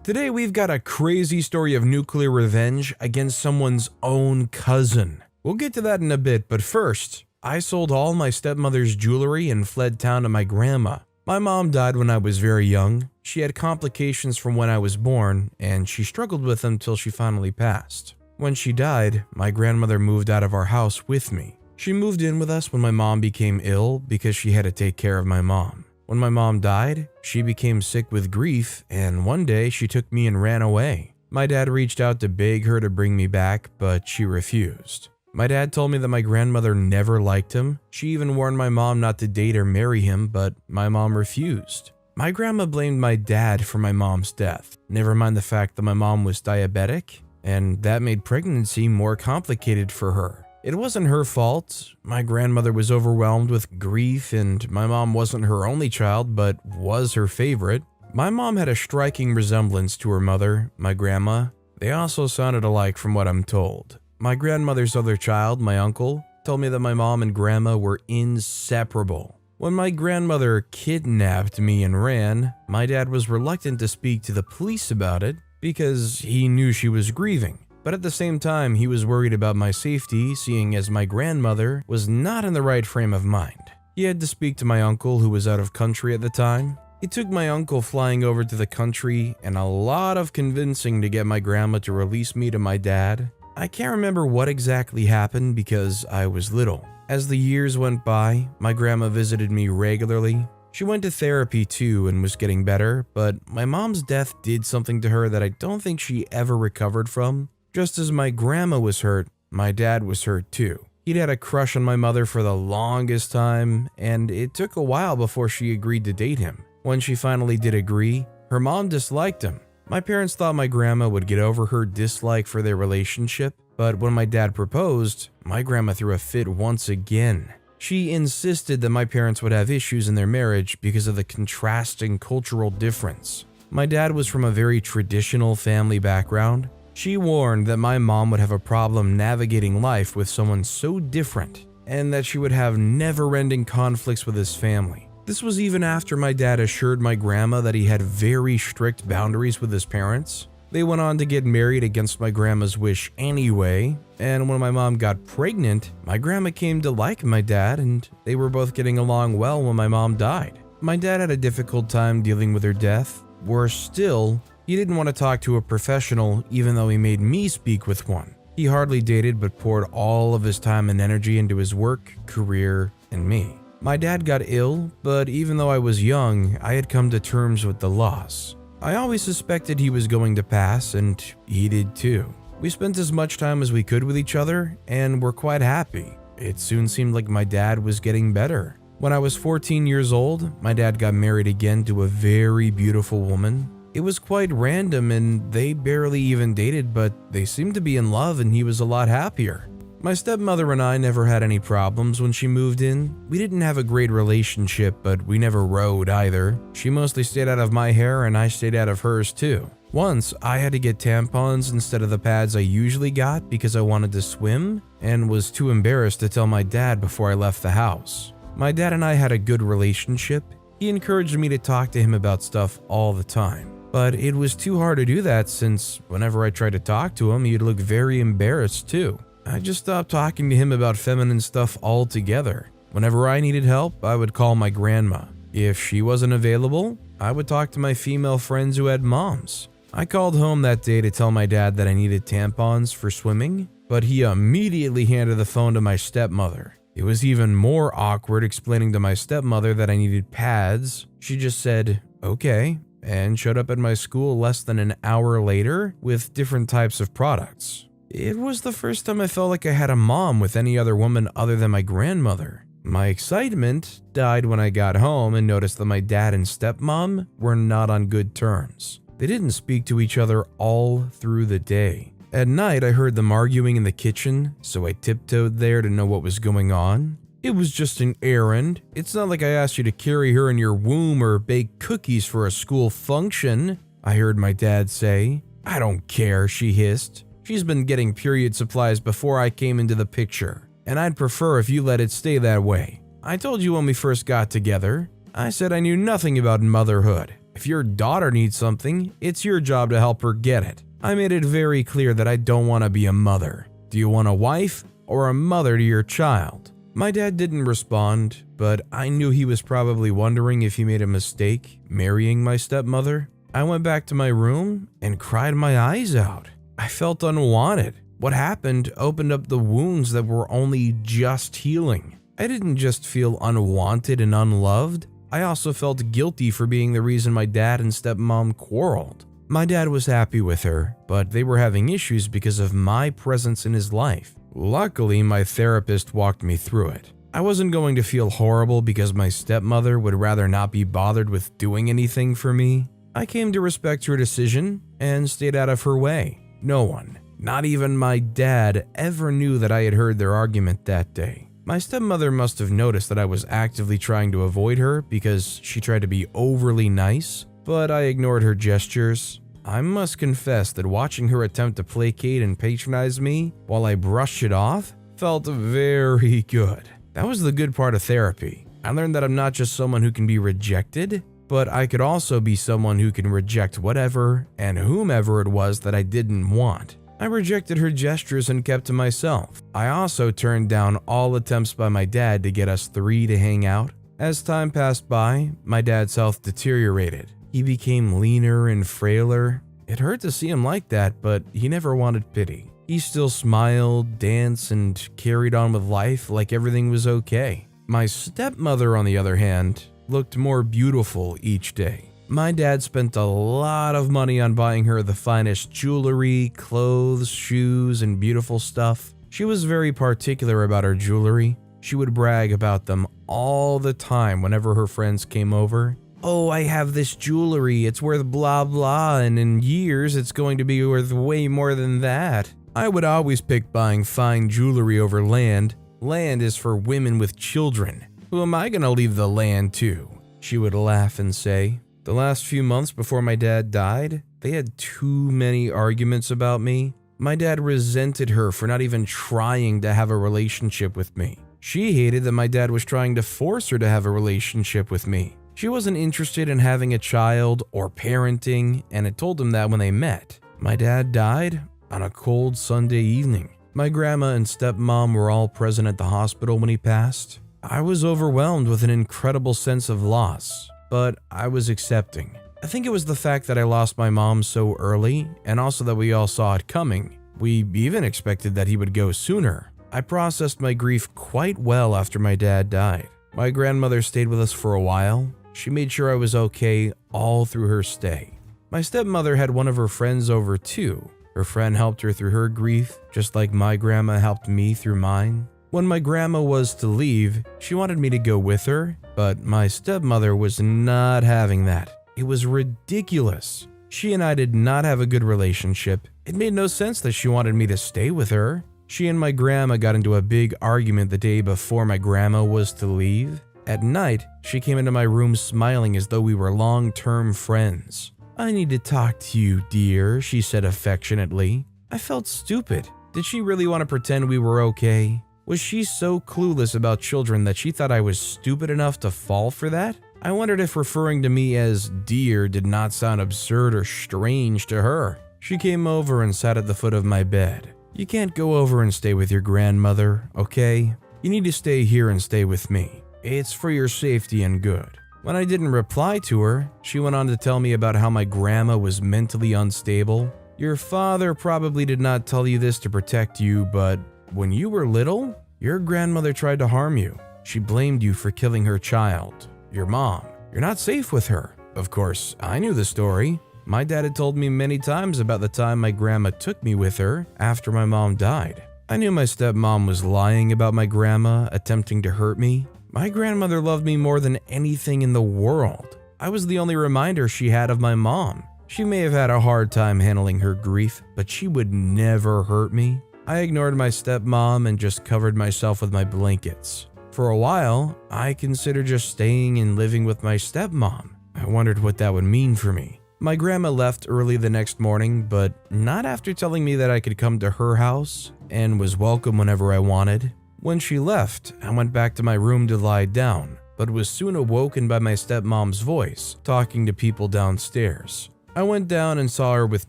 Today we've got a crazy story of nuclear revenge against someone's own cousin. We'll get to that in a bit, but first, I sold all my stepmother's jewelry and fled town to my grandma. My mom died when I was very young. She had complications from when I was born, and she struggled with them till she finally passed. When she died, my grandmother moved out of our house with me. She moved in with us when my mom became ill because she had to take care of my mom. When my mom died, she became sick with grief, and one day she took me and ran away. My dad reached out to beg her to bring me back, but she refused. My dad told me that my grandmother never liked him. She even warned my mom not to date or marry him, but my mom refused. My grandma blamed my dad for my mom's death, never mind the fact that my mom was diabetic, and that made pregnancy more complicated for her. It wasn't her fault. My grandmother was overwhelmed with grief, and my mom wasn't her only child, but was her favorite. My mom had a striking resemblance to her mother, my grandma. They also sounded alike from what I'm told. My grandmother's other child, my uncle, told me that my mom and grandma were inseparable. When my grandmother kidnapped me and ran, my dad was reluctant to speak to the police about it because he knew she was grieving. But at the same time, he was worried about my safety, seeing as my grandmother was not in the right frame of mind. He had to speak to my uncle, who was out of country at the time. It took my uncle flying over to the country and a lot of convincing to get my grandma to release me to my dad. I can't remember what exactly happened because I was little. As the years went by, my grandma visited me regularly. She went to therapy too and was getting better, but my mom's death did something to her that I don't think she ever recovered from. Just as my grandma was hurt, my dad was hurt too. He'd had a crush on my mother for the longest time, and it took a while before she agreed to date him. When she finally did agree, her mom disliked him. My parents thought my grandma would get over her dislike for their relationship, but when my dad proposed, my grandma threw a fit once again. She insisted that my parents would have issues in their marriage because of the contrasting cultural difference. My dad was from a very traditional family background. She warned that my mom would have a problem navigating life with someone so different, and that she would have never-ending conflicts with his family. This was even after my dad assured my grandma that he had very strict boundaries with his parents. They went on to get married against my grandma's wish anyway, and when my mom got pregnant, my grandma came to like my dad, and they were both getting along well when my mom died. My dad had a difficult time dealing with her death. Worse still, he didn't want to talk to a professional even though he made me speak with one. He hardly dated but poured all of his time and energy into his work, career, and me. My dad got ill, but even though I was young, I had come to terms with the loss. I always suspected he was going to pass, and he did too. We spent as much time as we could with each other, and were quite happy. It soon seemed like my dad was getting better. When I was 14 years old, my dad got married again to a very beautiful woman. It was quite random and they barely even dated, but they seemed to be in love and he was a lot happier. My stepmother and I never had any problems when she moved in. We didn't have a great relationship, but we never rode either. She mostly stayed out of my hair and I stayed out of hers too. Once, I had to get tampons instead of the pads I usually got because I wanted to swim and was too embarrassed to tell my dad before I left the house. My dad and I had a good relationship. He encouraged me to talk to him about stuff all the time. But it was too hard to do that since whenever I tried to talk to him, he'd look very embarrassed too. I just stopped talking to him about feminine stuff altogether. Whenever I needed help, I would call my grandma. If she wasn't available, I would talk to my female friends who had moms. I called home that day to tell my dad that I needed tampons for swimming, but he immediately handed the phone to my stepmother. It was even more awkward explaining to my stepmother that I needed pads. She just said, "Okay," and showed up at my school less than an hour later with different types of products. It was the first time I felt like I had a mom with any other woman other than my grandmother. My excitement died when I got home and noticed that my dad and stepmom were not on good terms. They didn't speak to each other all through the day. At night, I heard them arguing in the kitchen, so I tiptoed there to know what was going on. It was just an errand. It's not like I asked you to carry her in your womb or bake cookies for a school function, I heard my dad say. I don't care, she hissed. She's been getting period supplies before I came into the picture, and I'd prefer if you let it stay that way. I told you when we first got together. I said I knew nothing about motherhood. If your daughter needs something, it's your job to help her get it. I made it very clear that I don't want to be a mother. Do you want a wife or a mother to your child? My dad didn't respond, but I knew he was probably wondering if he made a mistake marrying my stepmother. I went back to my room and cried my eyes out. I felt unwanted. What happened opened up the wounds that were only just healing. I didn't just feel unwanted and unloved. I also felt guilty for being the reason my dad and stepmom quarreled. My dad was happy with her, but they were having issues because of my presence in his life. Luckily, my therapist walked me through it. I wasn't going to feel horrible because my stepmother would rather not be bothered with doing anything for me. I came to respect her decision and stayed out of her way. No one, not even my dad, ever knew that I had heard their argument that day. My stepmother must have noticed that I was actively trying to avoid her because she tried to be overly nice, but I ignored her gestures. I must confess that watching her attempt to placate and patronize me while I brushed it off felt very good. That was the good part of therapy. I learned that I'm not just someone who can be rejected, but I could also be someone who can reject whatever and whomever it was that I didn't want. I rejected her gestures and kept to myself. I also turned down all attempts by my dad to get us three to hang out. As time passed by, my dad's health deteriorated. He became leaner and frailer. It hurt to see him like that, but he never wanted pity. He still smiled, danced, and carried on with life like everything was okay. My stepmother, on the other hand, looked more beautiful each day. My dad spent a lot of money on buying her the finest jewelry, clothes, shoes, and beautiful stuff. She was very particular about her jewelry. She would brag about them all the time whenever her friends came over. Oh, I have this jewelry, it's worth blah blah, and in years it's going to be worth way more than that. I would always pick buying fine jewelry over land. Land is for women with children. Who am I gonna leave the land to? She would laugh and say. The last few months before my dad died, they had too many arguments about me. My dad resented her for not even trying to have a relationship with me. She hated that my dad was trying to force her to have a relationship with me. She wasn't interested in having a child or parenting, and had told him that when they met. My dad died on a cold Sunday evening. My grandma and stepmom were all present at the hospital when he passed. I was overwhelmed with an incredible sense of loss, but I was accepting. I think it was the fact that I lost my mom so early, and also that we all saw it coming. We even expected that he would go sooner. I processed my grief quite well after my dad died. My grandmother stayed with us for a while. She made sure I was okay all through her stay. My stepmother had one of her friends over too. Her friend helped her through her grief, just like my grandma helped me through mine. When my grandma was to leave, she wanted me to go with her, but my stepmother was not having that. It was ridiculous. She and I did not have a good relationship. It made no sense that she wanted me to stay with her. She and my grandma got into a big argument the day before my grandma was to leave. At night, she came into my room smiling as though we were long-term friends. "I need to talk to you, dear," she said affectionately. I felt stupid. Did she really want to pretend we were okay? Was she so clueless about children that she thought I was stupid enough to fall for that? I wondered if referring to me as dear did not sound absurd or strange to her. She came over and sat at the foot of my bed. "You can't go over and stay with your grandmother, okay? You need to stay here and stay with me. It's for your safety and good." When I didn't reply to her, she went on to tell me about how my grandma was mentally unstable. "Your father probably did not tell you this to protect you, but when you were little, your grandmother tried to harm you. She blamed you for killing her child, your mom. You're not safe with her." Of course, I knew the story. My dad had told me many times about the time my grandma took me with her after my mom died. I knew my stepmom was lying about my grandma attempting to hurt me. My grandmother loved me more than anything in the world. I was the only reminder she had of my mom. She may have had a hard time handling her grief, but she would never hurt me. I ignored my stepmom and just covered myself with my blankets. For a while, I considered just staying and living with my stepmom. I wondered what that would mean for me. My grandma left early the next morning, but not after telling me that I could come to her house and was welcome whenever I wanted. When she left, I went back to my room to lie down. but was soon awoken by my stepmom's voice talking to people downstairs. I went down and saw her with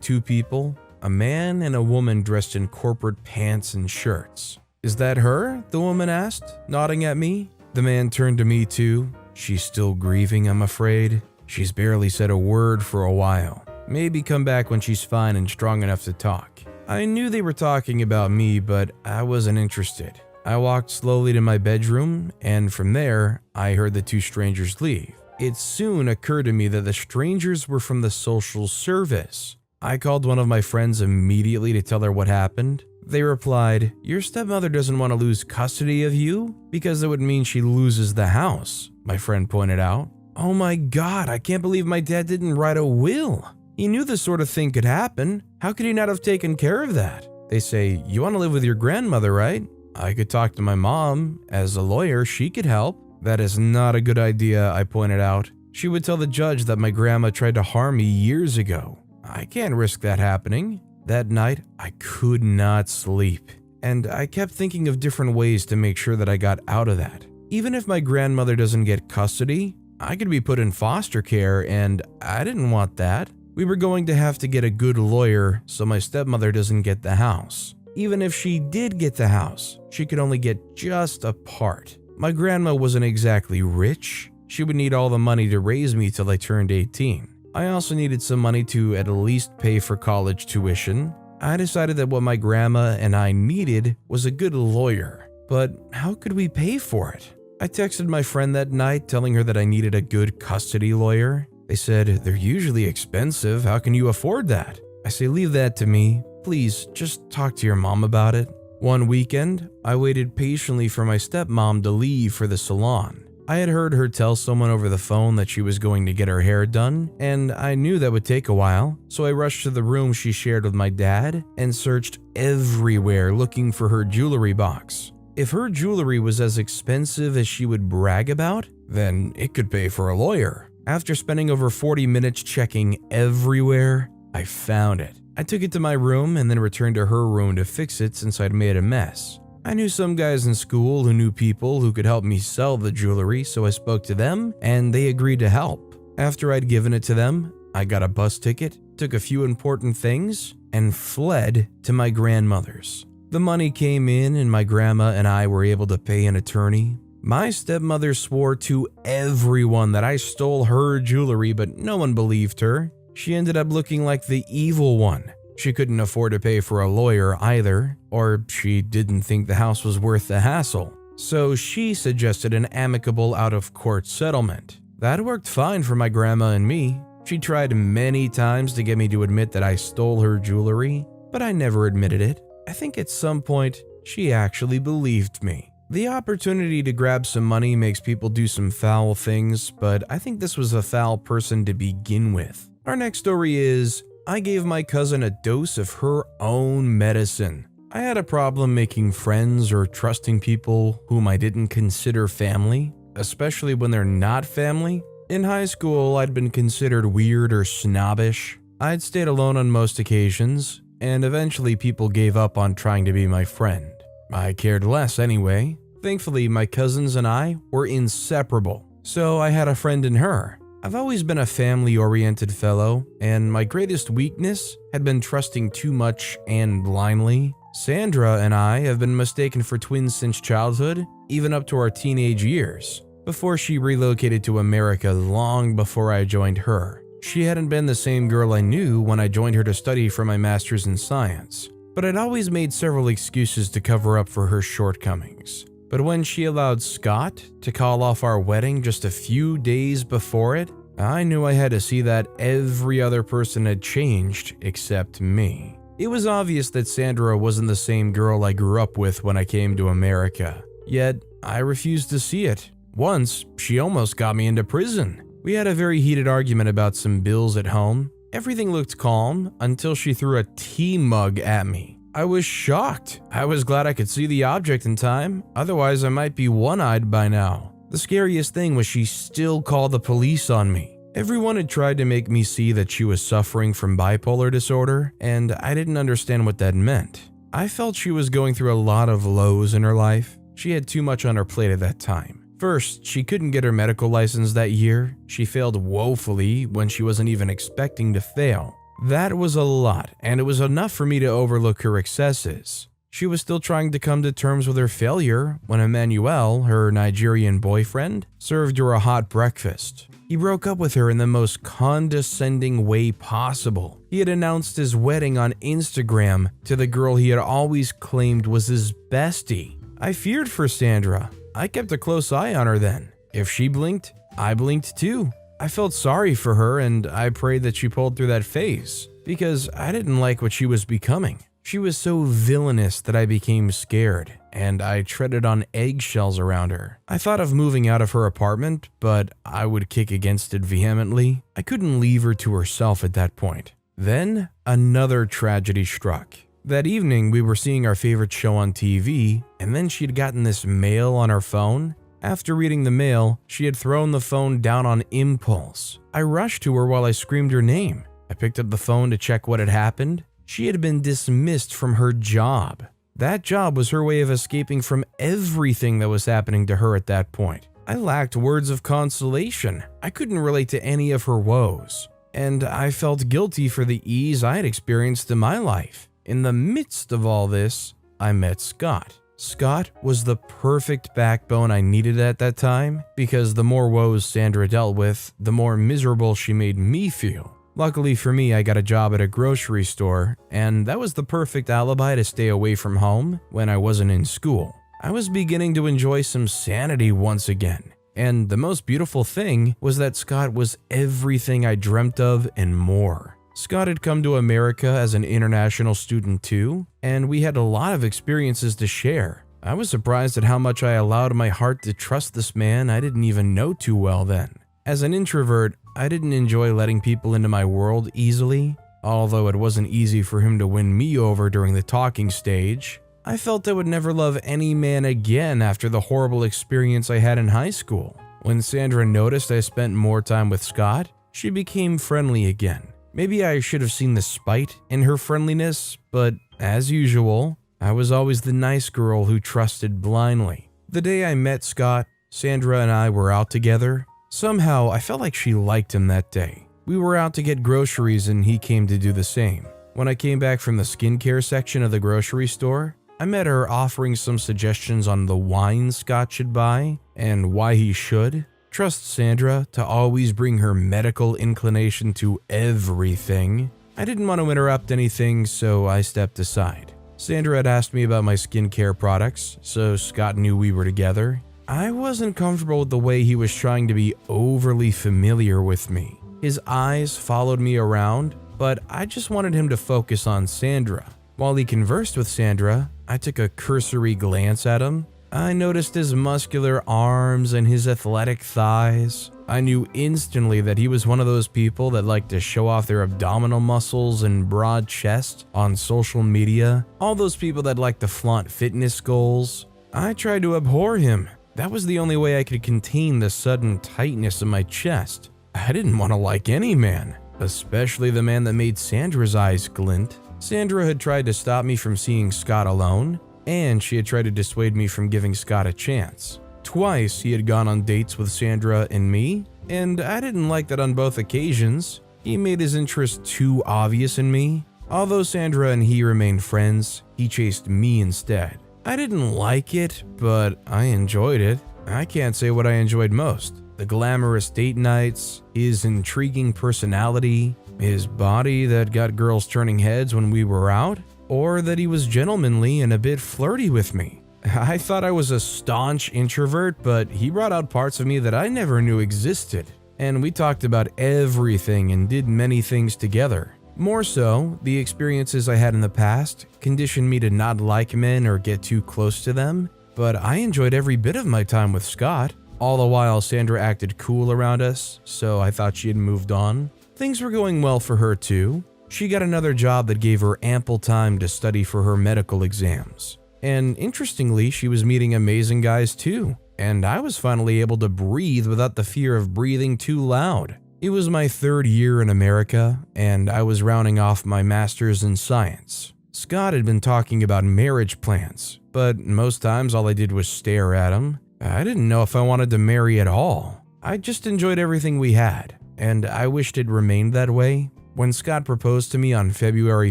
two people, a man and a woman dressed in corporate pants and shirts. "Is that her?" the woman asked, nodding at me. The man turned to me too. "She's still grieving, I'm afraid. She's barely said a word for a while. Maybe come back when she's fine and strong enough to talk." I knew they were talking about me, but I wasn't interested. I walked slowly to my bedroom, and from there, I heard the two strangers leave. It soon occurred to me that the strangers were from the social service. I called one of my friends immediately to tell her what happened. They replied, "Your stepmother doesn't want to lose custody of you because it would mean she loses the house," my friend pointed out. "Oh my God, I can't believe my dad didn't write a will. He knew this sort of thing could happen. How could he not have taken care of that?" They say, "You want to live with your grandmother, right?" I could talk to my mom. As a lawyer, she could help. "That is not a good idea," I pointed out. "She would tell the judge that my grandma tried to harm me years ago. I can't risk that happening." That night, I could not sleep, and I kept thinking of different ways to make sure that I got out of that. Even if my grandmother doesn't get custody, I could be put in foster care, and I didn't want that. We were going to have to get a good lawyer so my stepmother doesn't get the house. Even if she did get the house, she could only get just a part. My grandma wasn't exactly rich. She would need all the money to raise me till I turned 18. I also needed some money to at least pay for college tuition. I decided that what my grandma and I needed was a good lawyer, but how could we pay for it? I texted my friend that night telling her that I needed a good custody lawyer. They said, "They're usually expensive. How can you afford that?" I say, "Leave that to me. Please, just talk to your mom about it." One weekend, I waited patiently for my stepmom to leave for the salon. I had heard her tell someone over the phone that she was going to get her hair done, and I knew that would take a while, so I rushed to the room she shared with my dad and searched everywhere looking for her jewelry box. If her jewelry was as expensive as she would brag about, then it could pay for a lawyer. After spending over 40 minutes checking everywhere, I found it. I took it to my room and then returned to her room to fix it since I'd made a mess. I knew some guys in school who knew people who could help me sell the jewelry, so I spoke to them and they agreed to help. After I'd given it to them, I got a bus ticket, took a few important things, and fled to my grandmother's. The money came in and my grandma and I were able to pay an attorney. My stepmother swore to everyone that I stole her jewelry, but no one believed her. She ended up looking like the evil one. She couldn't afford to pay for a lawyer either, or she didn't think the house was worth the hassle. So she suggested an amicable out-of-court settlement. That worked fine for my grandma and me. She tried many times to get me to admit that I stole her jewelry, but I never admitted it. I think at some point, she actually believed me. The opportunity to grab some money makes people do some foul things, but I think this was a foul person to begin with. Our next story is, I gave my cousin a dose of her own medicine. I had a problem making friends or trusting people whom I didn't consider family, especially when they're not family. In high school, I'd been considered weird or snobbish. I'd stayed alone on most occasions, and eventually people gave up on trying to be my friend. I cared less anyway. Thankfully, my cousins and I were inseparable, so I had a friend in her. I've always been a family-oriented fellow, and my greatest weakness had been trusting too much and blindly. Sandra and I have been mistaken for twins since childhood, even up to our teenage years, before she relocated to America long before I joined her. She hadn't been the same girl I knew when I joined her to study for my master's in science, but I'd always made several excuses to cover up for her shortcomings. But when she allowed Scott to call off our wedding just a few days before it, I knew I had to see that every other person had changed except me. It was obvious that Sandra wasn't the same girl I grew up with when I came to America, yet I refused to see it. Once, she almost got me into prison. We had a very heated argument about some bills at home. Everything looked calm until she threw a tea mug at me. I was shocked. I was glad I could see the object in time, otherwise I might be one-eyed by now. The scariest thing was she still called the police on me. Everyone had tried to make me see that she was suffering from bipolar disorder, and I didn't understand what that meant. I felt she was going through a lot of lows in her life. She had too much on her plate at that time. First, she couldn't get her medical license that year. She failed woefully when she wasn't even expecting to fail. That was a lot, and it was enough for me to overlook her excesses. She was still trying to come to terms with her failure when Emmanuel, her Nigerian boyfriend, served her a hot breakfast. He broke up with her in the most condescending way possible. He had announced his wedding on Instagram to the girl he had always claimed was his bestie. I feared for Sandra. I kept a close eye on her then. If she blinked, I blinked too. I felt sorry for her and I prayed that she pulled through that phase because I didn't like what she was becoming. She was so villainous that I became scared and I treaded on eggshells around her. I thought of moving out of her apartment, but I would kick against it vehemently. I couldn't leave her to herself at that point. Then another tragedy struck. That evening, we were seeing our favorite show on TV, and then she'd gotten this mail on her phone. After reading the mail, she had thrown the phone down on impulse. I rushed to her while I screamed her name. I picked up the phone to check what had happened. She had been dismissed from her job. That job was her way of escaping from everything that was happening to her at that point. I lacked words of consolation. I couldn't relate to any of her woes, and I felt guilty for the ease I had experienced in my life. In the midst of all this, I met Scott. Scott was the perfect backbone I needed at that time because the more woes Sandra dealt with, the more miserable she made me feel. Luckily for me, I got a job at a grocery store, and that was the perfect alibi to stay away from home when I wasn't in school. I was beginning to enjoy some sanity once again, and the most beautiful thing was that Scott was everything I dreamt of and more. Scott had come to America as an international student too, and we had a lot of experiences to share. I was surprised at how much I allowed my heart to trust this man I didn't even know too well then. As an introvert, I didn't enjoy letting people into my world easily, although it wasn't easy for him to win me over during the talking stage. I felt I would never love any man again after the horrible experience I had in high school. When Sandra noticed I spent more time with Scott, she became friendly again. Maybe I should have seen the spite in her friendliness, but as usual, I was always the nice girl who trusted blindly. The day I met Scott, Sandra and I were out together. Somehow, I felt like she liked him that day. We were out to get groceries and he came to do the same. When I came back from the skincare section of the grocery store, I met her offering some suggestions on the wine Scott should buy and why he should. Trust Sandra to always bring her medical inclination to everything. I didn't want to interrupt anything, so I stepped aside. Sandra had asked me about my skincare products, so Scott knew we were together. I wasn't comfortable with the way he was trying to be overly familiar with me. His eyes followed me around, but I just wanted him to focus on Sandra. While he conversed with Sandra, I took a cursory glance at him. I noticed his muscular arms and his athletic thighs. I knew instantly that he was one of those people that like to show off their abdominal muscles and broad chest on social media. All those people that like to flaunt fitness goals. I tried to abhor him. That was the only way I could contain the sudden tightness in my chest. I didn't want to like any man, especially the man that made Sandra's eyes glint. Sandra had tried to stop me from seeing Scott alone, and she had tried to dissuade me from giving Scott a chance. Twice he had gone on dates with Sandra and me, and I didn't like that on both occasions. He made his interest too obvious in me. Although Sandra and he remained friends, he chased me instead. I didn't like it, but I enjoyed it. I can't say what I enjoyed most. The glamorous date nights, his intriguing personality, his body that got girls turning heads when we were out, or that he was gentlemanly and a bit flirty with me. I thought I was a staunch introvert, but he brought out parts of me that I never knew existed. And we talked about everything and did many things together. More so, the experiences I had in the past conditioned me to not like men or get too close to them, but I enjoyed every bit of my time with Scott. All the while, Sandra acted cool around us, so I thought she had moved on. Things were going well for her too. She got another job that gave her ample time to study for her medical exams. And interestingly, she was meeting amazing guys too, and I was finally able to breathe without the fear of breathing too loud. It was my third year in America, and I was rounding off my master's in science. Scott had been talking about marriage plans, but most times all I did was stare at him. I didn't know if I wanted to marry at all. I just enjoyed everything we had, and I wished it remained that way. When Scott proposed to me on February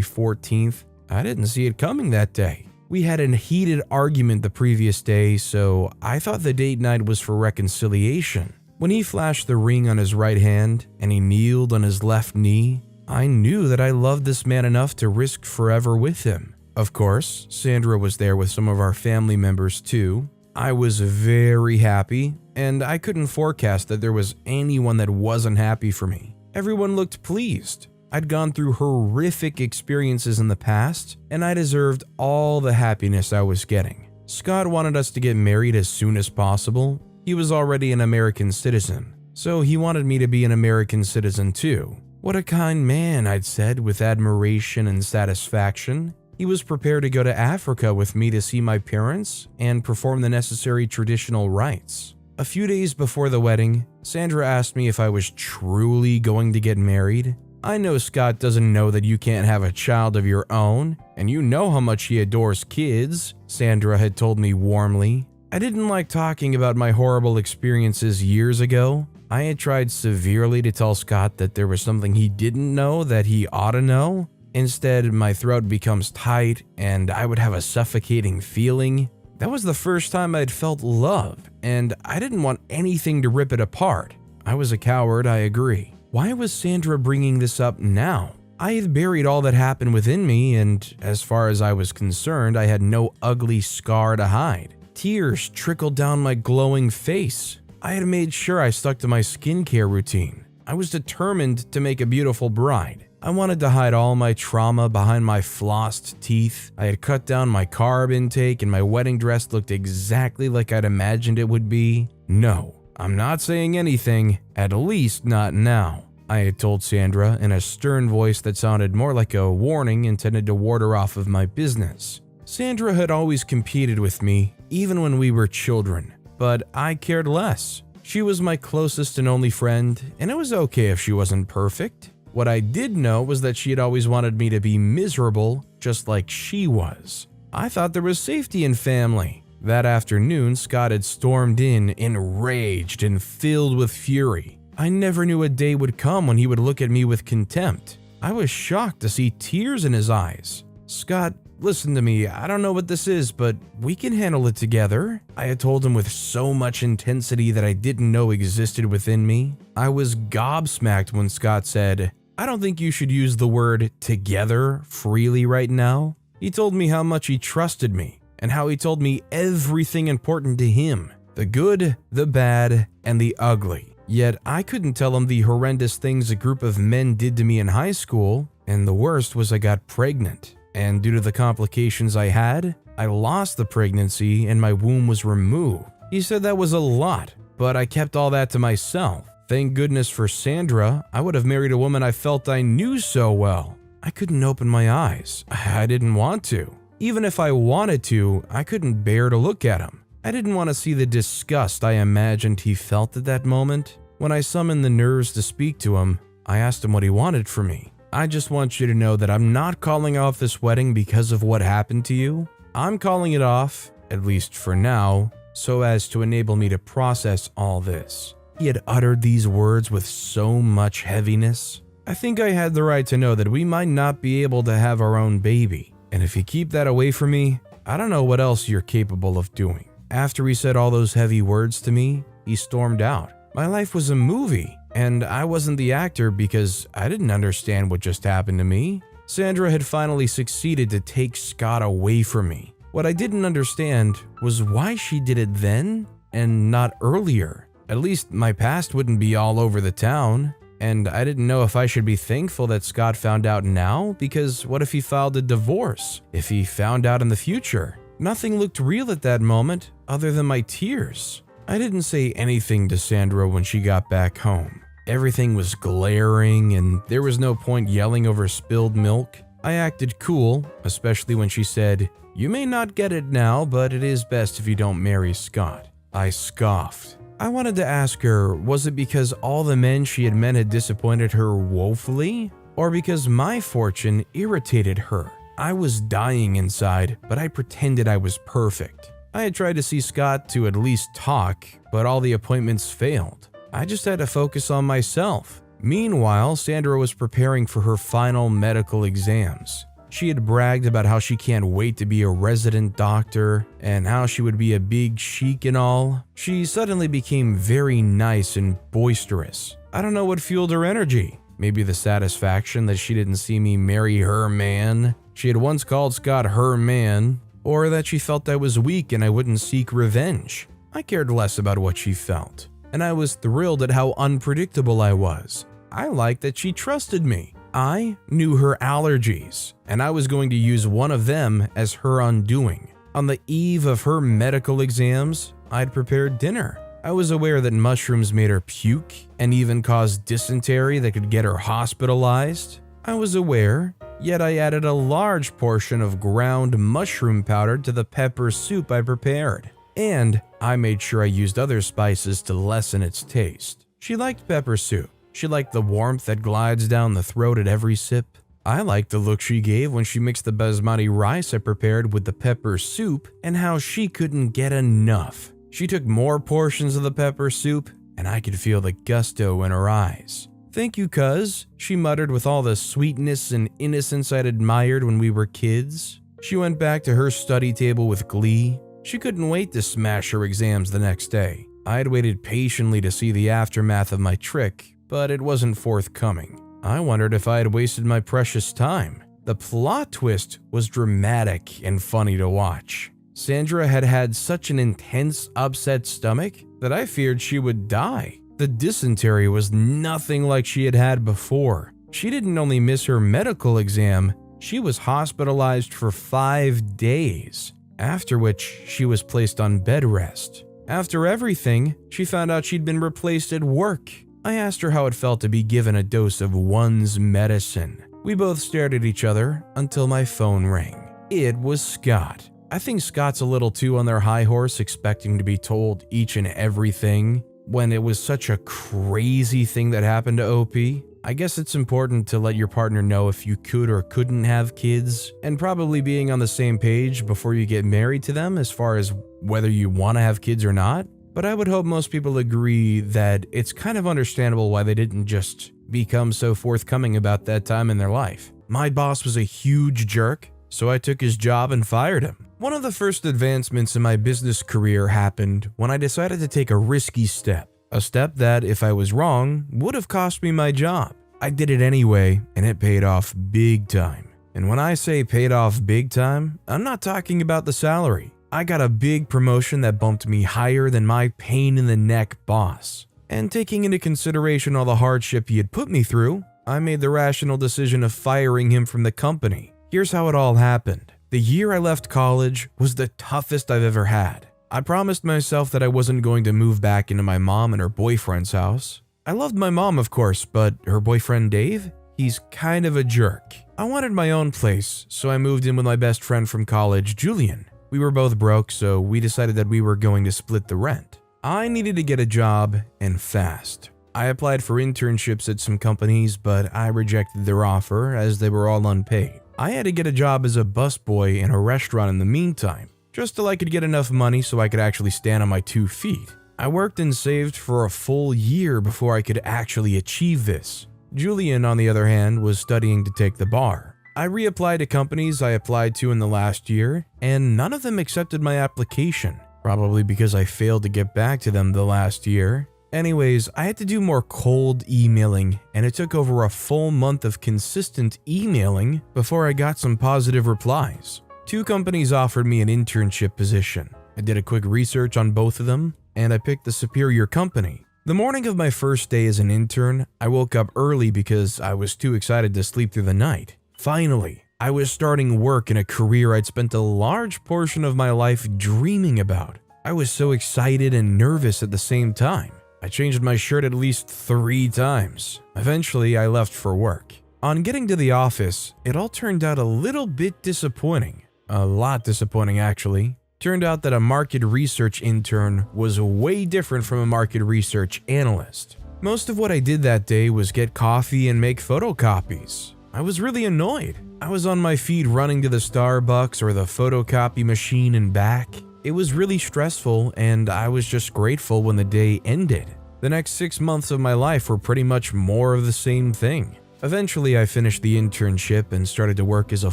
14th, I didn't see it coming that day. We had a heated argument the previous day, so I thought the date night was for reconciliation. When he flashed the ring on his right hand and he kneeled on his left knee, I knew that I loved this man enough to risk forever with him. Of course, Sandra was there with some of our family members too. I was very happy, and I couldn't forecast that there was anyone that wasn't happy for me. Everyone looked pleased. I'd gone through horrific experiences in the past, and I deserved all the happiness I was getting. Scott wanted us to get married as soon as possible. He was already an American citizen, so he wanted me to be an American citizen too. What a kind man, I'd said with admiration and satisfaction. He was prepared to go to Africa with me to see my parents and perform the necessary traditional rites. A few days before the wedding, Sandra asked me if I was truly going to get married. I know Scott doesn't know that you can't have a child of your own, and you know how much he adores kids, Sandra had told me warmly. I didn't like talking about my horrible experiences years ago. I had tried severely to tell Scott that there was something he didn't know that he ought to know. Instead, my throat becomes tight and I would have a suffocating feeling. That was the first time I'd felt love, and I didn't want anything to rip it apart. I was a coward, I agree. Why was Sandra bringing this up now? I had buried all that happened within me, and as far as I was concerned, I had no ugly scar to hide. Tears trickled down my glowing face. I had made sure I stuck to my skincare routine. I was determined to make a beautiful bride. I wanted to hide all my trauma behind my flossed teeth. I had cut down my carb intake, and my wedding dress looked exactly like I'd imagined it would be. No, I'm not saying anything, at least not now, I had told Sandra in a stern voice that sounded more like a warning intended to ward her off of my business. Sandra had always competed with me, even when we were children, but I cared less. She was my closest and only friend, and it was okay if she wasn't perfect. What I did know was that she had always wanted me to be miserable, just like she was. I thought there was safety in family. That afternoon, Scott had stormed in, enraged and filled with fury. I never knew a day would come when he would look at me with contempt. I was shocked to see tears in his eyes. Scott, listen to me, I don't know what this is, but we can handle it together, I had told him with so much intensity that I didn't know existed within me. I was gobsmacked when Scott said, I don't think you should use the word together freely right now. He told me how much he trusted me and how he told me everything important to him, the good, the bad, and the ugly. Yet I couldn't tell him the horrendous things a group of men did to me in high school, and the worst was I got pregnant. And due to the complications I had, I lost the pregnancy and my womb was removed. He said that was a lot, but I kept all that to myself. Thank goodness for Sandra, I would have married a woman I felt I knew so well. I couldn't open my eyes. I didn't want to. Even if I wanted to, I couldn't bear to look at him. I didn't want to see the disgust I imagined he felt at that moment. When I summoned the nerves to speak to him, I asked him what he wanted from me. I just want you to know that I'm not calling off this wedding because of what happened to you. I'm calling it off, at least for now, so as to enable me to process all this. He had uttered these words with so much heaviness. I think I had the right to know that we might not be able to have our own baby. And if you keep that away from me, I don't know what else you're capable of doing. After he said all those heavy words to me, he stormed out. My life was a movie, and I wasn't the actor because I didn't understand what just happened to me. Sandra had finally succeeded to take Scott away from me. What I didn't understand was why she did it then and not earlier. At least my past wouldn't be all over the town, and I didn't know if I should be thankful that Scott found out now, because what if he filed a divorce? If he found out in the future? Nothing looked real at that moment, other than my tears. I didn't say anything to Sandra when she got back home. Everything was glaring, and there was no point yelling over spilled milk. I acted cool, especially when she said, "You may not get it now, but it is best if you don't marry Scott." I scoffed. I wanted to ask her, was it because all the men she had met had disappointed her woefully? Or because my fortune irritated her? I was dying inside, but I pretended I was perfect. I had tried to see Scott to at least talk, but all the appointments failed. I just had to focus on myself. Meanwhile, Sandra was preparing for her final medical exams. She had bragged about how she can't wait to be a resident doctor and how she would be a big sheik and all. She suddenly became very nice and boisterous. I don't know what fueled her energy. Maybe the satisfaction that she didn't see me marry her man. She had once called Scott her man. Or that she felt I was weak and I wouldn't seek revenge. I cared less about what she felt. And I was thrilled at how unpredictable I was. I liked that she trusted me. I knew her allergies, and I was going to use one of them as her undoing. On the eve of her medical exams, I'd prepared dinner. I was aware that mushrooms made her puke and even caused dysentery that could get her hospitalized. I was aware, yet I added a large portion of ground mushroom powder to the pepper soup I prepared. And I made sure I used other spices to lessen its taste. She liked pepper soup. She liked the warmth that glides down the throat at every sip. I liked the look she gave when she mixed the basmati rice I prepared with the pepper soup and how she couldn't get enough. She took more portions of the pepper soup and I could feel the gusto in her eyes. "Thank you, cuz," she muttered with all the sweetness and innocence I'd admired when we were kids. She went back to her study table with glee. She couldn't wait to smash her exams the next day. I had waited patiently to see the aftermath of my trick, but it wasn't forthcoming. I wondered if I had wasted my precious time. The plot twist was dramatic and funny to watch. Sandra had had such an intense, upset stomach that I feared she would die. The dysentery was nothing like she had had before. She didn't only miss her medical exam, she was hospitalized for 5 days, after which she was placed on bed rest. After everything, she found out she'd been replaced at work. I asked her how it felt to be given a dose of one's medicine. We both stared at each other until my phone rang. It was Scott. I think Scott's a little too on their high horse, expecting to be told each and everything when it was such a crazy thing that happened to OP. I guess it's important to let your partner know if you could or couldn't have kids, and probably being on the same page before you get married to them as far as whether you want to have kids or not. But I would hope most people agree that it's kind of understandable why they didn't just become so forthcoming about that time in their life. My boss was a huge jerk, so I took his job and fired him. One of the first advancements in my business career happened when I decided to take a risky step. A step that, if I was wrong, would have cost me my job. I did it anyway, and it paid off big time. And when I say paid off big time, I'm not talking about the salary. I got a big promotion that bumped me higher than my pain-in-the-neck boss. And taking into consideration all the hardship he had put me through, I made the rational decision of firing him from the company. Here's how it all happened. The year I left college was the toughest I've ever had. I promised myself that I wasn't going to move back into my mom and her boyfriend's house. I loved my mom, of course, but her boyfriend Dave? He's kind of a jerk. I wanted my own place, so I moved in with my best friend from college, Julian. We were both broke, so we decided that we were going to split the rent. I needed to get a job, and fast. I applied for internships at some companies, but I rejected their offer as they were all unpaid. I had to get a job as a busboy in a restaurant in the meantime, just till I could get enough money so I could actually stand on my 2 feet. I worked and saved for a full year before I could actually achieve this. Julian, on the other hand, was studying to take the bar. I reapplied to companies I applied to in the last year, and none of them accepted my application, probably because I failed to get back to them the last year. Anyways, I had to do more cold emailing, and it took over a full month of consistent emailing before I got some positive replies. 2 companies offered me an internship position. I did a quick research on both of them, and I picked the superior company. The morning of my first day as an intern, I woke up early because I was too excited to sleep through the night. Finally, I was starting work in a career I'd spent a large portion of my life dreaming about. I was so excited and nervous at the same time. I changed my shirt at least 3 times. Eventually, I left for work. On getting to the office, it all turned out a little bit disappointing. A lot disappointing, actually. Turned out that a market research intern was way different from a market research analyst. Most of what I did that day was get coffee and make photocopies. I was really annoyed. I was on my feet running to the Starbucks or the photocopy machine and back. It was really stressful, and I was just grateful when the day ended. The next 6 months of my life were pretty much more of the same thing. Eventually, I finished the internship and started to work as a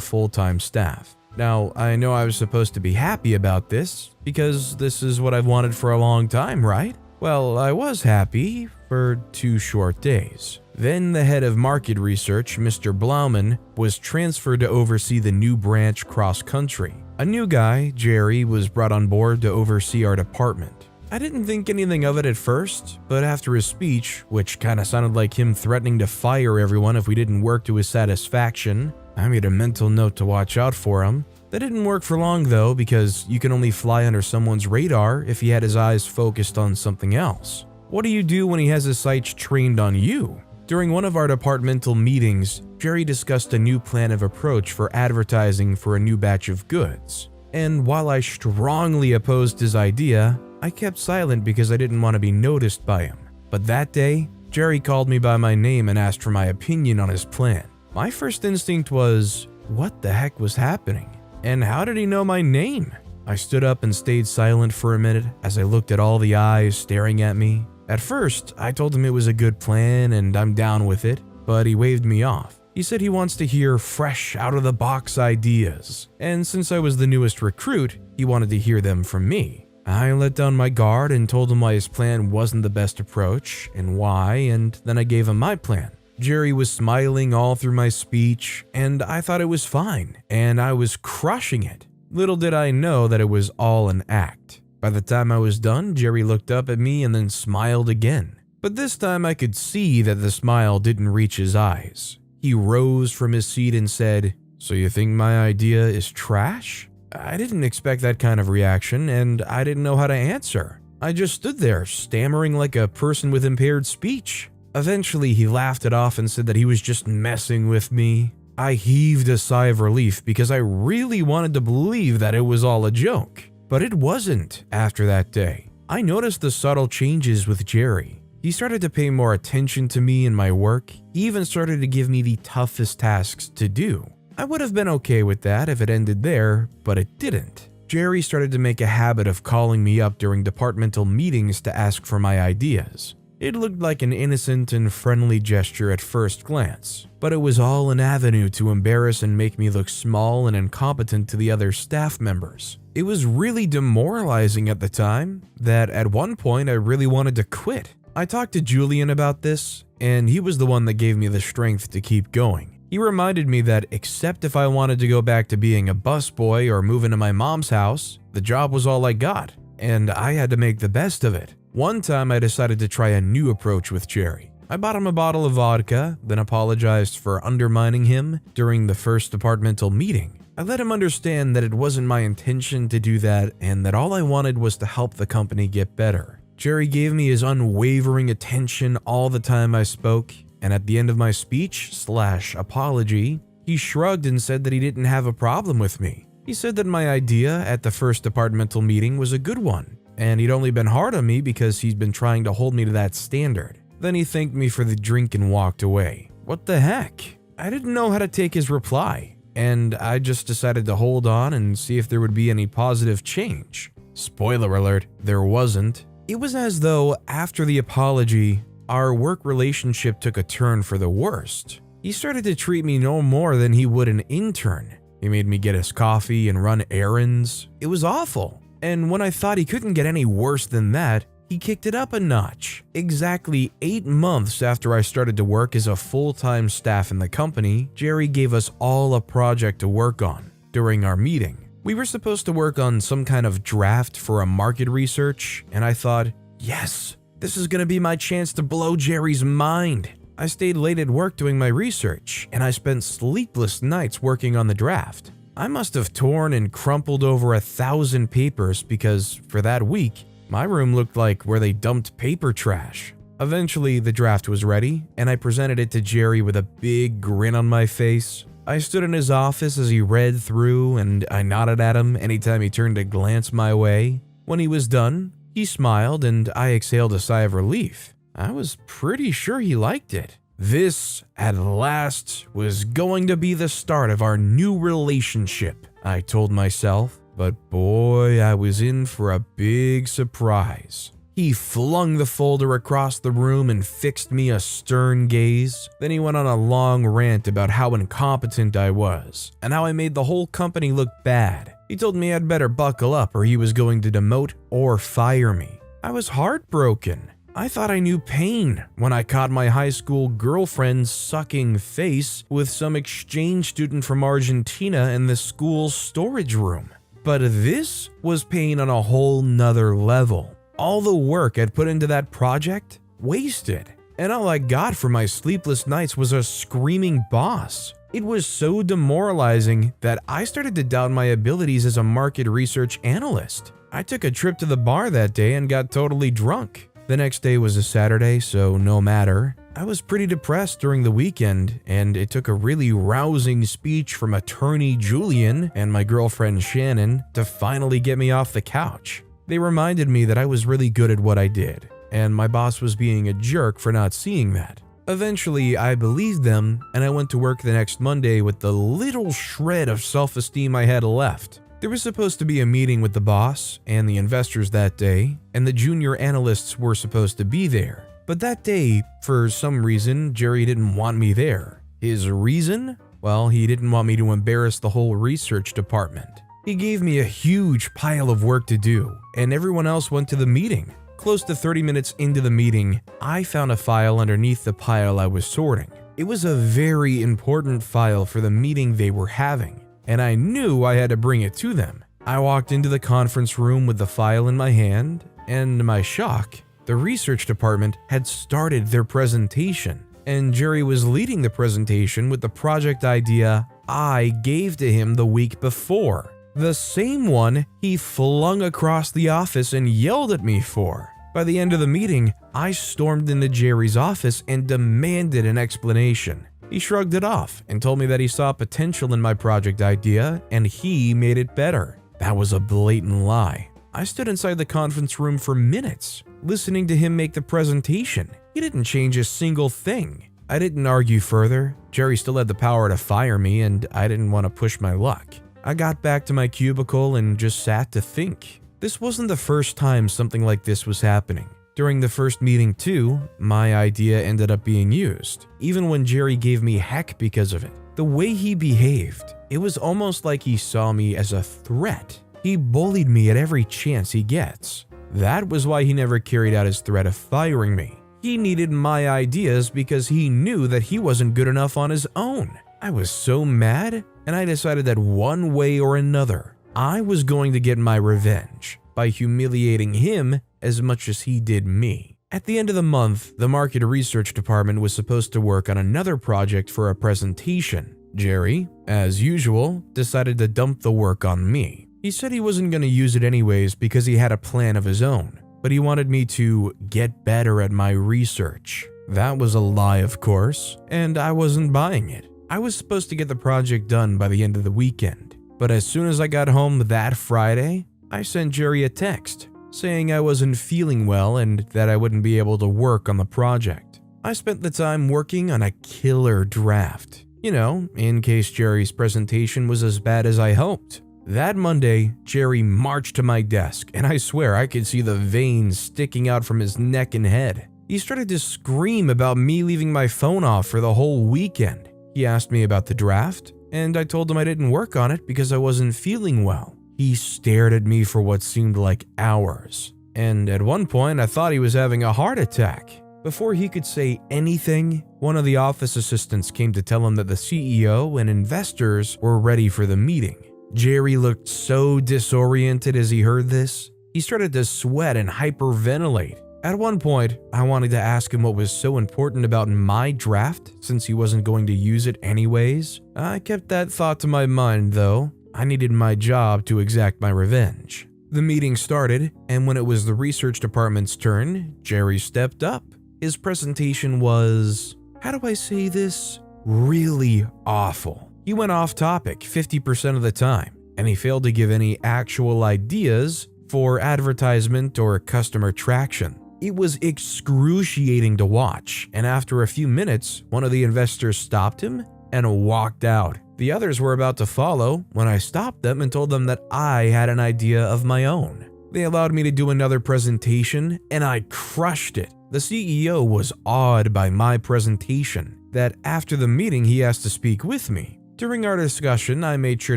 full-time staff. Now, I know I was supposed to be happy about this, because this is what I've wanted for a long time, right? Well, I was happy for 2 short days. Then the head of market research, Mr. Blauman, was transferred to oversee the new branch cross-country. A new guy, Jerry, was brought on board to oversee our department. I didn't think anything of it at first, but after his speech, which kinda sounded like him threatening to fire everyone if we didn't work to his satisfaction, I made a mental note to watch out for him. That didn't work for long though, because you can only fly under someone's radar if he had his eyes focused on something else. What do you do when he has his sights trained on you? During one of our departmental meetings, Jerry discussed a new plan of approach for advertising for a new batch of goods. And while I strongly opposed his idea, I kept silent because I didn't want to be noticed by him. But that day, Jerry called me by my name and asked for my opinion on his plan. My first instinct was, what the heck was happening? And how did he know my name? I stood up and stayed silent for a minute as I looked at all the eyes staring at me. At first, I told him it was a good plan and I'm down with it, but he waved me off. He said he wants to hear fresh, out-of-the-box ideas, and since I was the newest recruit, he wanted to hear them from me. I let down my guard and told him why his plan wasn't the best approach and why, and then I gave him my plan. Jerry was smiling all through my speech, and I thought it was fine, and I was crushing it. Little did I know that it was all an act. By the time I was done, Jerry looked up at me and then smiled again. But this time I could see that the smile didn't reach his eyes. He rose from his seat and said, "So you think my idea is trash?" I didn't expect that kind of reaction, and I didn't know how to answer. I just stood there, stammering like a person with impaired speech. Eventually, he laughed it off and said that he was just messing with me. I heaved a sigh of relief because I really wanted to believe that it was all a joke. But it wasn't after that day. I noticed the subtle changes with Jerry. He started to pay more attention to me and my work. He even started to give me the toughest tasks to do. I would have been okay with that if it ended there, but it didn't. Jerry started to make a habit of calling me up during departmental meetings to ask for my ideas. It looked like an innocent and friendly gesture at first glance, but it was all an avenue to embarrass and make me look small and incompetent to the other staff members. It was really demoralizing at the time that at one point I really wanted to quit. I talked to Julian about this, and he was the one that gave me the strength to keep going. He reminded me that except if I wanted to go back to being a busboy or move into my mom's house, the job was all I got, and I had to make the best of it. One time I decided to try a new approach with Jerry. I bought him a bottle of vodka, then apologized for undermining him during the first departmental meeting. I let him understand that it wasn't my intention to do that and that all I wanted was to help the company get better. Jerry gave me his unwavering attention all the time I spoke, and at the end of my speech/apology, he shrugged and said that he didn't have a problem with me. He said that my idea at the first departmental meeting was a good one, and he'd only been hard on me because he's been trying to hold me to that standard. Then he thanked me for the drink and walked away. What the heck? I didn't know how to take his reply, and I just decided to hold on and see if there would be any positive change. Spoiler alert, there wasn't. It was as though after the apology, our work relationship took a turn for the worst. He started to treat me no more than he would an intern. He made me get us coffee and run errands. It was awful. And when I thought he couldn't get any worse than that, he kicked it up a notch. Exactly 8 months after I started to work as a full-time staff in the company, Jerry gave us all a project to work on. During our meeting, we were supposed to work on some kind of draft for a market research, and I thought, yes, this is gonna be my chance to blow Jerry's mind. I stayed late at work doing my research, and I spent sleepless nights working on the draft. I must have torn and crumpled over 1,000 papers because, for that week, my room looked like where they dumped paper trash. Eventually, the draft was ready, and I presented it to Jerry with a big grin on my face. I stood in his office as he read through, and I nodded at him anytime he turned to glance my way. When he was done, he smiled, and I exhaled a sigh of relief. I was pretty sure he liked it. This, at last, was going to be the start of our new relationship, I told myself. But boy, I was in for a big surprise. He flung the folder across the room and fixed me a stern gaze. Then he went on a long rant about how incompetent I was and how I made the whole company look bad. He told me I'd better buckle up or he was going to demote or fire me. I was heartbroken. I thought I knew pain when I caught my high school girlfriend's sucking face with some exchange student from Argentina in the school's storage room. But this was pain on a whole nother level. All the work I'd put into that project, wasted. And all I got for my sleepless nights was a screaming boss. It was so demoralizing that I started to doubt my abilities as a market research analyst. I took a trip to the bar that day and got totally drunk. The next day was a Saturday, so no matter. I was pretty depressed during the weekend, and it took a really rousing speech from attorney Julian and my girlfriend Shannon to finally get me off the couch. They reminded me that I was really good at what I did, and my boss was being a jerk for not seeing that. Eventually, I believed them, and I went to work the next Monday with the little shred of self-esteem I had left. There was supposed to be a meeting with the boss and the investors that day, and the junior analysts were supposed to be there. But that day, for some reason, Jerry didn't want me there. His reason? Well, he didn't want me to embarrass the whole research department. He gave me a huge pile of work to do, and everyone else went to the meeting. Close to 30 minutes into the meeting, I found a file underneath the pile I was sorting. It was a very important file for the meeting they were having, and I knew I had to bring it to them. I walked into the conference room with the file in my hand, and to my shock, the research department had started their presentation, and Jerry was leading the presentation with the project idea I gave to him the week before. The same one he flung across the office and yelled at me for. By the end of the meeting, I stormed into Jerry's office and demanded an explanation. He shrugged it off and told me that he saw potential in my project idea and he made it better. That was a blatant lie. I stood inside the conference room for minutes, listening to him make the presentation. He didn't change a single thing. I didn't argue further. Jerry still had the power to fire me and I didn't want to push my luck. I got back to my cubicle and just sat to think. This wasn't the first time something like this was happening. During the first meeting too, my idea ended up being used, even when Jerry gave me heck because of it. The way he behaved, it was almost like he saw me as a threat. He bullied me at every chance he gets. That was why he never carried out his threat of firing me. He needed my ideas because he knew that he wasn't good enough on his own. I was so mad, and I decided that one way or another, I was going to get my revenge by humiliating him as much as he did me. At the end of the month, the market research department was supposed to work on another project for a presentation. Jerry, as usual, decided to dump the work on me. He said he wasn't going to use it anyways because he had a plan of his own, but he wanted me to get better at my research. That was a lie, of course, and I wasn't buying it. I was supposed to get the project done by the end of the weekend, but as soon as I got home that Friday, I sent Jerry a text saying I wasn't feeling well and that I wouldn't be able to work on the project. I spent the time working on a killer draft, in case Jerry's presentation was as bad as I hoped. That Monday, Jerry marched to my desk, and I swear I could see the veins sticking out from his neck and head. He started to scream about me leaving my phone off for the whole weekend. He asked me about the draft, and I told him I didn't work on it because I wasn't feeling well. He stared at me for what seemed like hours, and at one point I thought he was having a heart attack. Before he could say anything, one of the office assistants came to tell him that the CEO and investors were ready for the meeting. Jerry looked so disoriented as he heard this. He started to sweat and hyperventilate. At one point, I wanted to ask him what was so important about my draft since he wasn't going to use it anyways. I kept that thought to my mind though. I needed my job to exact my revenge. The meeting started, and when it was the research department's turn, Jerry stepped up. His presentation was, how do I say this? Really awful. He went off topic 50% of the time, and he failed to give any actual ideas for advertisement or customer traction. It was excruciating to watch, and after a few minutes, one of the investors stopped him and walked out. The others were about to follow when I stopped them and told them that I had an idea of my own. They allowed me to do another presentation, and I crushed it. The CEO was awed by my presentation, that after the meeting he asked to speak with me. During our discussion, I made sure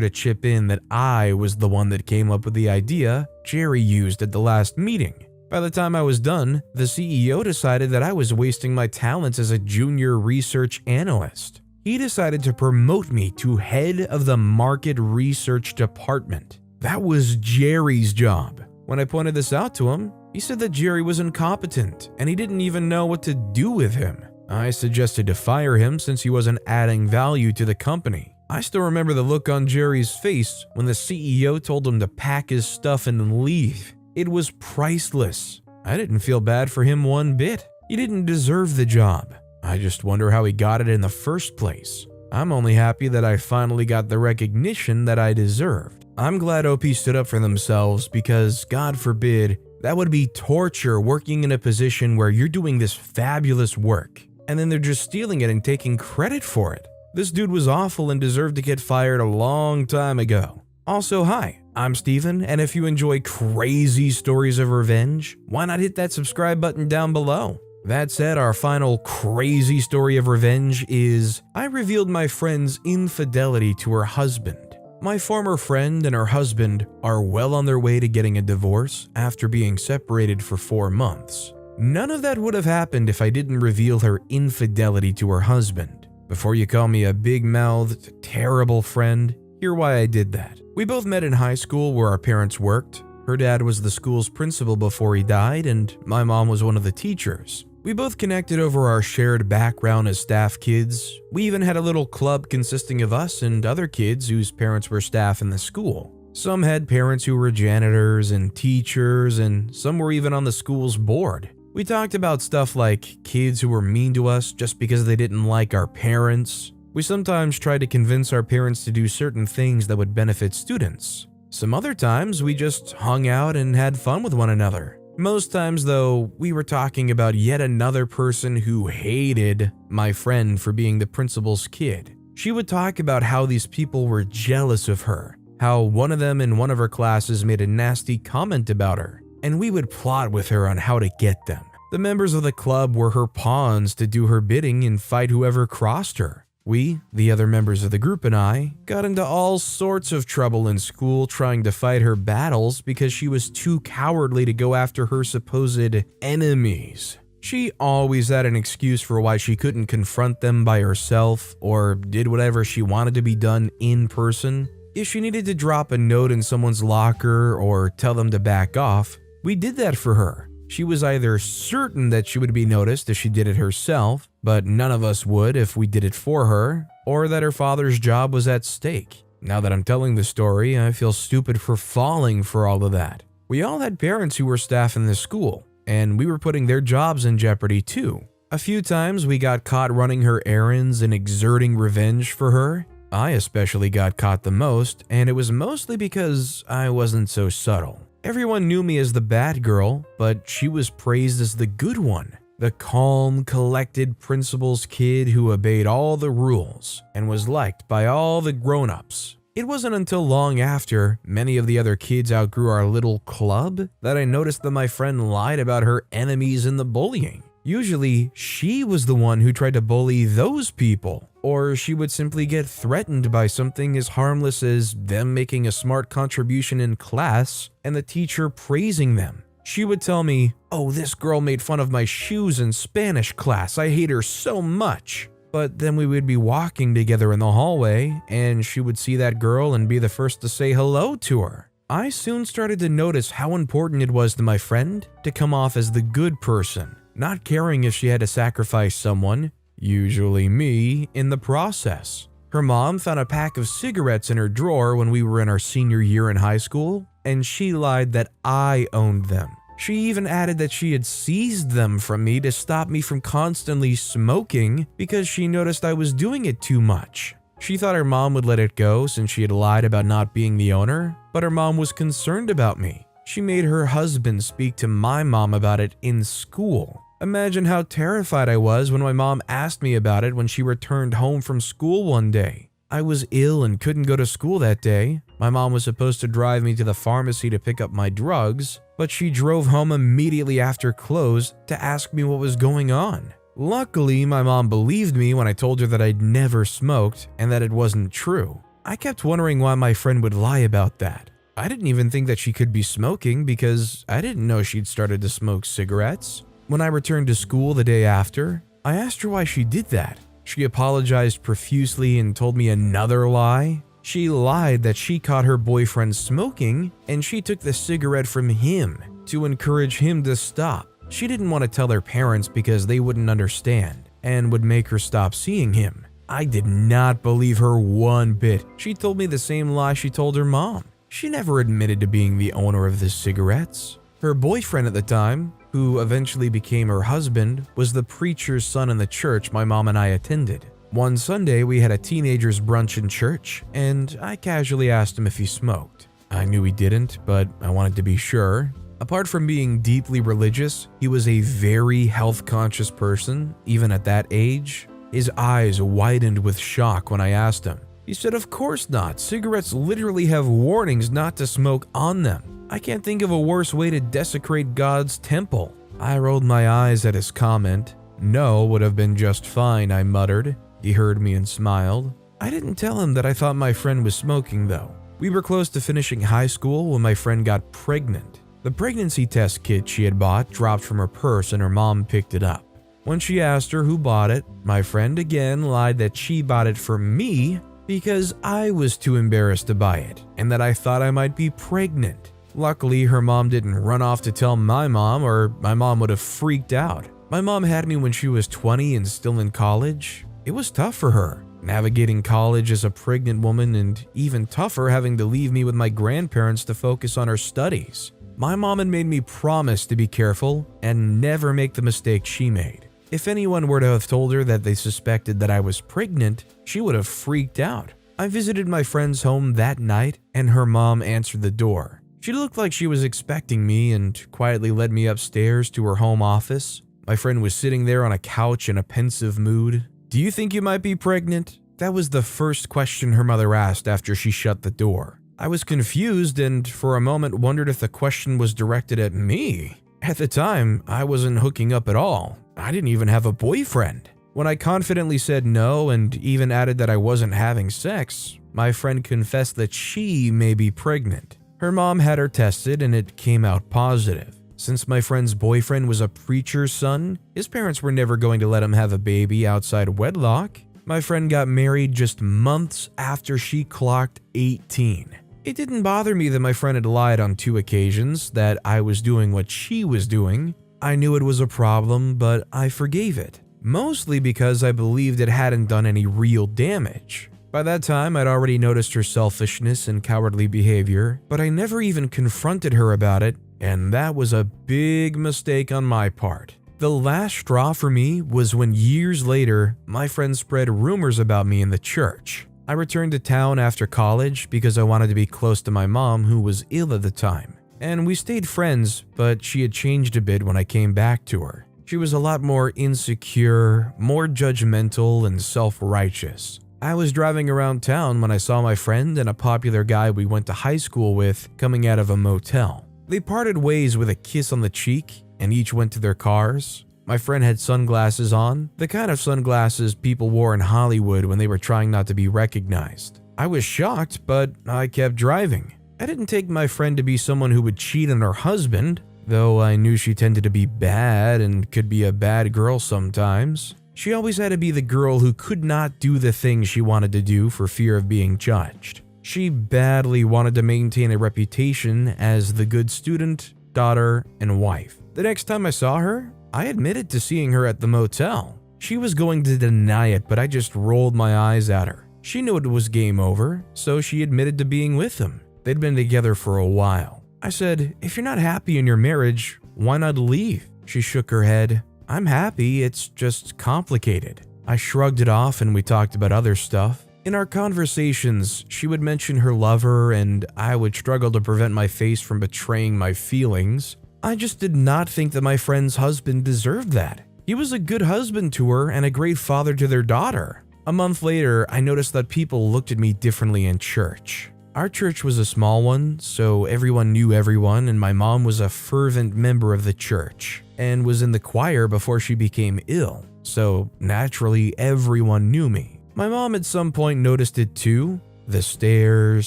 to chip in that I was the one that came up with the idea Jerry used at the last meeting. By the time I was done, the CEO decided that I was wasting my talents as a junior research analyst. He decided to promote me to head of the market research department. That was Jerry's job. When I pointed this out to him, he said that Jerry was incompetent and he didn't even know what to do with him. I suggested to fire him since he wasn't adding value to the company. I still remember the look on Jerry's face when the CEO told him to pack his stuff and leave. It was priceless. I didn't feel bad for him one bit. He didn't deserve the job. I just wonder how he got it in the first place. I'm only happy that I finally got the recognition that I deserved. I'm glad OP stood up for themselves because, God forbid, that would be torture working in a position where you're doing this fabulous work and then they're just stealing it and taking credit for it. This dude was awful and deserved to get fired a long time ago. Also, hi, I'm Steven, and if you enjoy crazy stories of revenge, why not hit that subscribe button down below? That said, our final crazy story of revenge is I revealed my friend's infidelity to her husband. My former friend and her husband are well on their way to getting a divorce after being separated for 4 months. None of that would have happened if I didn't reveal her infidelity to her husband. Before you call me a big-mouthed, terrible friend, hear why I did that. We both met in high school where our parents worked. Her dad was the school's principal before he died, and my mom was one of the teachers. We both connected over our shared background as staff kids. We even had a little club consisting of us and other kids whose parents were staff in the school. Some had parents who were janitors and teachers, and some were even on the school's board. We talked about stuff like kids who were mean to us just because they didn't like our parents. We sometimes tried to convince our parents to do certain things that would benefit students. Some other times, we just hung out and had fun with one another. Most times, though, we were talking about yet another person who hated my friend for being the principal's kid. She would talk about how these people were jealous of her, how one of them in one of her classes made a nasty comment about her, and we would plot with her on how to get them. The members of the club were her pawns to do her bidding and fight whoever crossed her. We, the other members of the group and I, got into all sorts of trouble in school trying to fight her battles because she was too cowardly to go after her supposed enemies. She always had an excuse for why she couldn't confront them by herself or did whatever she wanted to be done in person. If she needed to drop a note in someone's locker or tell them to back off, we did that for her. She was either certain that she would be noticed if she did it herself, but none of us would if we did it for her, or that her father's job was at stake. Now that I'm telling the story, I feel stupid for falling for all of that. We all had parents who were staff in the school, and we were putting their jobs in jeopardy too. A few times we got caught running her errands and exerting revenge for her. I especially got caught the most, and it was mostly because I wasn't so subtle. Everyone knew me as the bad girl, but she was praised as the good one. The calm, collected principal's kid who obeyed all the rules and was liked by all the grown-ups. It wasn't until long after many of the other kids outgrew our little club that I noticed that my friend lied about her enemies in the bullying. Usually, she was the one who tried to bully those people, or she would simply get threatened by something as harmless as them making a smart contribution in class and the teacher praising them. She would tell me, "Oh, this girl made fun of my shoes in Spanish class. I hate her so much." But then we would be walking together in the hallway, and she would see that girl and be the first to say hello to her. I soon started to notice how important it was to my friend to come off as the good person, not caring if she had to sacrifice someone, usually me, in the process. Her mom found a pack of cigarettes in her drawer when we were in our senior year in high school, and she lied that I owned them. She even added that she had seized them from me to stop me from constantly smoking because she noticed I was doing it too much. She thought her mom would let it go since she had lied about not being the owner, but her mom was concerned about me. She made her husband speak to my mom about it in school. Imagine how terrified I was when my mom asked me about it when she returned home from school one day. I was ill and couldn't go to school that day. My mom was supposed to drive me to the pharmacy to pick up my drugs, but she drove home immediately after close to ask me what was going on. Luckily, my mom believed me when I told her that I'd never smoked and that it wasn't true. I kept wondering why my friend would lie about that. I didn't even think that she could be smoking because I didn't know she'd started to smoke cigarettes. When I returned to school the day after, I asked her why she did that. She apologized profusely and told me another lie. She lied that she caught her boyfriend smoking and she took the cigarette from him to encourage him to stop. She didn't want to tell their parents because they wouldn't understand and would make her stop seeing him. I did not believe her one bit. She told me the same lie she told her mom. She never admitted to being the owner of the cigarettes. Her boyfriend at the time, who eventually became her husband, was the preacher's son in the church my mom and I attended. One Sunday, we had a teenager's brunch in church, and I casually asked him if he smoked. I knew he didn't, but I wanted to be sure. Apart from being deeply religious, he was a very health-conscious person, even at that age. His eyes widened with shock when I asked him. He said, "Of course not. Cigarettes literally have warnings not to smoke on them. I can't think of a worse way to desecrate God's temple." I rolled my eyes at his comment. "No would have been just fine," I muttered. He heard me and smiled. I didn't tell him that I thought my friend was smoking though. We were close to finishing high school when my friend got pregnant. The pregnancy test kit she had bought dropped from her purse and her mom picked it up. When she asked her who bought it, my friend again lied that she bought it for me because I was too embarrassed to buy it and that I thought I might be pregnant. Luckily, her mom didn't run off to tell my mom or my mom would have freaked out. My mom had me when she was 20 and still in college. It was tough for her, navigating college as a pregnant woman, and even tougher having to leave me with my grandparents to focus on her studies. My mom had made me promise to be careful and never make the mistake she made. If anyone were to have told her that they suspected that I was pregnant, she would have freaked out. I visited my friend's home that night and her mom answered the door. She looked like she was expecting me and quietly led me upstairs to her home office. My friend was sitting there on a couch in a pensive mood. "Do you think you might be pregnant?" That was the first question her mother asked after she shut the door. I was confused and for a moment wondered if the question was directed at me. At the time, I wasn't hooking up at all. I didn't even have a boyfriend. When I confidently said no and even added that I wasn't having sex, my friend confessed that she may be pregnant. Her mom had her tested and it came out positive. Since my friend's boyfriend was a preacher's son, his parents were never going to let him have a baby outside wedlock. My friend got married just months after she clocked 18. It didn't bother me that my friend had lied on 2 occasions, that I was doing what she was doing. I knew it was a problem, but I forgave it. Mostly because I believed it hadn't done any real damage. By that time, I'd already noticed her selfishness and cowardly behavior, but I never even confronted her about it, and that was a big mistake on my part. The last straw for me was when years later, my friend spread rumors about me in the church. I returned to town after college because I wanted to be close to my mom, who was ill at the time. And we stayed friends, but she had changed a bit when I came back to her. She was a lot more insecure, more judgmental, and self-righteous. I was driving around town when I saw my friend and a popular guy we went to high school with coming out of a motel. They parted ways with a kiss on the cheek and each went to their cars. My friend had sunglasses on, the kind of sunglasses people wore in Hollywood when they were trying not to be recognized. I was shocked, but I kept driving. I didn't take my friend to be someone who would cheat on her husband, though I knew she tended to be bad and could be a bad girl sometimes. She always had to be the girl who could not do the things she wanted to do for fear of being judged. She badly wanted to maintain a reputation as the good student, daughter, and wife. The next time I saw her, I admitted to seeing her at the motel. She was going to deny it, but I just rolled my eyes at her. She knew it was game over, so she admitted to being with him. They'd been together for a while. I said, "If you're not happy in your marriage, why not leave?" She shook her head. "I'm happy, it's just complicated." I shrugged it off and we talked about other stuff. In our conversations, she would mention her lover and I would struggle to prevent my face from betraying my feelings. I just did not think that my friend's husband deserved that. He was a good husband to her and a great father to their daughter. A month later, I noticed that people looked at me differently in church. Our church was a small one, so everyone knew everyone, and my mom was a fervent member of the church and was in the choir before she became ill, so naturally everyone knew me. My mom at some point noticed it too. The stares,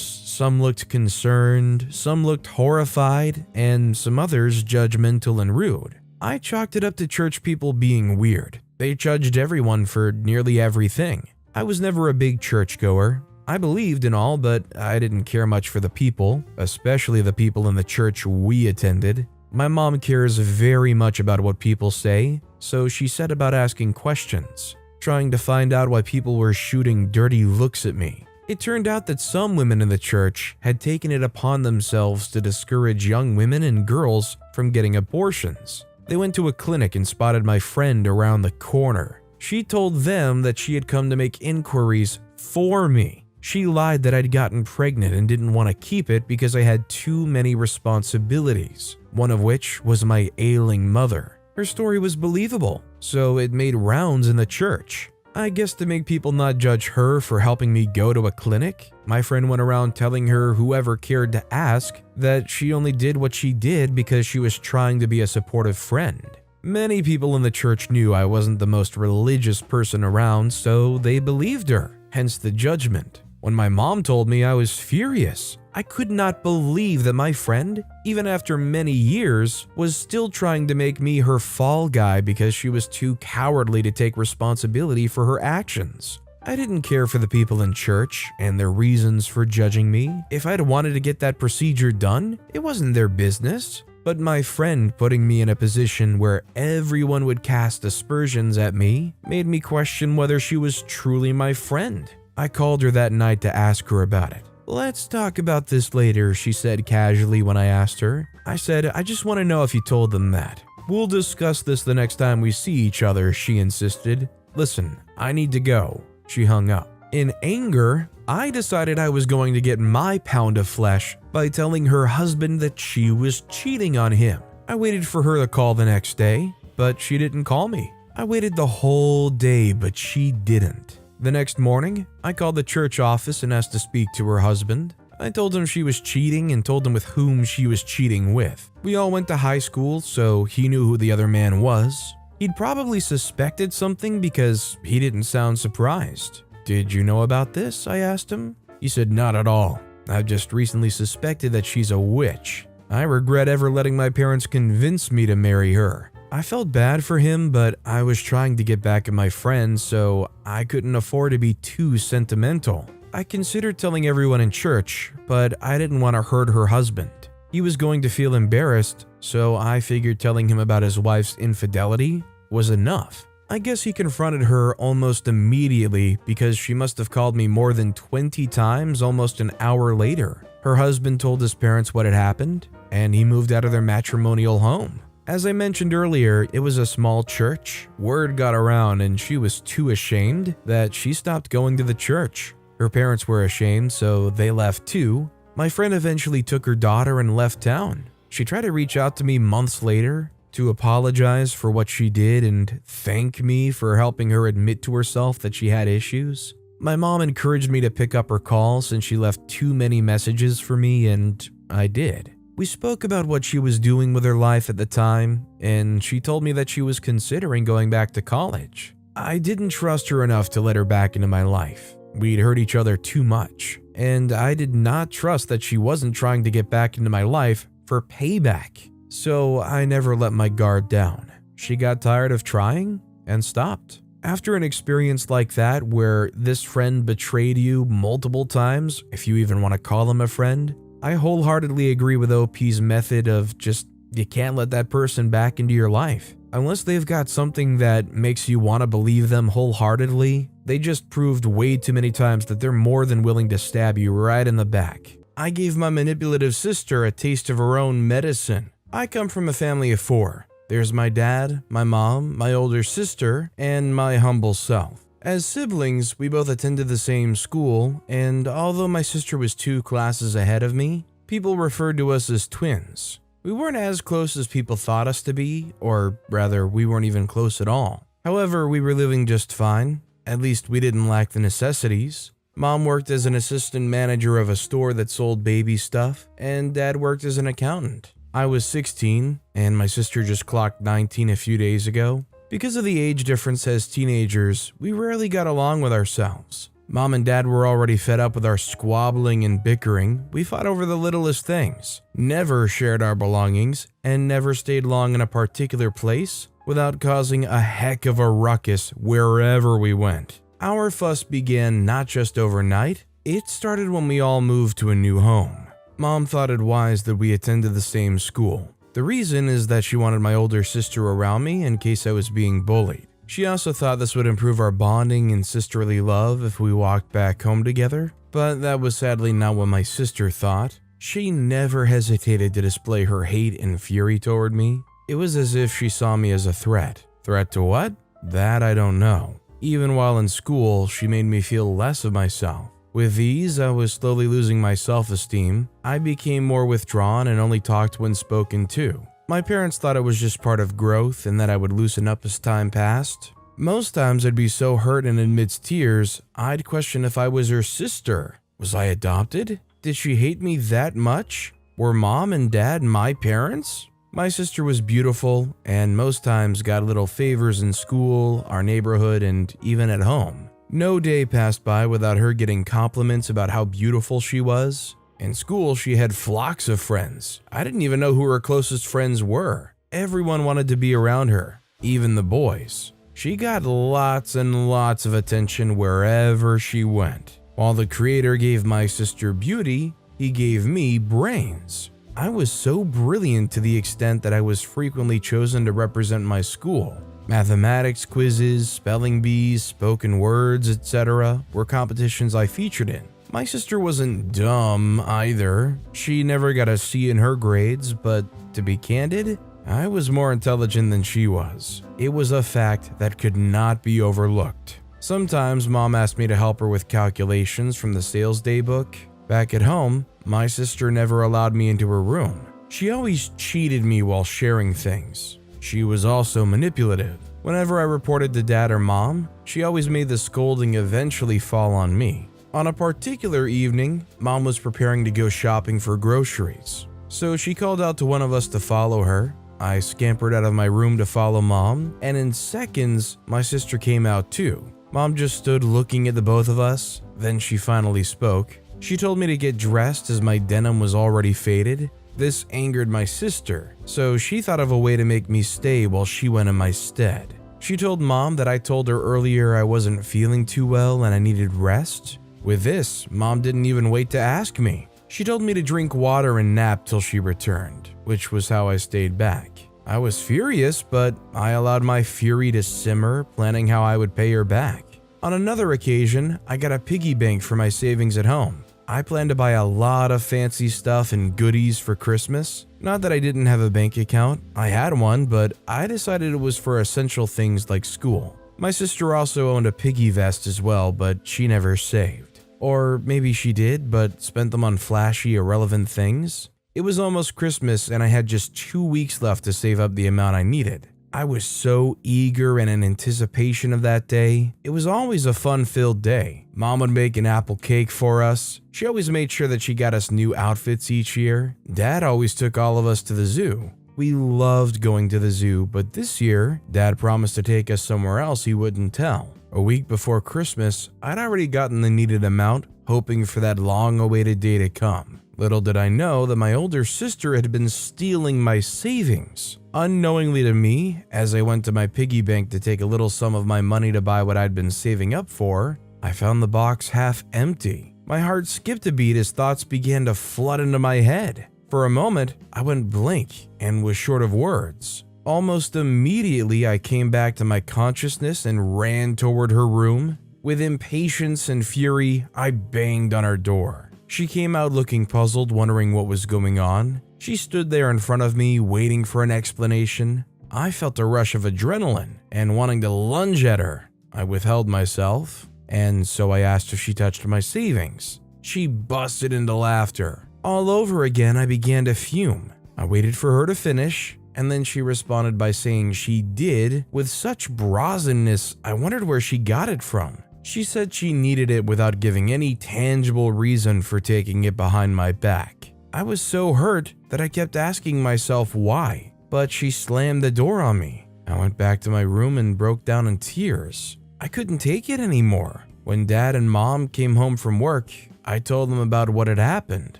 some looked concerned, some looked horrified, and some others judgmental and rude. I chalked it up to church people being weird. They judged everyone for nearly everything. I was never a big churchgoer. I believed in all, but I didn't care much for the people, especially the people in the church we attended. My mom cares very much about what people say, so she set about asking questions, trying to find out why people were shooting dirty looks at me. It turned out that some women in the church had taken it upon themselves to discourage young women and girls from getting abortions. They went to a clinic and spotted my friend around the corner. She told them that she had come to make inquiries for me. She lied that I'd gotten pregnant and didn't want to keep it because I had too many responsibilities, one of which was my ailing mother. Her story was believable, so it made rounds in the church. I guess to make people not judge her for helping me go to a clinic, my friend went around telling her whoever cared to ask that she only did what she did because she was trying to be a supportive friend. Many people in the church knew I wasn't the most religious person around, so they believed her, hence the judgment. When my mom told me, I was furious. I could not believe that my friend, even after many years, was still trying to make me her fall guy because she was too cowardly to take responsibility for her actions. I didn't care for the people in church and their reasons for judging me. If I'd wanted to get that procedure done, it wasn't their business. But my friend putting me in a position where everyone would cast aspersions at me made me question whether she was truly my friend. I called her that night to ask her about it. "Let's talk about this later," she said casually when I asked her. I said, "I just want to know if you told them that." "We'll discuss this the next time we see each other," she insisted. "Listen, I need to go." She hung up. In anger, I decided I was going to get my pound of flesh by telling her husband that she was cheating on him. I waited for her to call the next day, but she didn't call me. I waited the whole day, but she didn't. The next morning, I called the church office and asked to speak to her husband. I told him she was cheating and told him with whom she was cheating with. We all went to high school, so he knew who the other man was. He'd probably suspected something because he didn't sound surprised. "Did you know about this?" I asked him. He said, "Not at all. I've just recently suspected that she's a witch. I regret ever letting my parents convince me to marry her." I felt bad for him, but I was trying to get back at my friends, so I couldn't afford to be too sentimental. I considered telling everyone in church, but I didn't want to hurt her husband. He was going to feel embarrassed, so I figured telling him about his wife's infidelity was enough. I guess he confronted her almost immediately because she must have called me more than 20 times almost an hour later. Her husband told his parents what had happened, and he moved out of their matrimonial home. As I mentioned earlier, it was a small church. Word got around and she was too ashamed that she stopped going to the church. Her parents were ashamed, so they left too. My friend eventually took her daughter and left town. She tried to reach out to me months later to apologize for what she did and thank me for helping her admit to herself that she had issues. My mom encouraged me to pick up her call since she left too many messages for me, and I did. We spoke about what she was doing with her life at the time, and she told me that she was considering going back to college. I didn't trust her enough to let her back into my life. We'd hurt each other too much, and I did not trust that she wasn't trying to get back into my life for payback. So I never let my guard down. She got tired of trying and stopped. After an experience like that where this friend betrayed you multiple times, if you even want to call him a friend, I wholeheartedly agree with OP's method of just, you can't let that person back into your life. Unless they've got something that makes you want to believe them wholeheartedly, they just proved way too many times that they're more than willing to stab you right in the back. I gave my manipulative sister a taste of her own medicine. I come from a family of 4. There's my dad, my mom, my older sister, and my humble self. As siblings, we both attended the same school, and although my sister was 2 classes ahead of me, people referred to us as twins. We weren't as close as people thought us to be, or rather, we weren't even close at all. However, we were living just fine. At least we didn't lack the necessities. Mom worked as an assistant manager of a store that sold baby stuff, and Dad worked as an accountant. I was 16, and my sister just clocked 19 a few days ago. Because of the age difference as teenagers, we rarely got along with ourselves. Mom and Dad were already fed up with our squabbling and bickering. We fought over the littlest things, never shared our belongings, and never stayed long in a particular place without causing a heck of a ruckus wherever we went. Our fuss began not just overnight, it started when we all moved to a new home. Mom thought it wise that we attended the same school. The reason is that she wanted my older sister around me in case I was being bullied. She also thought this would improve our bonding and sisterly love if we walked back home together, but that was sadly not what my sister thought. She never hesitated to display her hate and fury toward me. It was as if she saw me as a threat. Threat to what? That I don't know. Even while in school, she made me feel less of myself. With these, I was slowly losing my self-esteem. I became more withdrawn and only talked when spoken to. My parents thought it was just part of growth and that I would loosen up as time passed. Most times I'd be so hurt and amidst tears, I'd question if I was her sister. Was I adopted? Did she hate me that much? Were Mom and Dad my parents? My sister was beautiful and most times got little favors in school, our neighborhood, and even at home. No day passed by without her getting compliments about how beautiful she was. In school, she had flocks of friends. I didn't even know who her closest friends were. Everyone wanted to be around her, even the boys. She got lots and lots of attention wherever she went. While the Creator gave my sister beauty, He gave me brains. I was so brilliant to the extent that I was frequently chosen to represent my school. Mathematics quizzes, spelling bees, spoken words, etc. were competitions I featured in. My sister wasn't dumb either. She never got a C in her grades, but to be candid, I was more intelligent than she was. It was a fact that could not be overlooked. Sometimes Mom asked me to help her with calculations from the sales day book. Back at home, my sister never allowed me into her room. She always cheated me while sharing things. She was also manipulative. Whenever I reported to Dad or Mom, she always made the scolding eventually fall on me. On a particular evening, Mom was preparing to go shopping for groceries. So she called out to one of us to follow her. I scampered out of my room to follow Mom, and in seconds, my sister came out too. Mom just stood looking at the both of us, then she finally spoke. She told me to get dressed as my denim was already faded. This angered my sister, so she thought of a way to make me stay while she went in my stead. She told Mom that I told her earlier I wasn't feeling too well and I needed rest. With this, Mom didn't even wait to ask me. She told me to drink water and nap till she returned, which was how I stayed back. I was furious, but I allowed my fury to simmer, planning how I would pay her back. On another occasion, I got a piggy bank for my savings at home. I planned to buy a lot of fancy stuff and goodies for Christmas. Not that I didn't have a bank account, I had one, but I decided it was for essential things like school. My sister also owned a piggy vest as well, but she never saved. Or maybe she did, but spent them on flashy, irrelevant things. It was almost Christmas and I had just 2 weeks left to save up the amount I needed. I was so eager and in anticipation of that day. It was always a fun-filled day. Mom would make an apple cake for us. She always made sure that she got us new outfits each year. Dad always took all of us to the zoo. We loved going to the zoo, but this year, Dad promised to take us somewhere else he wouldn't tell. A week before Christmas, I'd already gotten the needed amount, hoping for that long-awaited day to come. Little did I know that my older sister had been stealing my savings. Unknowingly to me, as I went to my piggy bank to take a little sum of my money to buy what I'd been saving up for, I found the box half empty. My heart skipped a beat as thoughts began to flood into my head. For a moment, I went blank and was short of words. Almost immediately, I came back to my consciousness and ran toward her room. With impatience and fury, I banged on her door. She came out looking puzzled, wondering what was going on. She stood there in front of me, waiting for an explanation. I felt a rush of adrenaline and wanting to lunge at her. I withheld myself, and so I asked if she touched my savings. She busted into laughter. All over again, I began to fume. I waited for her to finish, and then she responded by saying she did with such brazenness I wondered where she got it from. She said she needed it without giving any tangible reason for taking it behind my back. I was so hurt that I kept asking myself why, but she slammed the door on me. I went back to my room and broke down in tears. I couldn't take it anymore. When Dad and Mom came home from work, I told them about what had happened,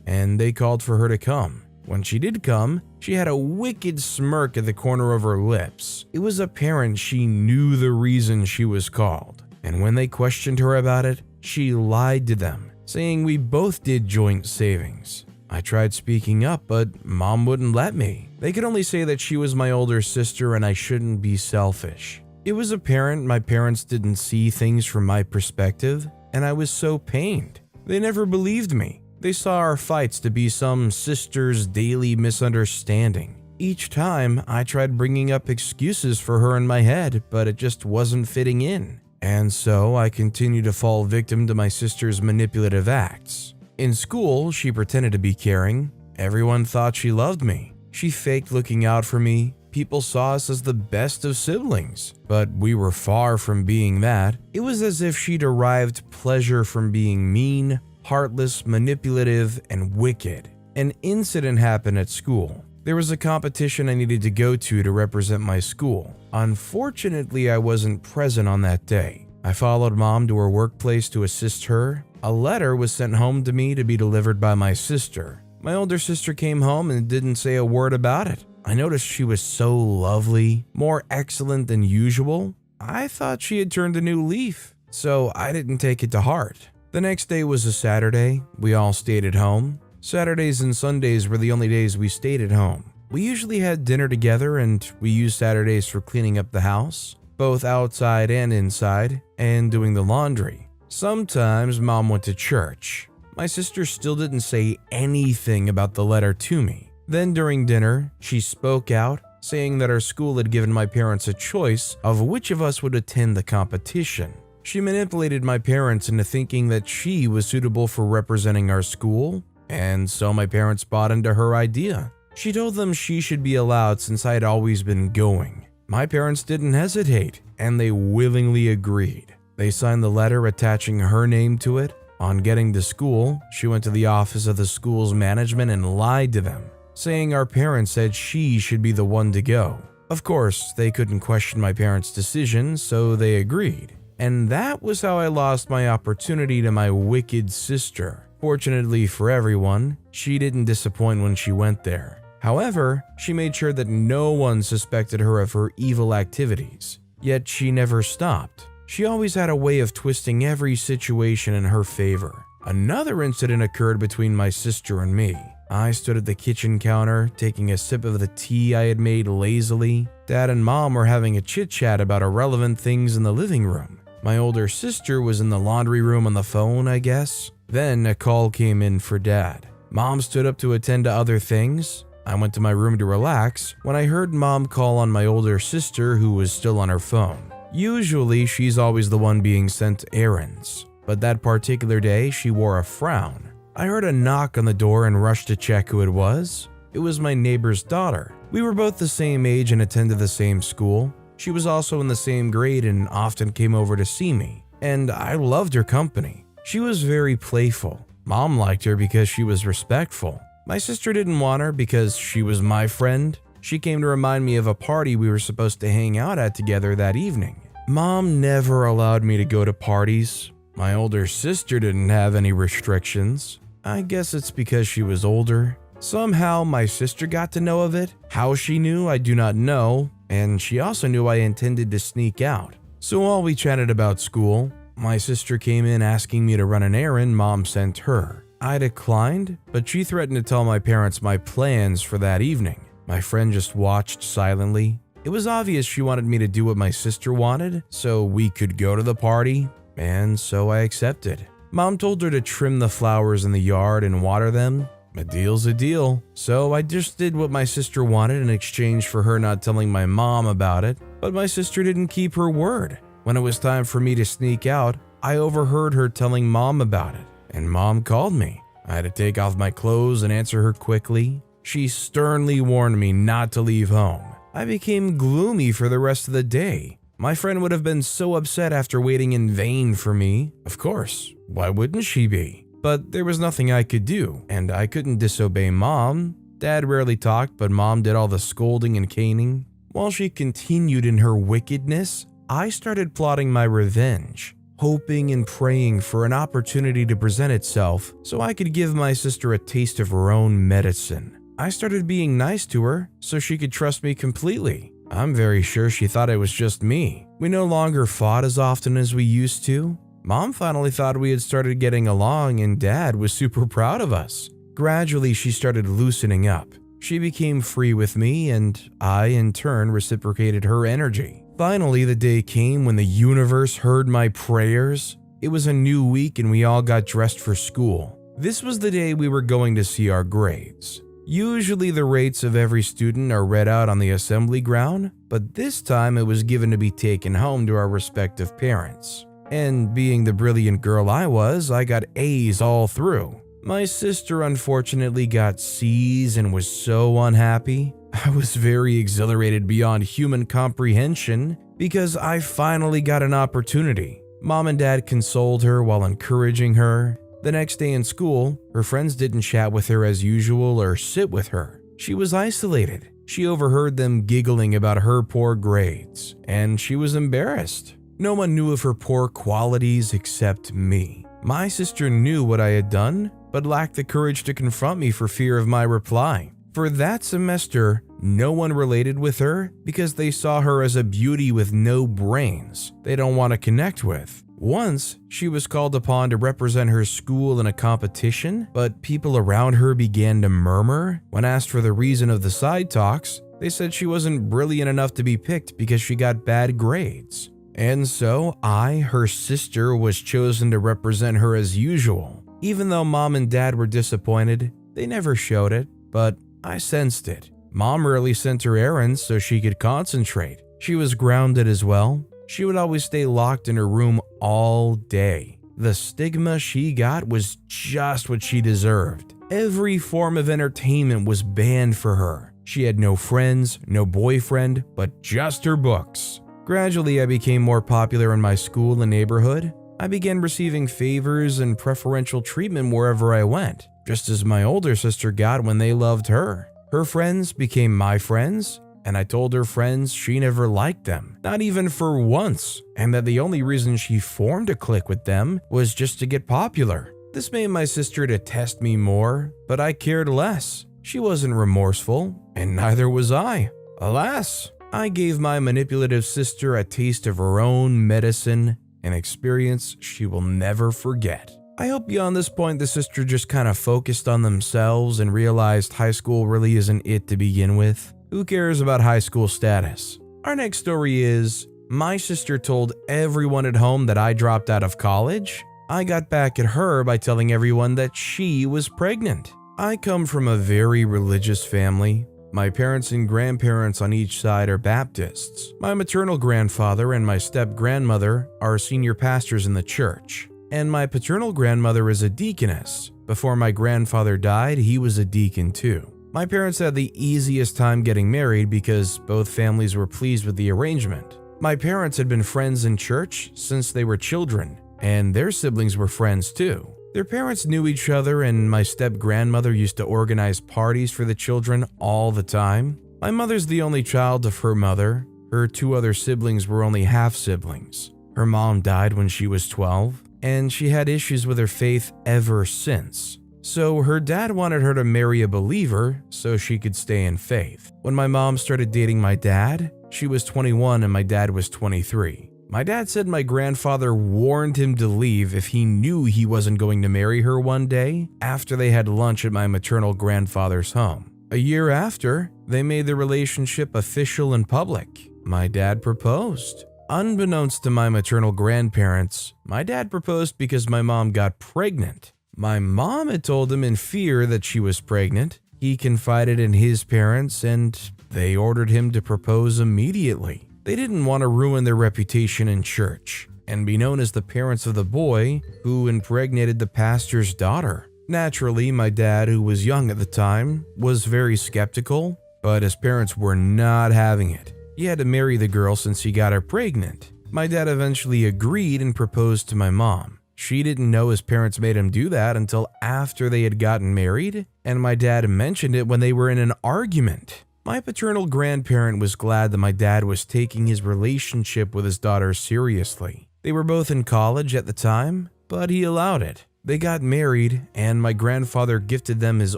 and they called for her to come. When she did come, she had a wicked smirk at the corner of her lips. It was apparent she knew the reason she was called, and when they questioned her about it, she lied to them, saying we both did joint savings. I tried speaking up, but Mom wouldn't let me. They could only say that she was my older sister and I shouldn't be selfish. It was apparent my parents didn't see things from my perspective, and I was so pained. They never believed me. They saw our fights to be some sister's daily misunderstanding. Each time, I tried bringing up excuses for her in my head, but it just wasn't fitting in. And so I continued to fall victim to my sister's manipulative acts. In school, she pretended to be caring. Everyone thought she loved me. She faked looking out for me. People saw us as the best of siblings, but we were far from being that. It was as if she derived pleasure from being mean, heartless, manipulative, and wicked. An incident happened at school. There was a competition I needed to go to represent my school. Unfortunately, I wasn't present on that day. I followed Mom to her workplace to assist her. A letter was sent home to me to be delivered by my sister. My older sister came home and didn't say a word about it. I noticed she was so lovely, more excellent than usual. I thought she had turned a new leaf, so I didn't take it to heart. The next day was a Saturday. We all stayed at home. Saturdays and Sundays were the only days we stayed at home. We usually had dinner together, and we used Saturdays for cleaning up the house, both outside and inside, and doing the laundry. Sometimes Mom went to church. My sister still didn't say anything about the letter to me. Then during dinner, she spoke out, saying that our school had given my parents a choice of which of us would attend the competition. She manipulated my parents into thinking that she was suitable for representing our school, and so my parents bought into her idea. She told them she should be allowed since I had always been going. My parents didn't hesitate, and they willingly agreed. They signed the letter attaching her name to it. On getting to school, she went to the office of the school's management and lied to them, saying our parents said she should be the one to go. Of course, they couldn't question my parents' decision, so they agreed. And that was how I lost my opportunity to my wicked sister. Fortunately for everyone, she didn't disappoint when she went there. However, she made sure that no one suspected her of her evil activities. Yet she never stopped. She always had a way of twisting every situation in her favor. Another incident occurred between my sister and me. I stood at the kitchen counter, taking a sip of the tea I had made lazily. Dad and Mom were having a chit-chat about irrelevant things in the living room. My older sister was in the laundry room on the phone, I guess. Then a call came in for Dad. Mom stood up to attend to other things. I went to my room to relax when I heard Mom call on my older sister, who was still on her phone. Usually, she's always the one being sent errands, but that particular day, she wore a frown. I heard a knock on the door and rushed to check who it was. It was my neighbor's daughter. We were both the same age and attended the same school. She was also in the same grade and often came over to see me, and I loved her company. She was very playful. Mom liked her because she was respectful. My sister didn't want her because she was my friend. She came to remind me of a party we were supposed to hang out at together that evening. Mom never allowed me to go to parties. My older sister didn't have any restrictions. I guess it's because she was older. Somehow my sister got to know of it. How she knew, I do not know, and she also knew I intended to sneak out. So while we chatted about school, my sister came in asking me to run an errand Mom sent her. I declined, but she threatened to tell my parents my plans for that evening. My friend just watched silently. It was obvious she wanted me to do what my sister wanted, so we could go to the party, and so I accepted. Mom told her to trim the flowers in the yard and water them. A deal's a deal. So I just did what my sister wanted in exchange for her not telling my mom about it, but my sister didn't keep her word. When it was time for me to sneak out, I overheard her telling Mom about it, and Mom called me. I had to take off my clothes and answer her quickly. She sternly warned me not to leave home. I became gloomy for the rest of the day. My friend would have been so upset after waiting in vain for me. Of course, why wouldn't she be? But there was nothing I could do, and I couldn't disobey Mom. Dad rarely talked, but Mom did all the scolding and caning. While she continued in her wickedness, I started plotting my revenge, hoping and praying for an opportunity to present itself so I could give my sister a taste of her own medicine. I started being nice to her so she could trust me completely. I'm very sure she thought it was just me. We no longer fought as often as we used to. Mom finally thought we had started getting along, and Dad was super proud of us. Gradually, she started loosening up. She became free with me, and I, in turn, reciprocated her energy. Finally, the day came when the universe heard my prayers. It was a new week, and we all got dressed for school. This was the day we were going to see our grades. Usually the rates of every student are read out on the assembly ground, but this time it was given to be taken home to our respective parents. And being the brilliant girl I was, I got A's all through. My sister unfortunately got C's and was so unhappy. I was very exhilarated beyond human comprehension because I finally got an opportunity. Mom and Dad consoled her while encouraging her. The next day in school, her friends didn't chat with her as usual or sit with her. She was isolated. She overheard them giggling about her poor grades, and she was embarrassed. No one knew of her poor qualities except me. My sister knew what I had done, but lacked the courage to confront me for fear of my reply. For that semester, no one related with her because they saw her as a beauty with no brains they don't want to connect with. Once, she was called upon to represent her school in a competition, but people around her began to murmur. When asked for the reason of the side talks, they said she wasn't brilliant enough to be picked because she got bad grades. And so I, her sister, was chosen to represent her as usual. Even though Mom and Dad were disappointed, they never showed it, but I sensed it. Mom rarely sent her errands so she could concentrate. She was grounded as well. She would always stay locked in her room all day. The stigma she got was just what she deserved. Every form of entertainment was banned for her. She had no friends, no boyfriend, but just her books. Gradually, I became more popular in my school and neighborhood. I began receiving favors and preferential treatment wherever I went, just as my older sister got when they loved her. Her friends became my friends, and I told her friends she never liked them, not even for once, and that the only reason she formed a clique with them was just to get popular. This made my sister detest me more, but I cared less. She wasn't remorseful, and neither was I. Alas, I gave my manipulative sister a taste of her own medicine, an experience she will never forget. I hope beyond this point the sister just kind of focused on themselves and realized high school really isn't it to begin with. Who cares about high school status? Our next story is, my sister told everyone at home that I dropped out of college. I got back at her by telling everyone that she was pregnant. I come from a very religious family. My parents and grandparents on each side are Baptists. My maternal grandfather and my step-grandmother are senior pastors in the church. And my paternal grandmother is a deaconess. Before my grandfather died, he was a deacon too. My parents had the easiest time getting married because both families were pleased with the arrangement. My parents had been friends in church since they were children, and their siblings were friends too. Their parents knew each other, and my step-grandmother used to organize parties for the children all the time. My mother's the only child of her mother. Her two other siblings were only half-siblings. Her mom died when she was 12, and she had issues with her faith ever since. So her dad wanted her to marry a believer so she could stay in faith. When my mom started dating my dad, she was 21 and my dad was 23. My dad said my grandfather warned him to leave if he knew he wasn't going to marry her one day after they had lunch at my maternal grandfather's home. A year after, they made the relationship official in public. My dad proposed. Unbeknownst to my maternal grandparents, my dad proposed because my mom got pregnant. My mom had told him in fear that she was pregnant. He confided in his parents and they ordered him to propose immediately. They didn't want to ruin their reputation in church and be known as the parents of the boy who impregnated the pastor's daughter. Naturally, my dad, who was young at the time, was very skeptical, but his parents were not having it. He had to marry the girl since he got her pregnant. My dad eventually agreed and proposed to my mom. She didn't know his parents made him do that until after they had gotten married, and my dad mentioned it when they were in an argument. My paternal grandparent was glad that my dad was taking his relationship with his daughter seriously. They were both in college at the time, but he allowed it. They got married, and my grandfather gifted them his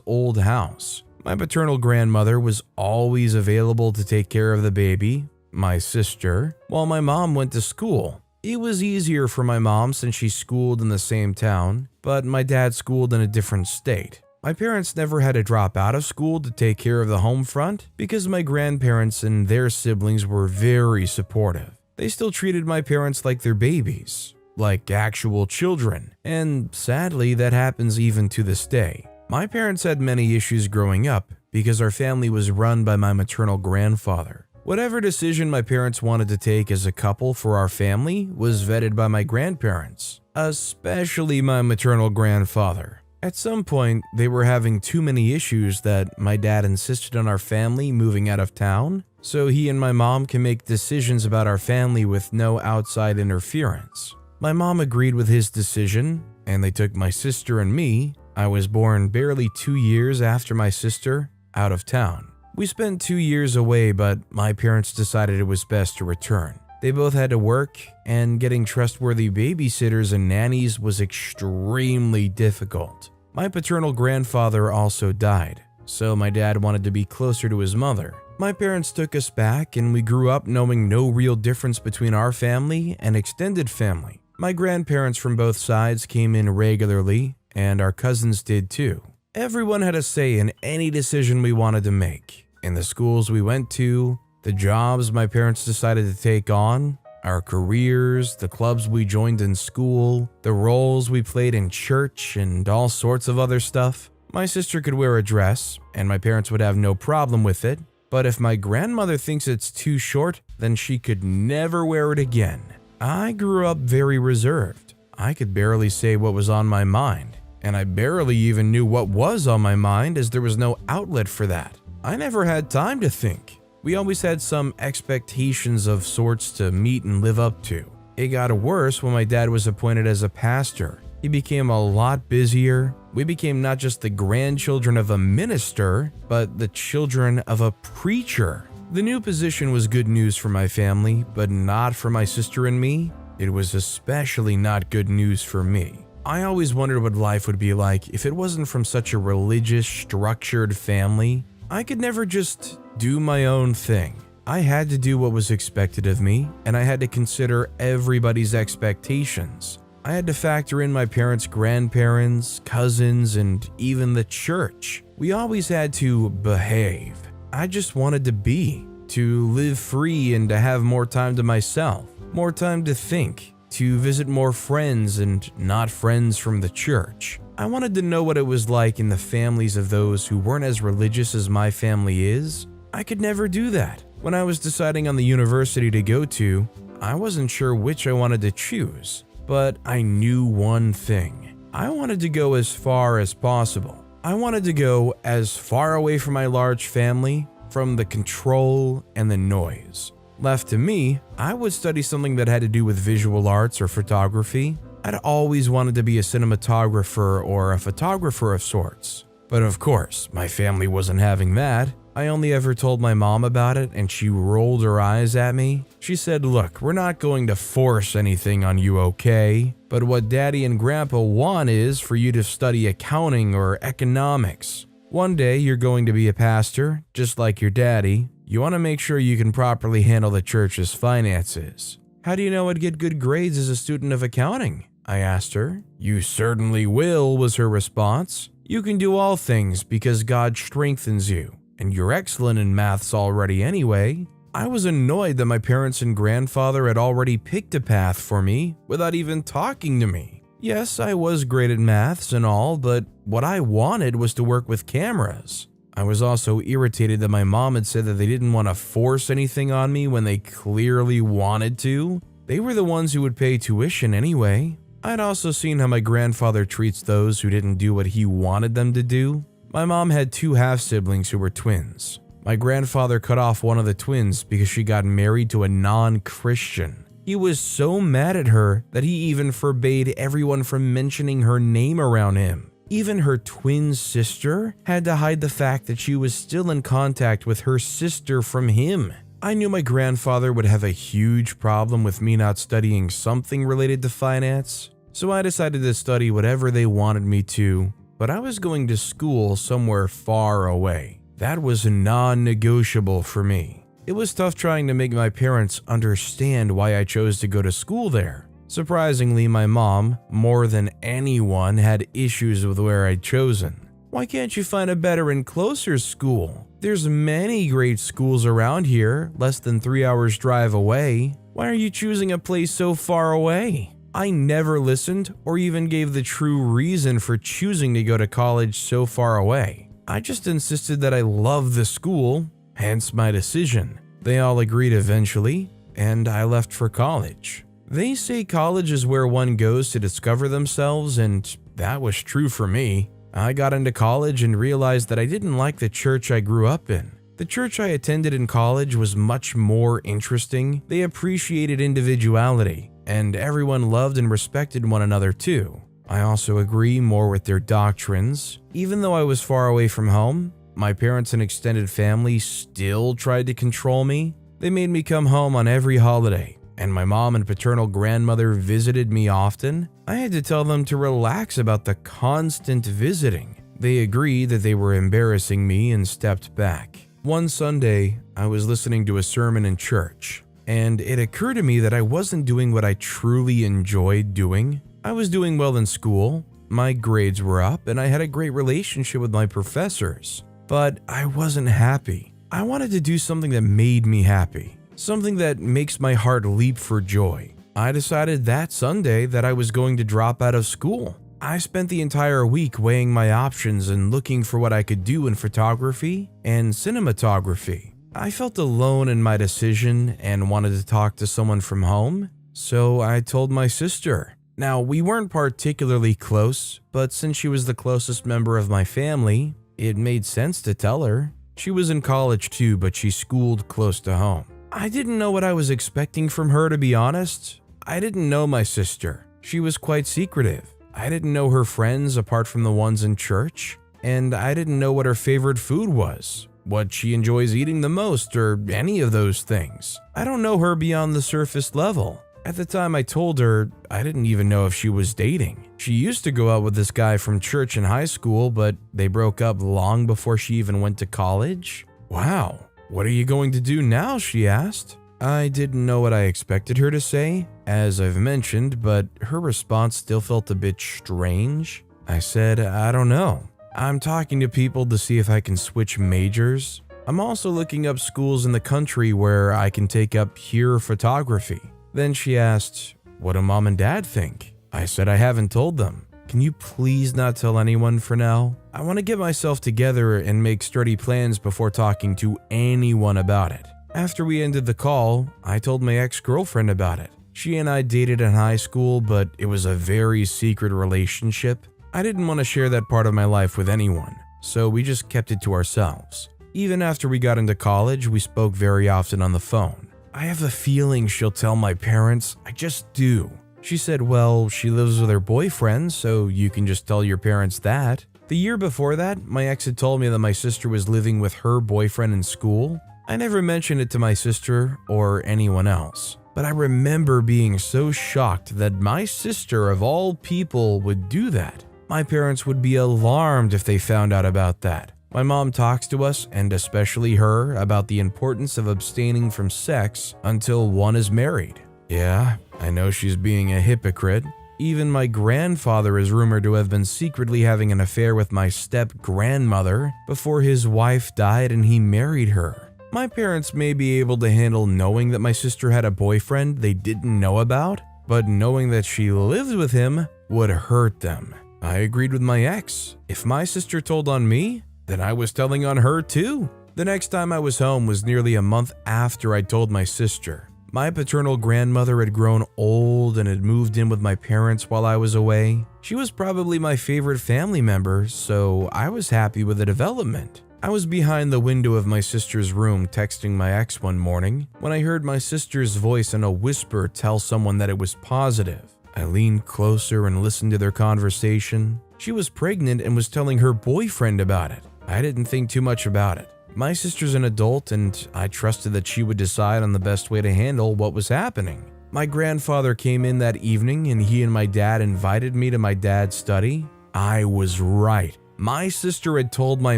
old house. My paternal grandmother was always available to take care of the baby, my sister, while my mom went to school. It was easier for my mom since she schooled in the same town, but my dad schooled in a different state. My parents never had to drop out of school to take care of the home front because my grandparents and their siblings were very supportive. They still treated my parents like their babies, like actual children, and sadly that happens even to this day. My parents had many issues growing up because our family was run by my maternal grandfather. Whatever decision my parents wanted to take as a couple for our family was vetted by my grandparents, especially my maternal grandfather. At some point, they were having too many issues that my dad insisted on our family moving out of town, so he and my mom can make decisions about our family with no outside interference. My mom agreed with his decision, and they took my sister and me, I was born barely 2 years after my sister, out of town. We spent 2 years away, but my parents decided it was best to return. They both had to work, and getting trustworthy babysitters and nannies was extremely difficult. My paternal grandfather also died, so my dad wanted to be closer to his mother. My parents took us back, and we grew up knowing no real difference between our family and extended family. My grandparents from both sides came in regularly, and our cousins did too. Everyone had a say in any decision we wanted to make. In the schools we went to, the jobs my parents decided to take on, our careers, the clubs we joined in school, the roles we played in church, and all sorts of other stuff. My sister could wear a dress, and my parents would have no problem with it, but if my grandmother thinks it's too short, then she could never wear it again. I grew up very reserved. I could barely say what was on my mind, and I barely even knew what was on my mind as there was no outlet for that. I never had time to think. We always had some expectations of sorts to meet and live up to. It got worse when my dad was appointed as a pastor. He became a lot busier. We became not just the grandchildren of a minister, but the children of a preacher. The new position was good news for my family, but not for my sister and me. It was especially not good news for me. I always wondered what life would be like if it wasn't from such a religious, structured family. I could never just do my own thing. I had to do what was expected of me, and I had to consider everybody's expectations. I had to factor in my parents' grandparents, cousins, and even the church. We always had to behave. I just wanted to live free and to have more time to myself, more time to think, to visit more friends and not friends from the church. I wanted to know what it was like in the families of those who weren't as religious as my family is. I could never do that. When I was deciding on the university to go to, I wasn't sure which I wanted to choose, but I knew one thing. I wanted to go as far as possible. I wanted to go as far away from my large family, from the control and the noise. Left to me, I would study something that had to do with visual arts or photography. I'd always wanted to be a cinematographer or a photographer of sorts. But of course, my family wasn't having that. I only ever told my mom about it, and she rolled her eyes at me. She said, "Look, we're not going to force anything on you, okay? But what Daddy and Grandpa want is for you to study accounting or economics. One day you're going to be a pastor, just like your daddy. You want to make sure you can properly handle the church's finances. How do you know I'd get good grades as a student of accounting?" I asked her. "You certainly will," was her response. "You can do all things because God strengthens you, and you're excellent in maths already anyway." I was annoyed that my parents and grandfather had already picked a path for me without even talking to me. Yes, I was great at maths and all, but what I wanted was to work with cameras. I was also irritated that my mom had said that they didn't want to force anything on me when they clearly wanted to. They were the ones who would pay tuition anyway. I'd also seen how my grandfather treats those who didn't do what he wanted them to do. My mom had 2 half-siblings who were twins. My grandfather cut off one of the twins because she got married to a non-Christian. He was so mad at her that he even forbade everyone from mentioning her name around him. Even her twin sister had to hide the fact that she was still in contact with her sister from him. I knew my grandfather would have a huge problem with me not studying something related to finance, so I decided to study whatever they wanted me to, but I was going to school somewhere far away. That was non-negotiable for me. It was tough trying to make my parents understand why I chose to go to school there. Surprisingly, my mom, more than anyone, had issues with where I'd chosen. Why can't you find a better and closer school? There's many great schools around here, less than 3 hours drive away. Why are you choosing a place so far away? I never listened or even gave the true reason for choosing to go to college so far away. I just insisted that I love the school, hence my decision. They all agreed eventually, and I left for college. They say college is where one goes to discover themselves, and that was true for me. I got into college and realized that I didn't like the church I grew up in. The church I attended in college was much more interesting. They appreciated individuality, and everyone loved and respected one another too. I also agree more with their doctrines. Even though I was far away from home, my parents and extended family still tried to control me. They made me come home on every holiday, and my mom and paternal grandmother visited me often. I had to tell them to relax about the constant visiting. They agreed that they were embarrassing me and stepped back. One Sunday, I was listening to a sermon in church, and it occurred to me that I wasn't doing what I truly enjoyed doing. I was doing well in school, my grades were up, and I had a great relationship with my professors. But I wasn't happy. I wanted to do something that made me happy, something that makes my heart leap for joy. I decided that Sunday that I was going to drop out of school. I spent the entire week weighing my options and looking for what I could do in photography and cinematography. I felt alone in my decision and wanted to talk to someone from home, so I told my sister. Now, we weren't particularly close, but since she was the closest member of my family, it made sense to tell her. She was in college too, but she schooled close to home. I didn't know what I was expecting from her, to be honest. I didn't know my sister. She was quite secretive. I didn't know her friends apart from the ones in church, and I didn't know what her favorite food was, what she enjoys eating the most, or any of those things. I don't know her beyond the surface level. At the time I told her, I didn't even know if she was dating. She used to go out with this guy from church in high school, but they broke up long before she even went to college. Wow, what are you going to do now? She asked. I didn't know what I expected her to say, as I've mentioned, but her response still felt a bit strange. I said, I don't know. I'm talking to people to see if I can switch majors. I'm also looking up schools in the country where I can take up pure photography. Then she asked, what do mom and dad think? I said I haven't told them. Can you please not tell anyone for now? I want to get myself together and make sturdy plans before talking to anyone about it. After we ended the call, I told my ex-girlfriend about it. She and I dated in high school, but it was a very secret relationship. I didn't want to share that part of my life with anyone, so we just kept it to ourselves. Even after we got into college, we spoke very often on the phone. I have a feeling she'll tell my parents. I just do. She said, well, she lives with her boyfriend, so you can just tell your parents that. The year before that, my ex had told me that my sister was living with her boyfriend in school. I never mentioned it to my sister or anyone else, but I remember being so shocked that my sister of all people would do that. My parents would be alarmed if they found out about that. My mom talks to us, and especially her, about the importance of abstaining from sex until one is married. Yeah, I know she's being a hypocrite. Even my grandfather is rumored to have been secretly having an affair with my step-grandmother before his wife died and he married her. My parents may be able to handle knowing that my sister had a boyfriend they didn't know about, but knowing that she lived with him would hurt them. I agreed with my ex. If my sister told on me, then I was telling on her too. The next time I was home was nearly a month after I told my sister. My paternal grandmother had grown old and had moved in with my parents while I was away. She was probably my favorite family member, so I was happy with the development. I was behind the window of my sister's room texting my ex one morning when I heard my sister's voice in a whisper tell someone that it was positive. I leaned closer and listened to their conversation. She was pregnant and was telling her boyfriend about it. I didn't think too much about it. My sister's an adult and I trusted that she would decide on the best way to handle what was happening. My grandfather came in that evening and he and my dad invited me to my dad's study. I was right. My sister had told my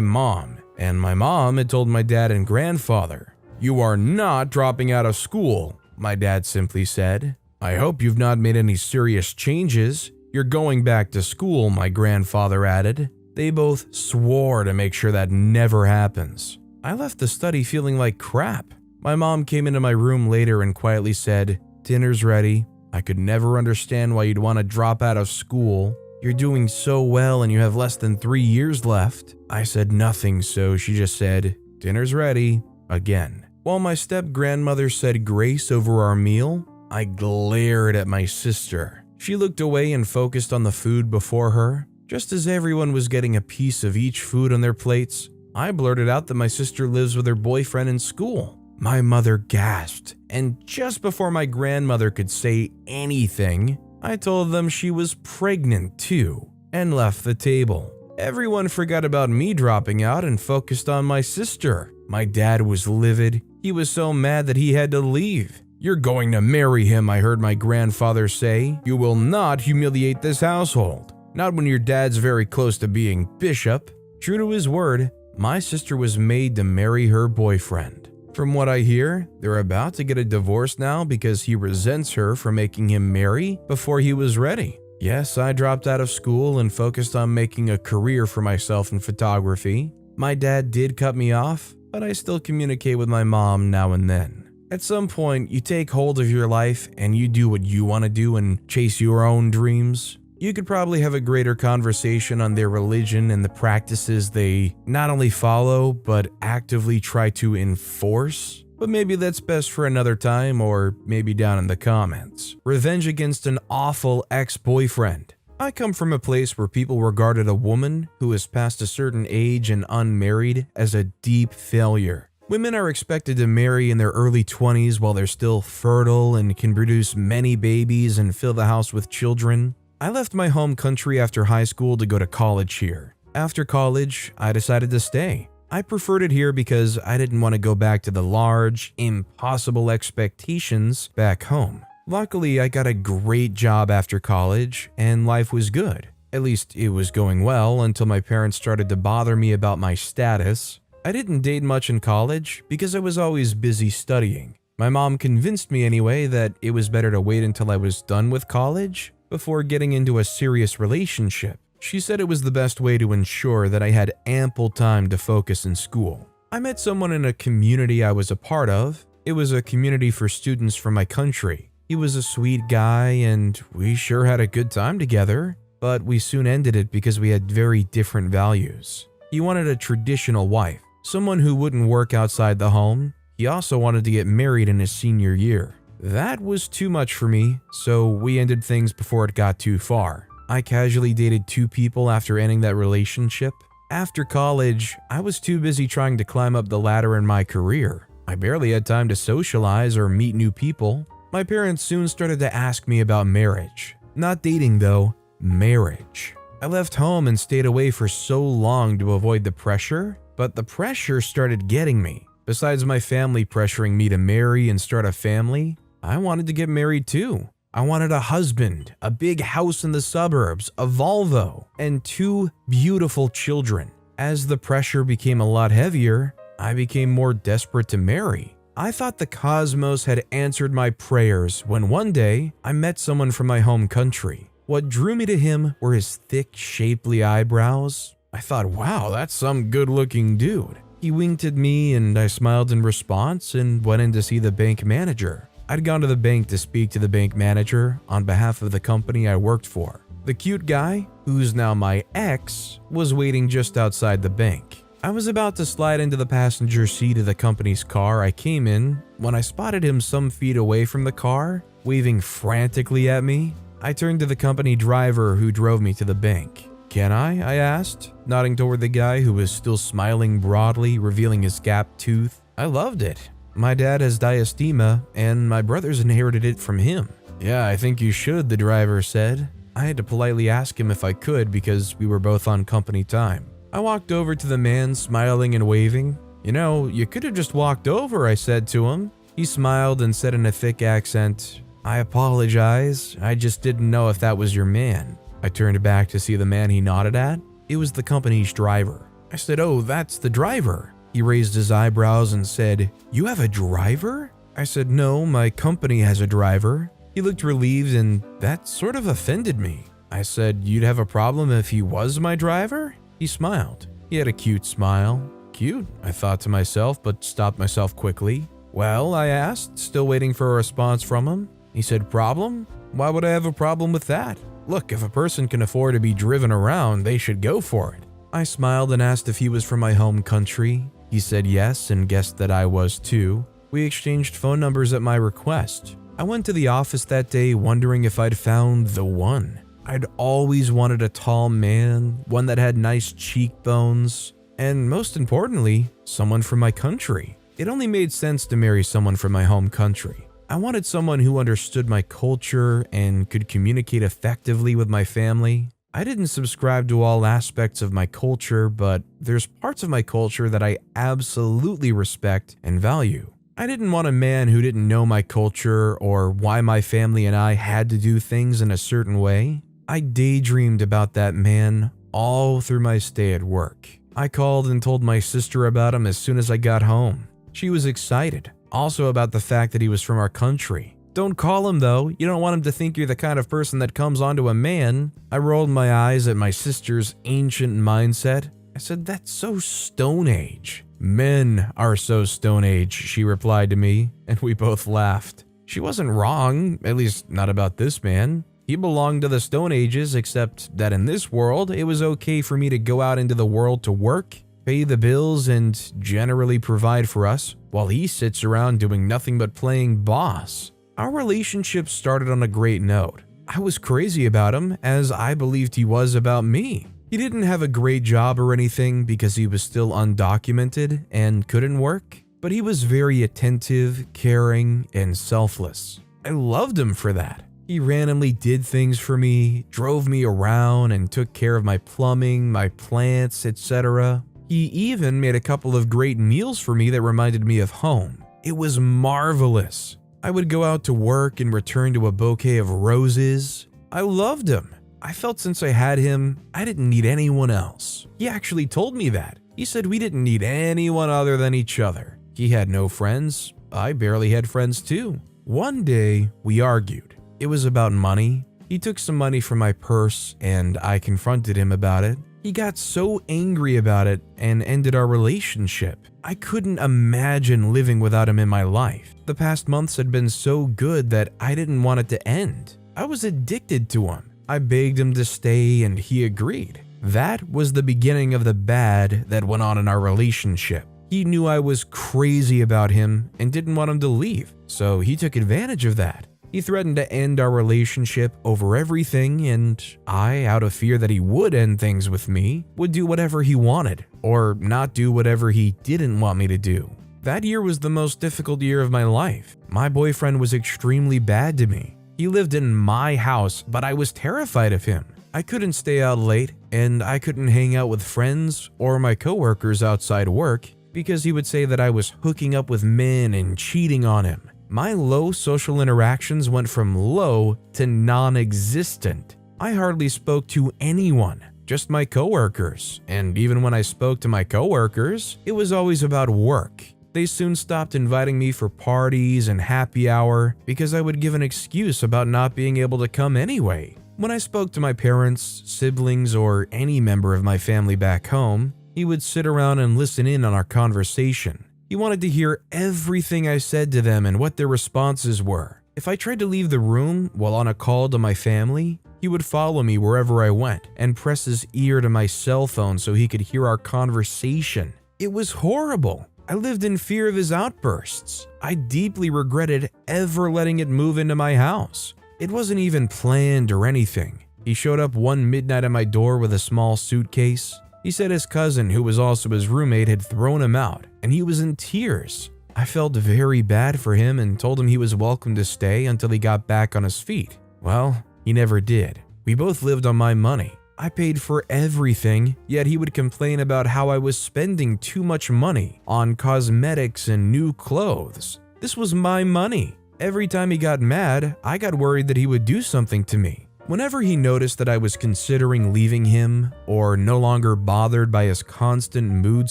mom, and my mom had told my dad and grandfather. "You are not dropping out of school," my dad simply said. "I hope you've not made any serious changes. You're going back to school," my grandfather added. They both swore to make sure that never happens. I left the study feeling like crap. My mom came into my room later and quietly said, "Dinner's ready. I could never understand why you'd want to drop out of school. You're doing so well and you have less than 3 years left." I said nothing, so she just said, "Dinner's ready," again. While my step-grandmother said grace over our meal, I glared at my sister. She looked away and focused on the food before her. Just as everyone was getting a piece of each food on their plates, I blurted out that my sister lives with her boyfriend in school. My mother gasped, and just before my grandmother could say anything, I told them she was pregnant too, and left the table. Everyone forgot about me dropping out and focused on my sister. My dad was livid. He was so mad that he had to leave. "You're going to marry him," I heard my grandfather say. "You will not humiliate this household. Not when your dad's very close to being bishop." True to his word, my sister was made to marry her boyfriend. From what I hear, they're about to get a divorce now because he resents her for making him marry before he was ready. Yes, I dropped out of school and focused on making a career for myself in photography. My dad did cut me off, but I still communicate with my mom now and then. At some point, you take hold of your life and you do what you want to do and chase your own dreams. You could probably have a greater conversation on their religion and the practices they not only follow, but actively try to enforce. But maybe that's best for another time, or maybe down in the comments. Revenge against an awful ex-boyfriend. I come from a place where people regarded a woman who is past a certain age and unmarried as a deep failure. Women are expected to marry in their early 20s while they're still fertile and can produce many babies and fill the house with children. I left my home country after high school to go to college here. After college, I decided to stay. I preferred it here because I didn't want to go back to the large, impossible expectations back home. Luckily, I got a great job after college, and life was good. At least it was going well until my parents started to bother me about my status. I didn't date much in college because I was always busy studying. My mom convinced me anyway that it was better to wait until I was done with college before getting into a serious relationship. She said it was the best way to ensure that I had ample time to focus in school. I met someone in a community I was a part of. It was a community for students from my country. He was a sweet guy and we sure had a good time together, but we soon ended it because we had very different values. He wanted a traditional wife, someone who wouldn't work outside the home. He also wanted to get married in his senior year. That was too much for me, so we ended things before it got too far. I casually dated 2 people after ending that relationship. After college, I was too busy trying to climb up the ladder in my career. I barely had time to socialize or meet new people. My parents soon started to ask me about marriage. Not dating though, marriage. I left home and stayed away for so long to avoid the pressure, but the pressure started getting me. Besides my family pressuring me to marry and start a family, I wanted to get married too. I wanted a husband, a big house in the suburbs, a Volvo, and 2 beautiful children. As the pressure became a lot heavier, I became more desperate to marry. I thought the cosmos had answered my prayers when one day I met someone from my home country. What drew me to him were his thick, shapely eyebrows. I thought, wow, that's some good-looking dude. He winked at me and I smiled in response and went in to see the bank manager. I'd gone to the bank to speak to the bank manager on behalf of the company I worked for. The cute guy, who's now my ex, was waiting just outside the bank. I was about to slide into the passenger seat of the company's car I came in when I spotted him some feet away from the car, waving frantically at me. I turned to the company driver who drove me to the bank. "Can I asked, nodding toward the guy who was still smiling broadly, revealing his gap tooth. I loved it. My dad has diastema, and my brothers inherited it from him. "Yeah, I think you should," the driver said. I had to politely ask him if I could because we were both on company time. I walked over to the man, smiling and waving. "You know, you could have just walked over," I said to him. He smiled and said in a thick accent, "I apologize, I just didn't know if that was your man." I turned back to see the man he nodded at. It was the company's driver. I said, "Oh, that's the driver." He raised his eyebrows and said, "You have a driver?" I said, "No, my company has a driver." He looked relieved and that sort of offended me. I said, "You'd have a problem if he was my driver?" He smiled. He had a cute smile. Cute, I thought to myself, but stopped myself quickly. "Well," I asked, still waiting for a response from him. He said, "Problem? Why would I have a problem with that? Look, if a person can afford to be driven around, they should go for it." I smiled and asked if he was from my home country. He said yes and guessed that I was too. We exchanged phone numbers at my request. I went to the office that day wondering if I'd found the one. I'd always wanted a tall man, one that had nice cheekbones, and most importantly, someone from my country. It only made sense to marry someone from my home country. I wanted someone who understood my culture and could communicate effectively with my family. I didn't subscribe to all aspects of my culture, but there's parts of my culture that I absolutely respect and value. I didn't want a man who didn't know my culture or why my family and I had to do things in a certain way. I daydreamed about that man all through my stay at work. I called and told my sister about him as soon as I got home. She was excited, also about the fact that he was from our country. "Don't call him though, you don't want him to think you're the kind of person that comes onto a man." I rolled my eyes at my sister's ancient mindset. I said, "That's so Stone Age." "Men are so Stone Age," she replied to me, and we both laughed. She wasn't wrong, at least not about this man. He belonged to the Stone Ages, except that in this world, it was okay for me to go out into the world to work, pay the bills, and generally provide for us, while he sits around doing nothing but playing boss. Our relationship started on a great note. I was crazy about him, as I believed he was about me. He didn't have a great job or anything because he was still undocumented and couldn't work, but he was very attentive, caring, and selfless. I loved him for that. He randomly did things for me, drove me around, and took care of my plumbing, my plants, etc. He even made a couple of great meals for me that reminded me of home. It was marvelous. I would go out to work and return to a bouquet of roses. I loved him. I felt since I had him, I didn't need anyone else. He actually told me that. He said we didn't need anyone other than each other. He had no friends. I barely had friends too. One day, we argued. It was about money. He took some money from my purse and I confronted him about it. He got so angry about it and ended our relationship. I couldn't imagine living without him in my life. The past months had been so good that I didn't want it to end. I was addicted to him. I begged him to stay and he agreed. That was the beginning of the bad that went on in our relationship. He knew I was crazy about him and didn't want him to leave, so he took advantage of that. He threatened to end our relationship over everything, and I, out of fear that he would end things with me, would do whatever he wanted, or not do whatever he didn't want me to do. That year was the most difficult year of my life. My boyfriend was extremely bad to me. He lived in my house, but I was terrified of him. I couldn't stay out late, and I couldn't hang out with friends or my coworkers outside work because he would say that I was hooking up with men and cheating on him. My low social interactions went from low to non-existent. I hardly spoke to anyone, just my coworkers, and even when I spoke to my coworkers, it was always about work. They soon stopped inviting me for parties and happy hour because I would give an excuse about not being able to come anyway. When I spoke to my parents, siblings, or any member of my family back home, he would sit around and listen in on our conversation. He wanted to hear everything I said to them and what their responses were. If I tried to leave the room while on a call to my family, He would follow me wherever I went and press his ear to my cell phone so he could hear our conversation. It was horrible. I lived in fear of his outbursts. I deeply regretted ever letting it move into my house. It wasn't even planned or anything. He showed up one midnight at my door with a small suitcase. He said his cousin, who was also his roommate, had thrown him out, and he was in tears. I felt very bad for him and told him he was welcome to stay until he got back on his feet. Well, he never did. We both lived on my money. I paid for everything, yet he would complain about how I was spending too much money on cosmetics and new clothes. This was my money. Every time he got mad, I got worried that he would do something to me. Whenever he noticed that I was considering leaving him or no longer bothered by his constant mood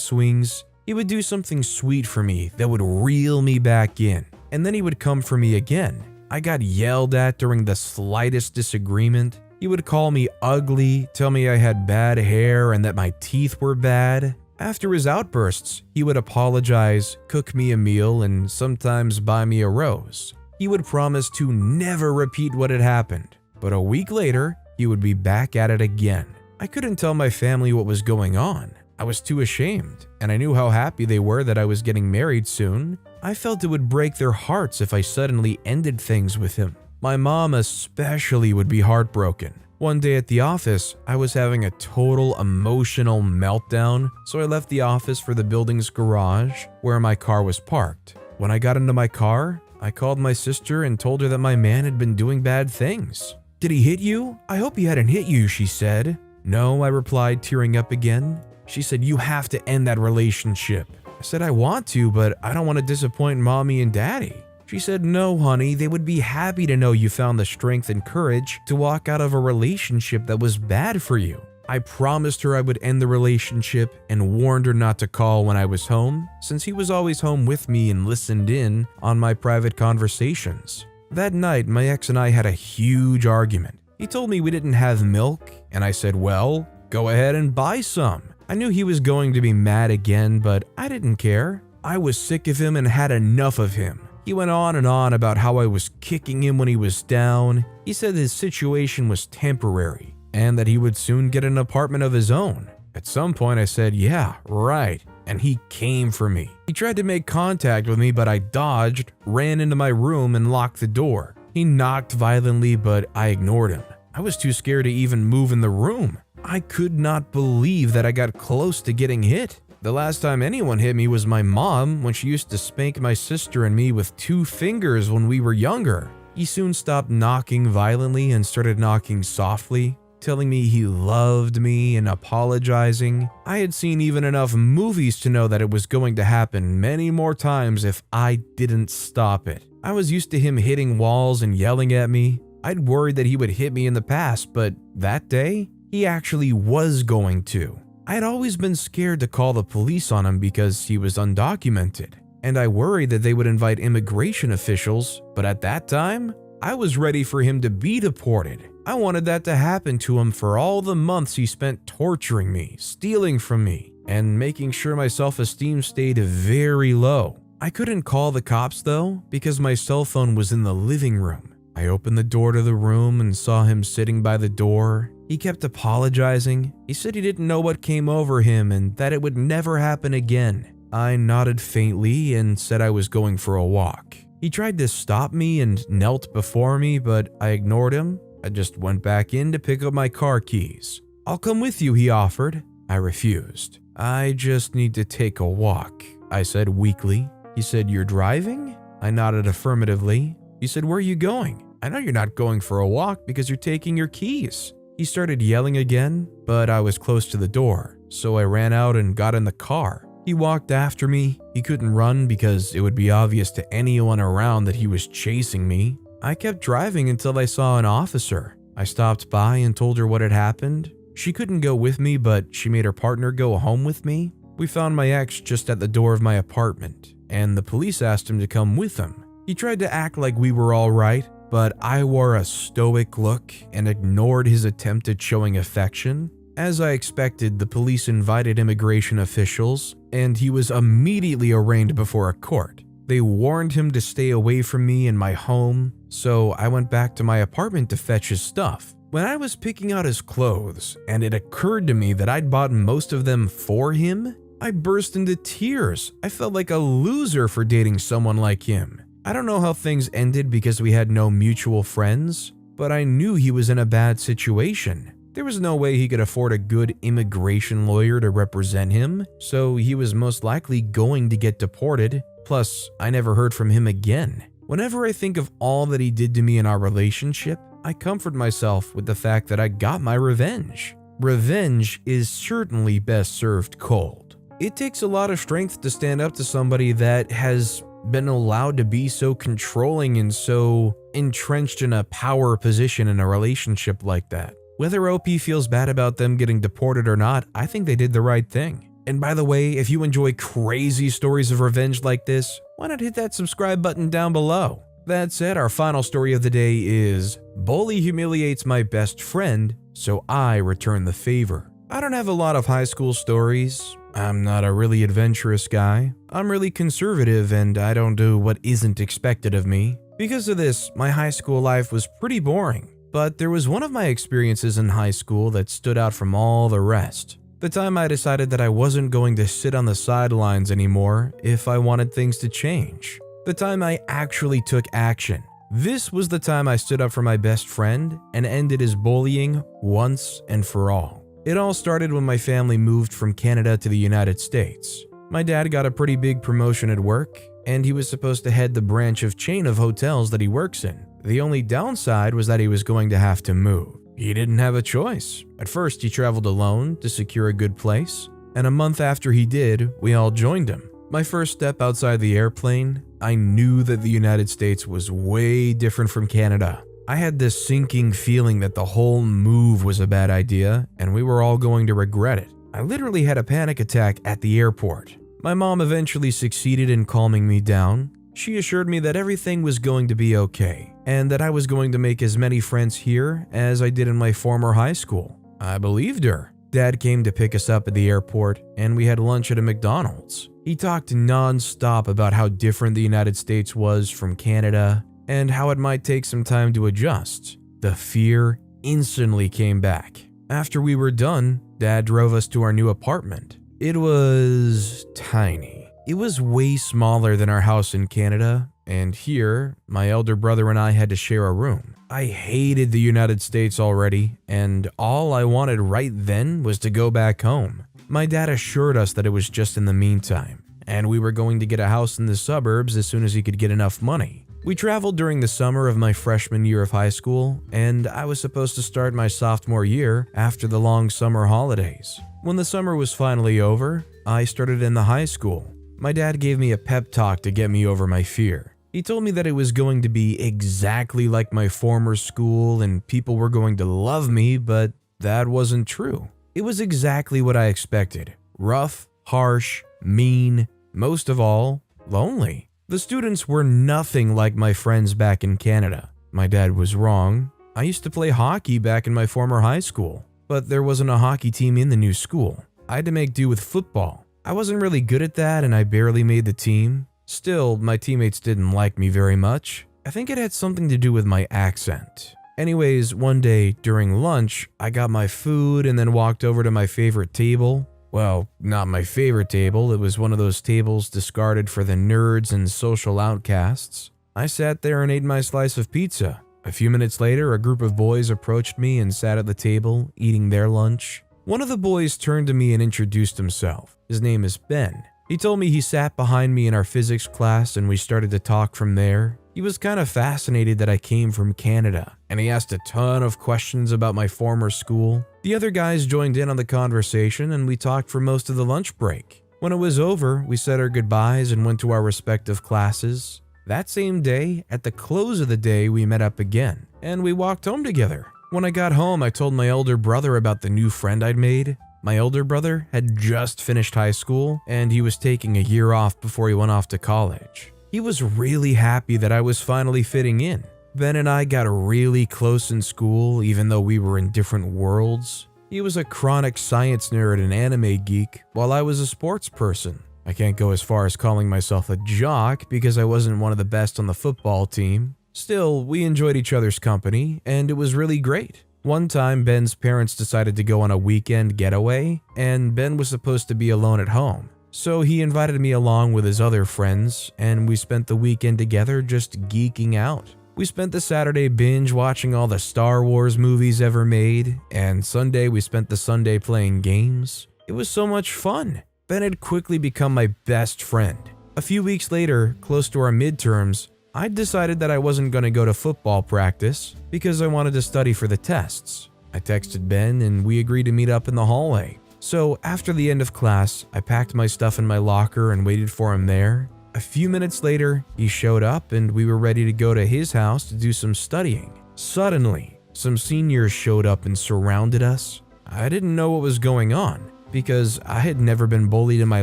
swings, he would do something sweet for me that would reel me back in, and then he would come for me again. I got yelled at during the slightest disagreement. He would call me ugly, tell me I had bad hair and that my teeth were bad. After his outbursts, he would apologize, cook me a meal, and sometimes buy me a rose. He would promise to never repeat what had happened, but a week later, he would be back at it again. I couldn't tell my family what was going on. I was too ashamed, and I knew how happy they were that I was getting married soon. I felt it would break their hearts if I suddenly ended things with him. My mom especially would be heartbroken. One day at the office, I was having a total emotional meltdown, so I left the office for the building's garage where my car was parked. When I got into my car, I called my sister and told her that my man had been doing bad things. "Did he hit you? I hope he hadn't hit you," she said. "No," I replied, tearing up again. She said, "You have to end that relationship." I said, "I want to, but I don't want to disappoint mommy and daddy." She said, "No, honey, they would be happy to know you found the strength and courage to walk out of a relationship that was bad for you." I promised her I would end the relationship and warned her not to call when I was home, since he was always home with me and listened in on my private conversations. That night, my ex and I had a huge argument. He told me we didn't have milk, and I said, "Well, go ahead and buy some." I knew he was going to be mad again, but I didn't care. I was sick of him and had enough of him. He went on and on about how I was kicking him when he was down. He said his situation was temporary and that he would soon get an apartment of his own. At some point I said, "Yeah, right," and he came for me. He tried to make contact with me, but I dodged, ran into my room, and locked the door. He knocked violently, but I ignored him. I was too scared to even move in the room. I could not believe that I got close to getting hit. The last time anyone hit me was my mom when she used to spank my sister and me with 2 fingers when we were younger. He soon stopped knocking violently and started knocking softly, telling me he loved me and apologizing. I had seen even enough movies to know that it was going to happen many more times if I didn't stop it. I was used to him hitting walls and yelling at me. I'd worried that he would hit me in the past, but that day, he actually was going to. I had always been scared to call the police on him because he was undocumented, and I worried that they would invite immigration officials, but at that time, I was ready for him to be deported. I wanted that to happen to him for all the months he spent torturing me, stealing from me, and making sure my self-esteem stayed very low. I couldn't call the cops though, because my cell phone was in the living room. I opened the door to the room and saw him sitting by the door. He kept apologizing. He said he didn't know what came over him and that it would never happen again. I nodded faintly and said I was going for a walk. He tried to stop me and knelt before me, but I ignored him. I just went back in to pick up my car keys. "I'll come with you," he offered. I refused. "I just need to take a walk," I said weakly. He said, "You're driving?" I nodded affirmatively. He said, "Where are you going?" "I know you're not going for a walk because you're taking your keys." He started yelling again, but I was close to the door, so I ran out and got in the car. He walked after me. He couldn't run because it would be obvious to anyone around that he was chasing me. I kept driving until I saw an officer. I stopped by and told her what had happened. She couldn't go with me, but she made her partner go home with me. We found my ex just at the door of my apartment, and the police asked him to come with them. He tried to act like we were all right, but I wore a stoic look and ignored his attempt at showing affection. As I expected, the police invited immigration officials, and he was immediately arraigned before a court. They warned him to stay away from me and my home, so I went back to my apartment to fetch his stuff. When I was picking out his clothes, and it occurred to me that I'd bought most of them for him, I burst into tears. I felt like a loser for dating someone like him. I don't know how things ended because we had no mutual friends, but I knew he was in a bad situation. There was no way he could afford a good immigration lawyer to represent him, so he was most likely going to get deported. Plus, I never heard from him again. Whenever I think of all that he did to me in our relationship, I comfort myself with the fact that I got my revenge. Revenge is certainly best served cold. It takes a lot of strength to stand up to somebody that has been allowed to be so controlling and so entrenched in a power position in a relationship like that. Whether OP feels bad about them getting deported or not, I think they did the right thing. And by the way, if you enjoy crazy stories of revenge like this, why not hit that subscribe button down below? That said, our final story of the day is Bully humiliates my best friend, so I return the favor. I don't have a lot of high school stories. I'm not a really adventurous guy. I'm really conservative and I don't do what isn't expected of me. Because of this, my high school life was pretty boring. But there was one of my experiences in high school that stood out from all the rest. The time I decided that I wasn't going to sit on the sidelines anymore if I wanted things to change. The time I actually took action. This was the time I stood up for my best friend and ended his bullying once and for all. It all started when my family moved from Canada to the United States. My dad got a pretty big promotion at work, and he was supposed to head the branch of chain of hotels that he works in. The only downside was that he was going to have to move. He didn't have a choice. At first, he traveled alone to secure a good place, and a month after he did, we all joined him. My first step outside the airplane, I knew that the United States was way different from Canada. I had this sinking feeling that the whole move was a bad idea, and we were all going to regret it. I literally had a panic attack at the airport. My mom eventually succeeded in calming me down. She assured me that everything was going to be okay, and that I was going to make as many friends here as I did in my former high school. I believed her. Dad came to pick us up at the airport, and we had lunch at a McDonald's. He talked non-stop about how different the United States was from Canada, and how it might take some time to adjust. The fear instantly came back. After we were done, Dad drove us to our new apartment. It was tiny. It was way smaller than our house in Canada, and here, my elder brother and I had to share a room. I hated the United States already, and all I wanted right then was to go back home. My dad assured us that it was just in the meantime, and we were going to get a house in the suburbs as soon as he could get enough money. We traveled during the summer of my freshman year of high school, and I was supposed to start my sophomore year after the long summer holidays. When the summer was finally over, I started in the high school. My dad gave me a pep talk to get me over my fear. He told me that it was going to be exactly like my former school and people were going to love me, but that wasn't true. It was exactly what I expected. Rough, harsh, mean, most of all, lonely. The students were nothing like my friends back in Canada. My dad was wrong. I used to play hockey back in my former high school, but there wasn't a hockey team in the new school. I had to make do with football. I wasn't really good at that and I barely made the team. Still, my teammates didn't like me very much. I think it had something to do with my accent. Anyways, one day during lunch, I got my food and then walked over to my favorite table. Well, not my favorite table, it was one of those tables discarded for the nerds and social outcasts. I sat there and ate my slice of pizza. A few minutes later, a group of boys approached me and sat at the table, eating their lunch. One of the boys turned to me and introduced himself. His name is Ben. He told me he sat behind me in our physics class and we started to talk from there. He was kind of fascinated that I came from Canada, and he asked a ton of questions about my former school. The other guys joined in on the conversation and we talked for most of the lunch break. When it was over, we said our goodbyes and went to our respective classes. That same day, at the close of the day, we met up again, and we walked home together. When I got home, I told my elder brother about the new friend I'd made. My elder brother had just finished high school, and he was taking a year off before he went off to college. He was really happy that I was finally fitting in. Ben and I got really close in school, even though we were in different worlds. He was a chronic science nerd and anime geek, while I was a sports person. I can't go as far as calling myself a jock because I wasn't one of the best on the football team. Still, we enjoyed each other's company, and it was really great. One time, Ben's parents decided to go on a weekend getaway, and Ben was supposed to be alone at home. So he invited me along with his other friends, and we spent the weekend together just geeking out. We spent the Saturday binge watching all the Star Wars movies ever made, and Sunday we spent the Sunday playing games. It was so much fun. Ben had quickly become my best friend. A few weeks later, close to our midterms, I decided that I wasn't going to go to football practice because I wanted to study for the tests. I texted Ben and we agreed to meet up in the hallway. So after the end of class, I packed my stuff in my locker and waited for him there. A few minutes later, he showed up and we were ready to go to his house to do some studying. Suddenly, some seniors showed up and surrounded us. I didn't know what was going on because I had never been bullied in my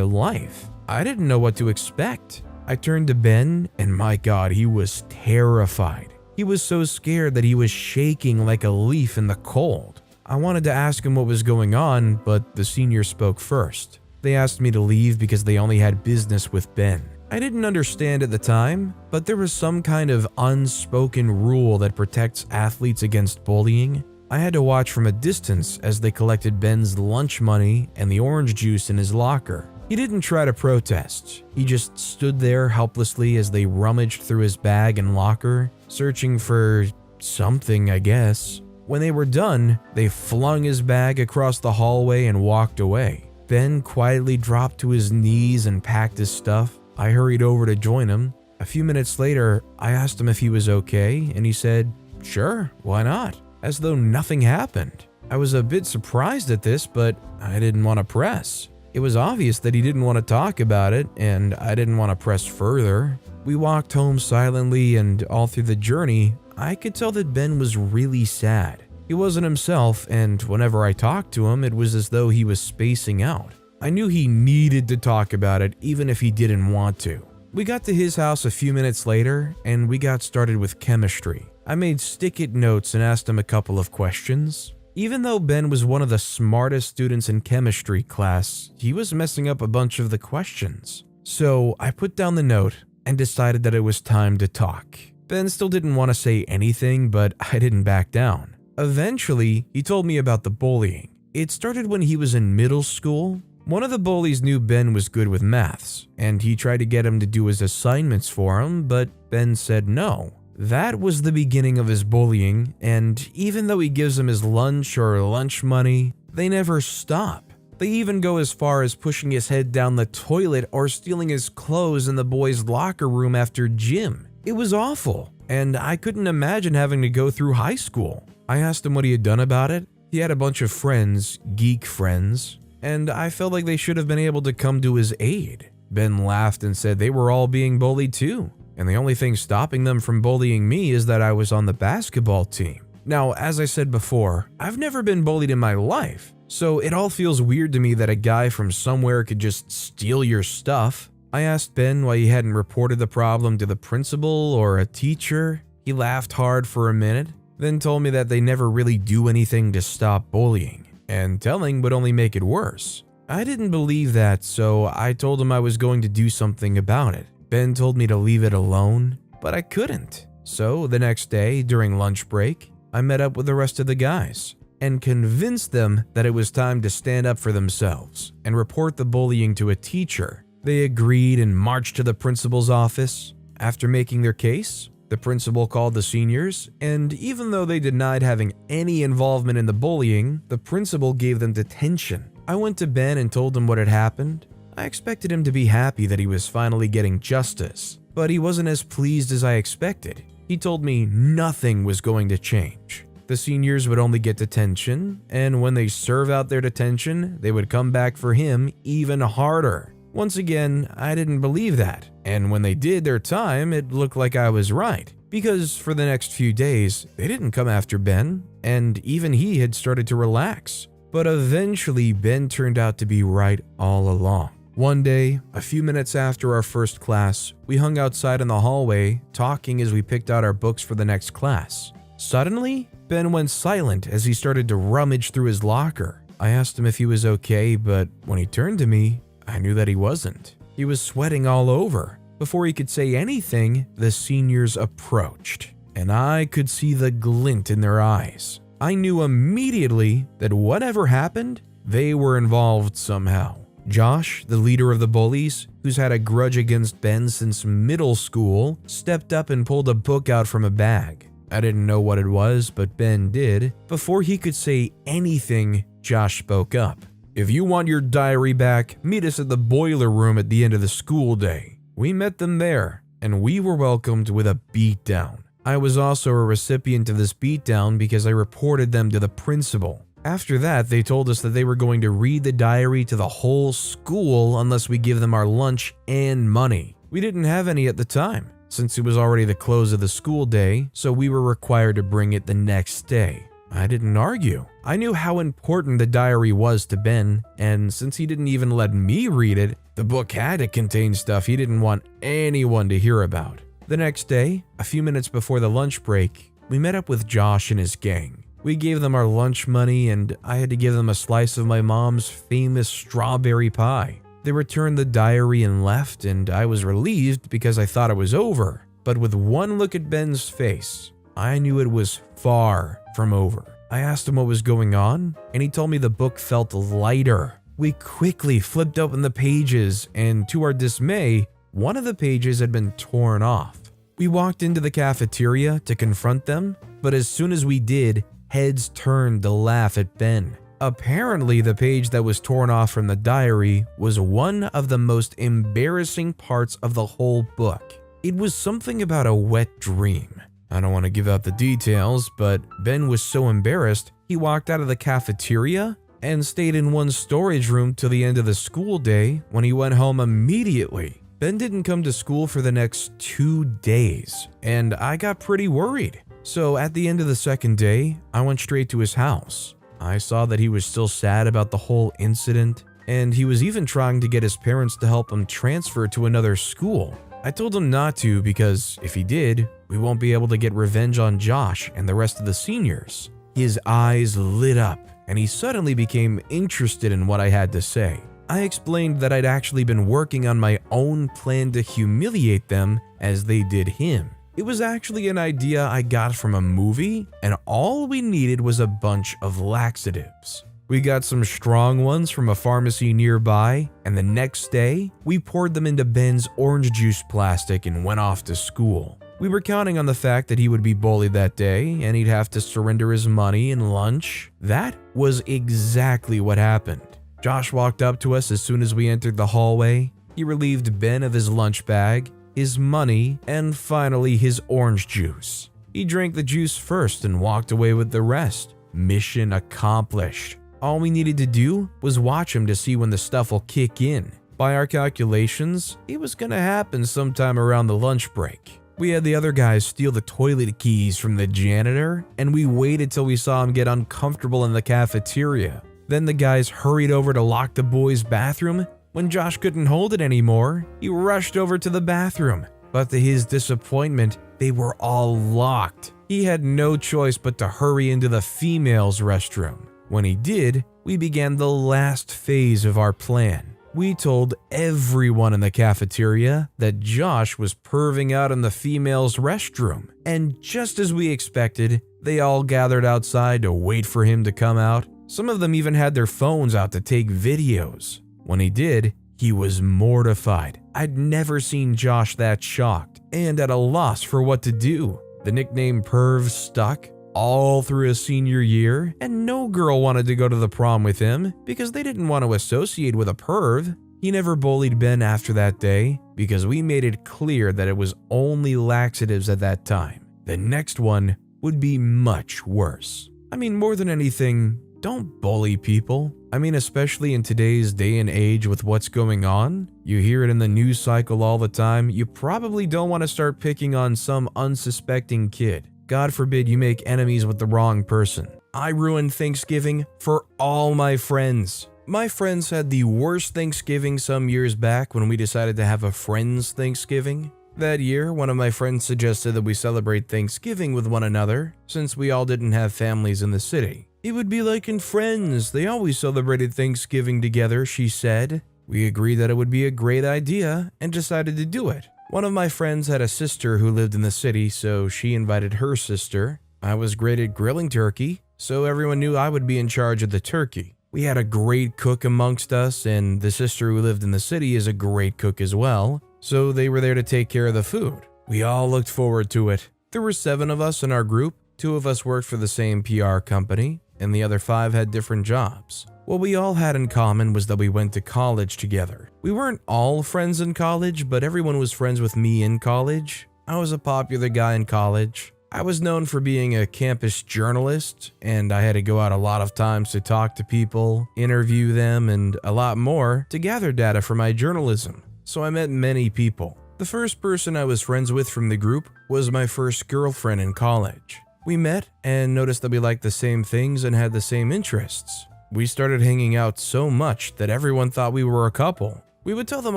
life. I didn't know what to expect. I turned to Ben, and my God, he was terrified. He was so scared that he was shaking like a leaf in the cold. I wanted to ask him what was going on, but the seniors spoke first. They asked me to leave because they only had business with Ben. I didn't understand at the time, but there was some kind of unspoken rule that protects athletes against bullying. I had to watch from a distance as they collected Ben's lunch money and the orange juice in his locker. He didn't try to protest. He just stood there helplessly as they rummaged through his bag and locker, searching for something, I guess. When they were done, they flung his bag across the hallway and walked away. Ben quietly dropped to his knees and packed his stuff. I hurried over to join him. A few minutes later, I asked him if he was okay, and he said, "Sure, why not?" As though nothing happened. I was a bit surprised at this, but I didn't want to press. It was obvious that he didn't want to talk about it, and I didn't want to press further. We walked home silently, and all through the journey, I could tell that Ben was really sad. He wasn't himself, and whenever I talked to him, it was as though he was spacing out. I knew he needed to talk about it, even if he didn't want to. We got to his house a few minutes later, and we got started with chemistry. I made stick-it notes and asked him a couple of questions. Even though Ben was one of the smartest students in chemistry class, he was messing up a bunch of the questions. So I put down the note and decided that it was time to talk. Ben still didn't want to say anything, but I didn't back down. Eventually, he told me about the bullying. It started when he was in middle school. One of the bullies knew Ben was good with maths, and he tried to get him to do his assignments for him, but Ben said no. That was the beginning of his bullying, and even though he gives him his lunch or lunch money, they never stop. They even go as far as pushing his head down the toilet or stealing his clothes in the boys' locker room after gym. It was awful, and I couldn't imagine having to go through high school. I asked him what he had done about it. He had a bunch of friends, geek friends, and I felt like they should have been able to come to his aid. Ben laughed and said they were all being bullied too. And the only thing stopping them from bullying me is that I was on the basketball team. Now, as I said before, I've never been bullied in my life, so it all feels weird to me that a guy from somewhere could just steal your stuff. I asked Ben why he hadn't reported the problem to the principal or a teacher. He laughed hard for a minute, then told me that they never really do anything to stop bullying, and telling would only make it worse. I didn't believe that, so I told him I was going to do something about it. Ben told me to leave it alone, but I couldn't. So the next day, during lunch break, I met up with the rest of the guys and convinced them that it was time to stand up for themselves and report the bullying to a teacher. They agreed and marched to the principal's office. After making their case, the principal called the seniors, and even though they denied having any involvement in the bullying, the principal gave them detention. I went to Ben and told him what had happened. I expected him to be happy that he was finally getting justice, but he wasn't as pleased as I expected. He told me nothing was going to change. The seniors would only get detention, and when they serve out their detention, they would come back for him even harder. Once again, I didn't believe that, and when they did their time, it looked like I was right, because for the next few days, they didn't come after Ben, and even he had started to relax. But eventually, Ben turned out to be right all along. One day, a few minutes after our first class, we hung outside in the hallway, talking as we picked out our books for the next class. Suddenly, Ben went silent as he started to rummage through his locker. I asked him if he was okay, but when he turned to me, I knew that he wasn't. He was sweating all over. Before he could say anything, the seniors approached, and I could see the glint in their eyes. I knew immediately that whatever happened, they were involved somehow. Josh, the leader of the bullies, who's had a grudge against Ben since middle school, stepped up and pulled a book out from a bag. I didn't know what it was, but Ben did. Before he could say anything, Josh spoke up. "If you want your diary back, meet us at the boiler room at the end of the school day." We met them there, and we were welcomed with a beatdown. I was also a recipient of this beatdown because I reported them to the principal. After that, they told us that they were going to read the diary to the whole school unless we give them our lunch and money. We didn't have any at the time, since it was already the close of the school day, so we were required to bring it the next day. I didn't argue. I knew how important the diary was to Ben, and since he didn't even let me read it, the book had to contain stuff he didn't want anyone to hear about. The next day, a few minutes before the lunch break, we met up with Josh and his gang. We gave them our lunch money, and I had to give them a slice of my mom's famous strawberry pie. They returned the diary and left, and I was relieved because I thought it was over. But with one look at Ben's face, I knew it was far from over. I asked him what was going on, and he told me the book felt lighter. We quickly flipped open the pages, and to our dismay, one of the pages had been torn off. We walked into the cafeteria to confront them, but as soon as we did, heads turned to laugh at Ben. Apparently, the page that was torn off from the diary was one of the most embarrassing parts of the whole book. It was something about a wet dream. I don't want to give out the details, but Ben was so embarrassed, he walked out of the cafeteria and stayed in one storage room till the end of the school day when he went home immediately. Ben didn't come to school for the next 2 days, and I got pretty worried. So at the end of the second day, I went straight to his house. I saw that he was still sad about the whole incident, and he was even trying to get his parents to help him transfer to another school. I told him not to because if he did, we won't be able to get revenge on Josh and the rest of the seniors. His eyes lit up, and he suddenly became interested in what I had to say. I explained that I'd actually been working on my own plan to humiliate them as they did him. It was actually an idea I got from a movie, and all we needed was a bunch of laxatives. We got some strong ones from a pharmacy nearby, and the next day, we poured them into Ben's orange juice plastic and went off to school. We were counting on the fact that he would be bullied that day, and he'd have to surrender his money and lunch. That was exactly what happened. Josh walked up to us as soon as we entered the hallway. He relieved Ben of his lunch bag, his money, and finally his orange juice. He drank the juice first and walked away with the rest. Mission accomplished. All we needed to do was watch him to see when the stuff will kick in. By our calculations, it was gonna happen sometime around the lunch break. We had the other guys steal the toilet keys from the janitor, and we waited till we saw him get uncomfortable in the cafeteria. Then the guys hurried over to lock the boys' bathroom. When Josh couldn't hold it anymore, he rushed over to the bathroom. But to his disappointment, they were all locked. He had no choice but to hurry into the females' restroom. When he did, we began the last phase of our plan. We told everyone in the cafeteria that Josh was perving out in the females' restroom. And just as we expected, they all gathered outside to wait for him to come out. Some of them even had their phones out to take videos. When he did, he was mortified. I'd never seen Josh that shocked and at a loss for what to do. The nickname Perv stuck all through his senior year, and no girl wanted to go to the prom with him because they didn't want to associate with a perv. He never bullied Ben after that day because we made it clear that it was only laxatives at that time. The next one would be much worse. I mean, more than anything, don't bully people. I mean, especially in today's day and age with what's going on. You hear it in the news cycle all the time. You probably don't want to start picking on some unsuspecting kid. God forbid you make enemies with the wrong person. I ruined Thanksgiving for all my friends. My friends had the worst Thanksgiving some years back when we decided to have a friends Thanksgiving. That year, one of my friends suggested that we celebrate Thanksgiving with one another since we all didn't have families in the city. It would be like in Friends, they always celebrated Thanksgiving together, she said. We agreed that it would be a great idea and decided to do it. One of my friends had a sister who lived in the city, so she invited her sister. I was great at grilling turkey, so everyone knew I would be in charge of the turkey. We had a great cook amongst us, and the sister who lived in the city is a great cook as well, so they were there to take care of the food. We all looked forward to it. There were 7 of us in our group. 2 of us worked for the same PR company, and the other 5 had different jobs. What we all had in common was that we went to college together. We weren't all friends in college, but everyone was friends with me in college. I was a popular guy in college. I was known for being a campus journalist, and I had to go out a lot of times to talk to people, interview them, and a lot more to gather data for my journalism. So I met many people. The first person I was friends with from the group was my first girlfriend in college. We met and noticed that we liked the same things and had the same interests. We started hanging out so much that everyone thought we were a couple. We would tell them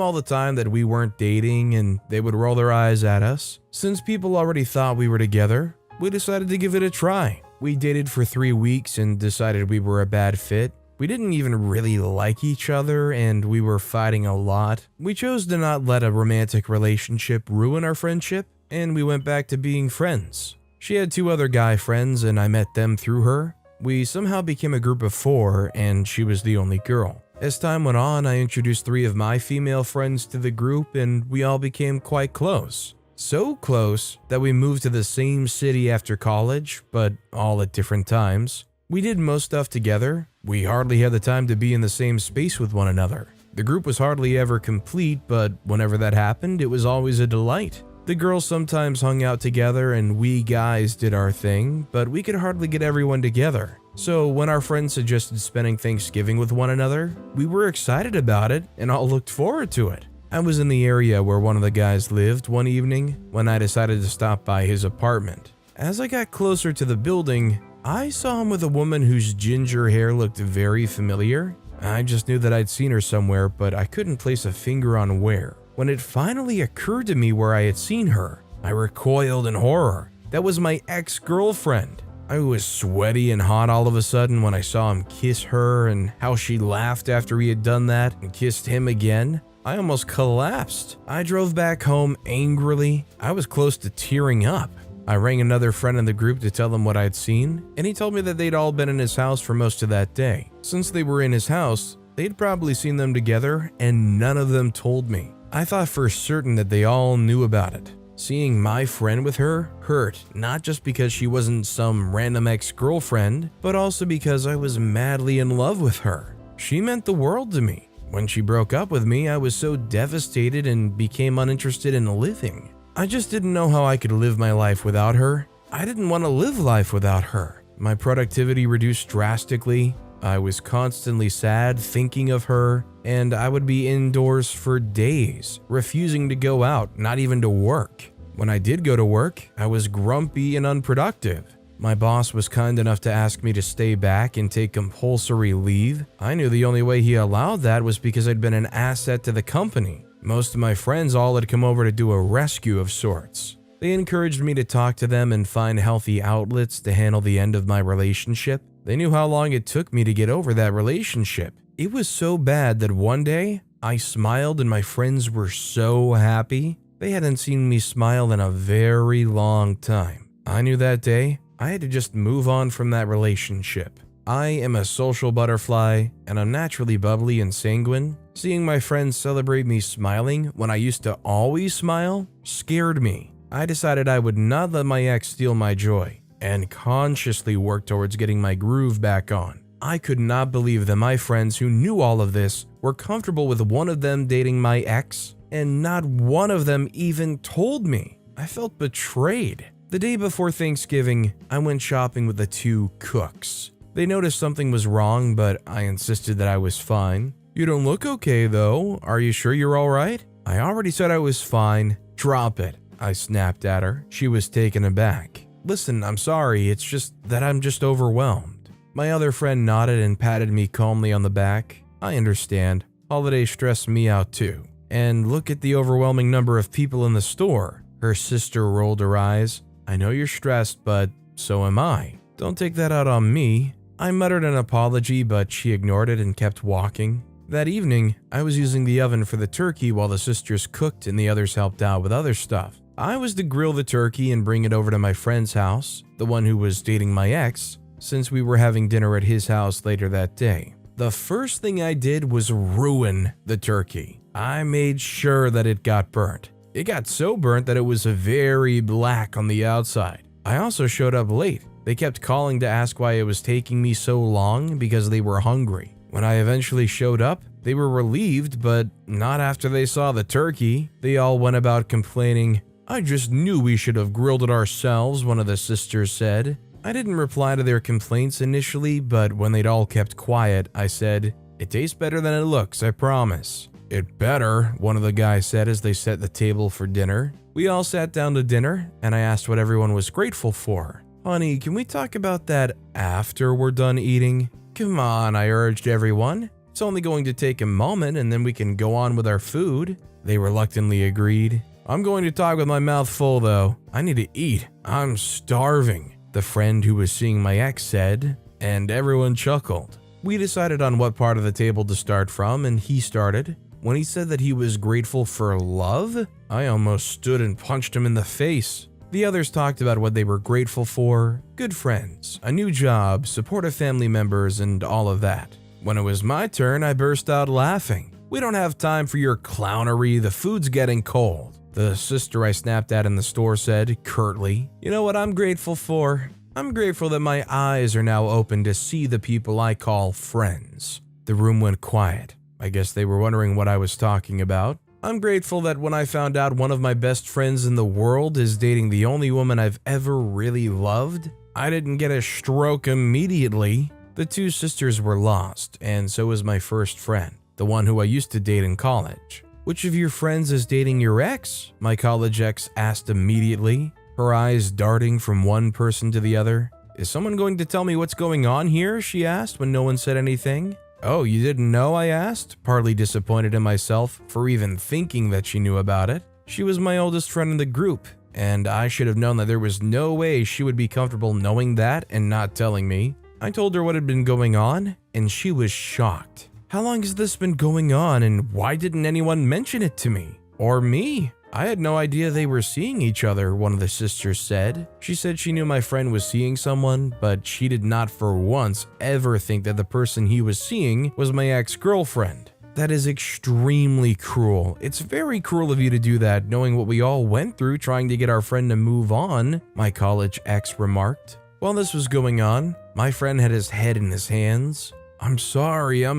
all the time that we weren't dating, and they would roll their eyes at us. Since people already thought we were together, we decided to give it a try. We dated for 3 weeks and decided we were a bad fit. We didn't even really like each other, and we were fighting a lot. We chose to not let a romantic relationship ruin our friendship, and we went back to being friends. She had 2 other guy friends, and I met them through her. We somehow became a group of 4, and she was the only girl. As time went on, I introduced 3 of my female friends to the group, and we all became quite close. So close that we moved to the same city after college, but all at different times. We did most stuff together. We hardly had the time to be in the same space with one another. The group was hardly ever complete, but whenever that happened, it was always a delight. The girls sometimes hung out together and we guys did our thing, but we could hardly get everyone together. So when our friends suggested spending Thanksgiving with one another, we were excited about it and all looked forward to it. I was in the area where one of the guys lived one evening when I decided to stop by his apartment. As I got closer to the building, I saw him with a woman whose ginger hair looked very familiar. I just knew that I'd seen her somewhere, but I couldn't place a finger on where. When it finally occurred to me where I had seen her, I recoiled in horror. That was my ex-girlfriend. I was sweaty and hot all of a sudden when I saw him kiss her and how she laughed after he had done that and kissed him again. I almost collapsed. I drove back home angrily. I was close to tearing up. I rang another friend in the group to tell them what I'd seen, and he told me that they'd all been in his house for most of that day. Since they were in his house, they'd probably seen them together, and none of them told me. I thought for certain that they all knew about it. Seeing my friend with her hurt, not just because she wasn't some random ex-girlfriend, but also because I was madly in love with her. She meant the world to me. When she broke up with me, I was so devastated and became uninterested in living. I just didn't know how I could live my life without her. I didn't want to live life without her. My productivity reduced drastically. I was constantly sad thinking of her, and I would be indoors for days, refusing to go out, not even to work. When I did go to work, I was grumpy and unproductive. My boss was kind enough to ask me to stay back and take compulsory leave. I knew the only way he allowed that was because I'd been an asset to the company. Most of my friends all had come over to do a rescue of sorts. They encouraged me to talk to them and find healthy outlets to handle the end of my relationship. They knew how long it took me to get over that relationship. It was so bad that one day, I smiled and my friends were so happy. They hadn't seen me smile in a very long time. I knew that day, I had to just move on from that relationship. I am a social butterfly, and I'm naturally bubbly and sanguine. Seeing my friends celebrate me smiling when I used to always smile scared me. I decided I would not let my ex steal my joy, and consciously work towards getting my groove back on. I could not believe that my friends who knew all of this were comfortable with one of them dating my ex, and not one of them even told me. I felt betrayed. The day before Thanksgiving, I went shopping with the 2 cooks. They noticed something was wrong, but I insisted that I was fine. "You don't look okay though. Are you sure you're alright?" "I already said I was fine." "Drop it," I snapped at her. She was taken aback. "Listen, I'm sorry, it's just that I'm just overwhelmed." My other friend nodded and patted me calmly on the back. "I understand. Holidays stress me out too. And look at the overwhelming number of people in the store." Her sister rolled her eyes. "I know you're stressed, but so am I. Don't take that out on me." I muttered an apology, but she ignored it and kept walking. That evening, I was using the oven for the turkey while the sisters cooked and the others helped out with other stuff. I was to grill the turkey and bring it over to my friend's house, the one who was dating my ex. since we were having dinner at his house later that day. The first thing I did was ruin the turkey. I made sure that it got burnt. It got so burnt that it was very black on the outside. I also showed up late. They kept calling to ask why it was taking me so long because they were hungry. When I eventually showed up, they were relieved, but not after they saw the turkey. They all went about complaining. "I just knew we should have grilled it ourselves," one of the sisters said. I didn't reply to their complaints initially, but when they'd all kept quiet, I said, "It tastes better than it looks, I promise." "It better," one of the guys said as they set the table for dinner. We all sat down to dinner, and I asked what everyone was grateful for. "Honey, can we talk about that after we're done eating?" "Come on," I urged everyone. "It's only going to take a moment and then we can go on with our food." They reluctantly agreed. "I'm going to talk with my mouth full though. I need to eat. I'm starving," the friend who was seeing my ex said, and everyone chuckled. We decided on what part of the table to start from, and he started. When he said that he was grateful for love, I almost stood and punched him in the face. The others talked about what they were grateful for: good friends, a new job, supportive family members, and all of that. When it was my turn, I burst out laughing. "We don't have time for your clownery, the food's getting cold," the sister I snapped at in the store said, curtly. "You know what I'm grateful for? I'm grateful that my eyes are now open to see the people I call friends." The room went quiet. I guess they were wondering what I was talking about. "I'm grateful that when I found out one of my best friends in the world is dating the only woman I've ever really loved, I didn't get a stroke immediately." The two sisters were lost, and so was my first friend, the one who I used to date in college. "Which of your friends is dating your ex?" my college ex asked immediately, her eyes darting from one person to the other. "Is someone going to tell me what's going on here?" she asked when no one said anything. "Oh, you didn't know?" I asked, partly disappointed in myself for even thinking that she knew about it. She was my oldest friend in the group, and I should have known that there was no way she would be comfortable knowing that and not telling me. I told her what had been going on, and she was shocked. "How long has this been going on, and why didn't anyone mention it to me? Or me? I had no idea they were seeing each other," one of the sisters said. She said she knew my friend was seeing someone, but she did not for once ever think that the person he was seeing was my ex-girlfriend. "That is extremely cruel. It's very cruel of you to do that, knowing what we all went through trying to get our friend to move on," my college ex remarked. While this was going on, my friend had his head in his hands. I'm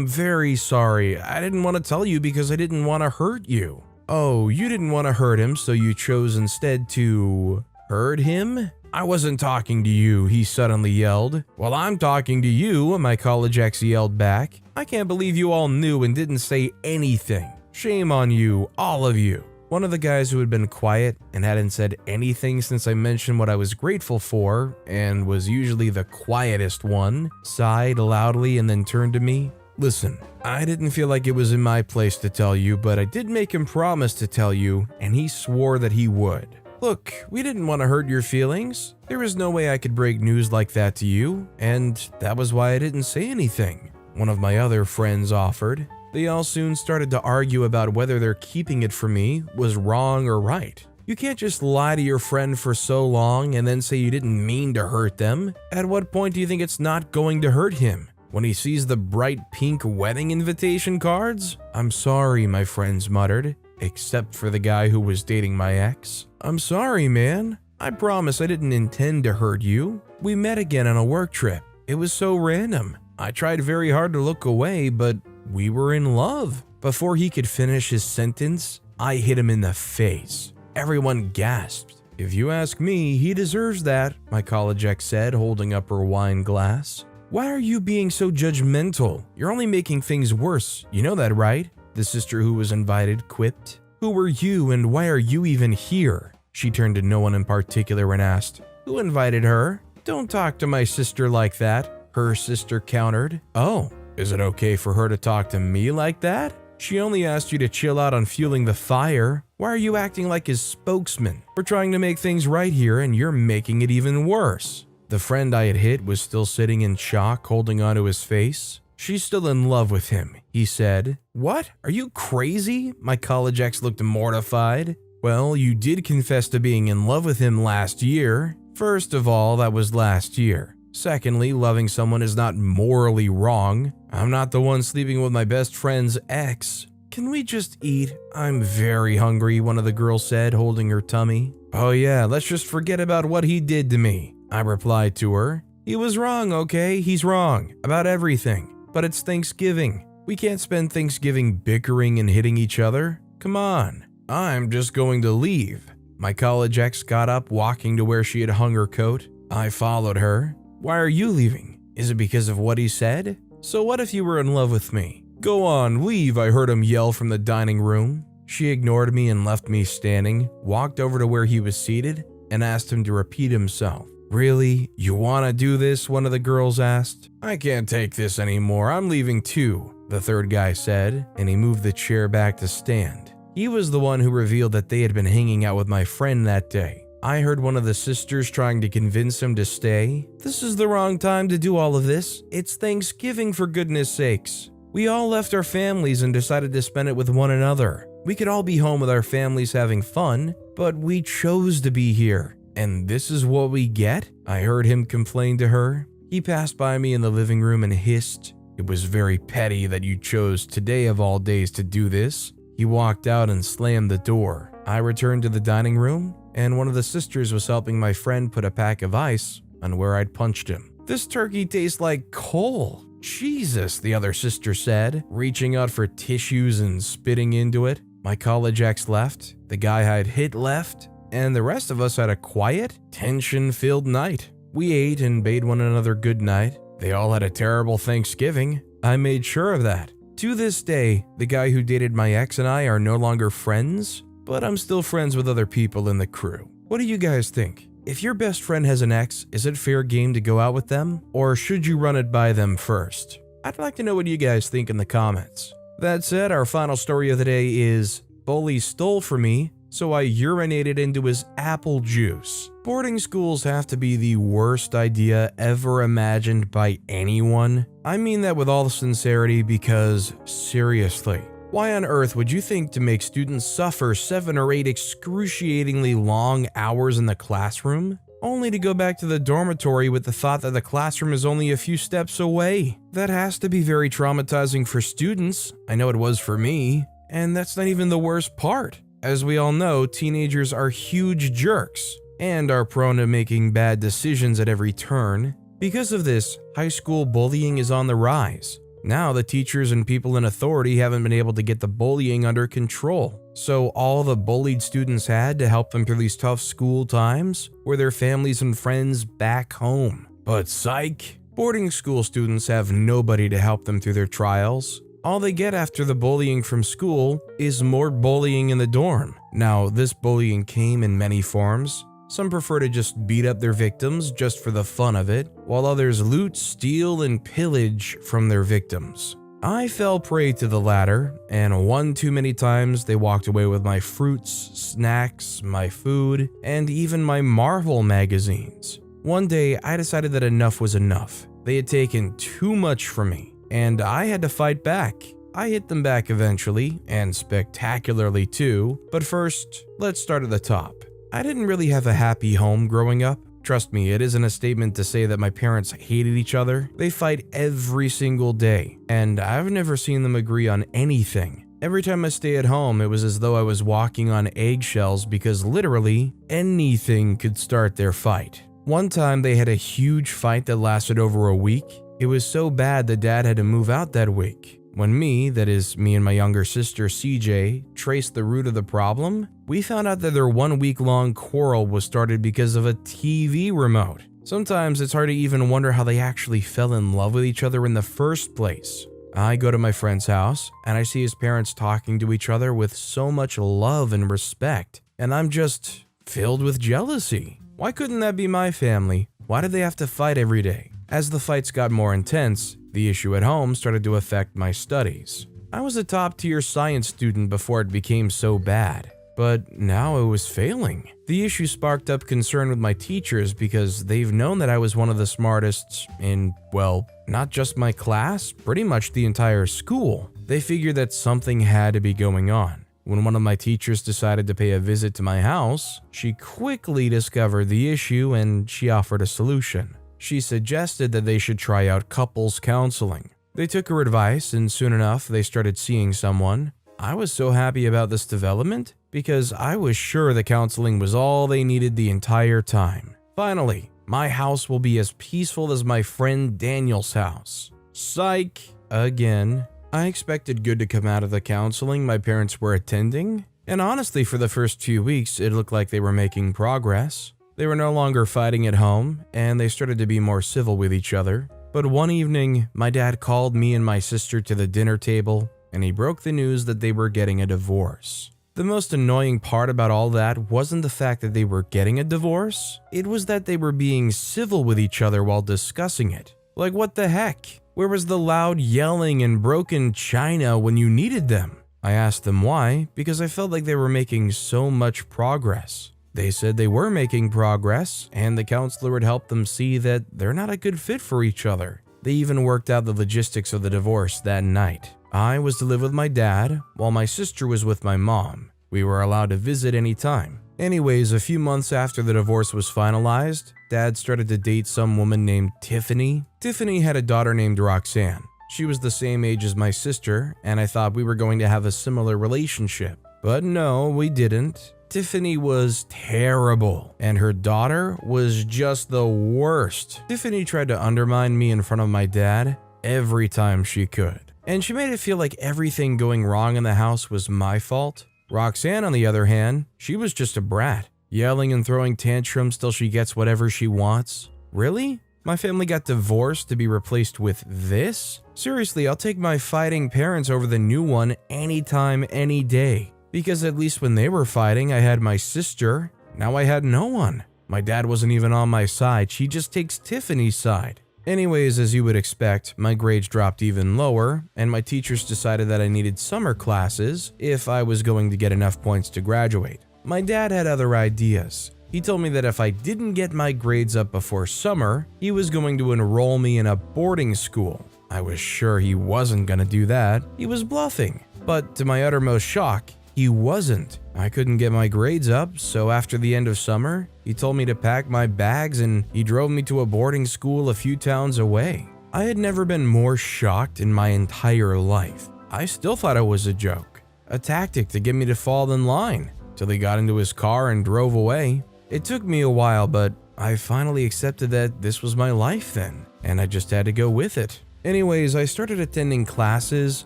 very sorry. I didn't want to tell you because I didn't want to hurt you." "Oh, you didn't want to hurt him, so you chose instead to hurt him?" "I wasn't talking to you," he suddenly yelled. "Well, I'm talking to you," my college ex yelled back. "I can't believe you all knew and didn't say anything. Shame on you, all of you." One of the guys who had been quiet and hadn't said anything since I mentioned what I was grateful for, and was usually the quietest one, sighed loudly and then turned to me. "Listen, I didn't feel like it was in my place to tell you, but I did make him promise to tell you, and he swore that he would. Look, we didn't want to hurt your feelings. There was no way I could break news like that to you, and that was why I didn't say anything," one of my other friends offered. They all soon started to argue about whether their keeping it from me was wrong or right. You can't just lie to your friend for so long and then say you didn't mean to hurt them. At what point do you think it's not going to hurt him? When he sees the bright pink wedding invitation cards? "I'm sorry," my friends muttered, except for the guy who was dating my ex. "I'm sorry, man. I promise I didn't intend to hurt you. We met again on a work trip. It was so random. I tried very hard to look away, but we were in love." Before he could finish his sentence, I hit him in the face. Everyone gasped. "If you ask me, he deserves that," my college ex said, holding up her wine glass. "Why are you being so judgmental? You're only making things worse. You know that, right?" the sister who was invited quipped. "Who were you and why are you even here?" She turned to no one in particular and asked, "Who invited her?" "Don't talk to my sister like that," her sister countered. "Oh, is it okay for her to talk to me like that? She only asked you to chill out on fueling the fire. Why are you acting like his spokesman? We're trying to make things right here and you're making it even worse." The friend I had hit was still sitting in shock, holding onto his face. "She's still in love with him," he said. "What? Are you crazy?" My college ex looked mortified. "Well, you did confess to being in love with him last year." "First of all, that was last year. Secondly, loving someone is not morally wrong. I'm not the one sleeping with my best friend's ex. Can we just eat? I'm very hungry, one of the girls said, holding her tummy. Oh yeah, let's just forget about what he did to me, I replied to her. He was wrong, okay? He's wrong about everything. But it's Thanksgiving. We can't spend Thanksgiving bickering and hitting each other. Come on. I'm just going to leave. My college ex got up, walking to where she had hung her coat. I followed her. Why are you leaving? Is it because of what he said? So what if you were in love with me? Go on, leave, I heard him yell from the dining room. She ignored me and left me standing, walked over to where he was seated, and asked him to repeat himself. Really? You want to do this? One of the girls asked. I can't take this anymore. I'm leaving too, the third guy said, and he moved the chair back to stand. He was the one who revealed that they had been hanging out with my friend that day. I heard one of the sisters trying to convince him to stay. This is the wrong time to do all of this. It's Thanksgiving, for goodness sakes. We all left our families and decided to spend it with one another. We could all be home with our families having fun, but we chose to be here. And this is what we get? I heard him complain to her. He passed by me in the living room and hissed, "It was very petty that you chose today of all days to do this." He walked out and slammed the door. I returned to the dining room, and one of the sisters was helping my friend put a pack of ice on where I'd punched him. This turkey tastes like coal. Jesus, the other sister said, reaching out for tissues and spitting into it. My college ex left, the guy I'd hit left, and the rest of us had a quiet, tension-filled night. We ate and bade one another good night. They all had a terrible Thanksgiving. I made sure of that. To this day, the guy who dated my ex and I are no longer friends, but I'm still friends with other people in the crew. What do you guys think? If your best friend has an ex, is it fair game to go out with them? Or should you run it by them first? I'd like to know what you guys think in the comments. That said, our final story of the day is, bully stole from me, so I urinated into his apple juice. Boarding schools have to be the worst idea ever imagined by anyone. I mean that with all sincerity because, seriously, why on earth would you think to make students suffer 7 or 8 excruciatingly long hours in the classroom, only to go back to the dormitory with the thought that the classroom is only a few steps away? That has to be very traumatizing for students. I know it was for me. And that's not even the worst part. As we all know, teenagers are huge jerks and are prone to making bad decisions at every turn. Because of this, high school bullying is on the rise. Now the teachers and people in authority haven't been able to get the bullying under control. So all the bullied students had to help them through these tough school times were their families and friends back home. But psych, boarding school students have nobody to help them through their trials. All they get after the bullying from school is more bullying in the dorm. Now, this bullying came in many forms. Some prefer to just beat up their victims just for the fun of it, while others loot, steal, and pillage from their victims. I fell prey to the latter, and one too many times they walked away with my fruits, snacks, my food, and even my Marvel magazines. One day, I decided that enough was enough. They had taken too much from me, and I had to fight back. I hit them back eventually, and spectacularly too, but first, let's start at the top. I didn't really have a happy home growing up. Trust me, it isn't a statement to say that my parents hated each other. They fight every single day, and I've never seen them agree on anything. Every time I stay at home, it was as though I was walking on eggshells because literally anything could start their fight. One time they had a huge fight that lasted over a week. It was so bad that Dad had to move out that week. When me, that is me and my younger sister CJ, traced the root of the problem, we found out that their 1 week long quarrel was started because of a TV remote. Sometimes it's hard to even wonder how they actually fell in love with each other in the first place. I go to my friend's house and I see his parents talking to each other with so much love and respect, and I'm just filled with jealousy. Why couldn't that be my family? Why did they have to fight every day? As the fights got more intense, the issue at home started to affect my studies. I was a top-tier science student before it became so bad, but now I was failing. The issue sparked up concern with my teachers because they've known that I was one of the smartest in, well, not just my class, pretty much the entire school. They figured that something had to be going on. When one of my teachers decided to pay a visit to my house, she quickly discovered the issue and she offered a solution. She suggested that they should try out couples counseling. They took her advice, and soon enough, they started seeing someone. I was so happy about this development because I was sure the counseling was all they needed the entire time. Finally, my house will be as peaceful as my friend Daniel's house. Psych! Again. I expected good to come out of the counseling my parents were attending, and honestly, for the first few weeks, it looked like they were making progress. They were no longer fighting at home, and they started to be more civil with each other. But one evening, my dad called me and my sister to the dinner table, and he broke the news that they were getting a divorce. The most annoying part about all that wasn't the fact that they were getting a divorce, it was that they were being civil with each other while discussing it. Like, what the heck? Where was the loud yelling and broken china when you needed them? I asked them why, because I felt like they were making so much progress. They said they were making progress, and the counselor had helped them see that they're not a good fit for each other. They even worked out the logistics of the divorce that night. I was to live with my dad, while my sister was with my mom. We were allowed to visit anytime. Anyways, a few months after the divorce was finalized, Dad started to date some woman named Tiffany. Tiffany had a daughter named Roxanne. She was the same age as my sister, and I thought we were going to have a similar relationship. But no, we didn't. Tiffany was terrible, and her daughter was just the worst. Tiffany tried to undermine me in front of my dad every time she could, and she made it feel like everything going wrong in the house was my fault. Roxanne, on the other hand, she was just a brat, yelling and throwing tantrums till she gets whatever she wants. Really? My family got divorced to be replaced with this? Seriously, I'll take my fighting parents over the new one anytime, any day. Because at least when they were fighting, I had my sister. Now I had no one. My dad wasn't even on my side. She just takes Tiffany's side. Anyways, as you would expect, my grades dropped even lower, and my teachers decided that I needed summer classes if I was going to get enough points to graduate. My dad had other ideas. He told me that if I didn't get my grades up before summer, he was going to enroll me in a boarding school. I was sure he wasn't going to do that. He was bluffing. But to my uttermost shock, he wasn't. I couldn't get my grades up, so after the end of summer, he told me to pack my bags and he drove me to a boarding school a few towns away. I had never been more shocked in my entire life. I still thought it was a joke, a tactic to get me to fall in line, till he got into his car and drove away. It took me a while, but I finally accepted that this was my life then, and I just had to go with it. Anyways, I started attending classes,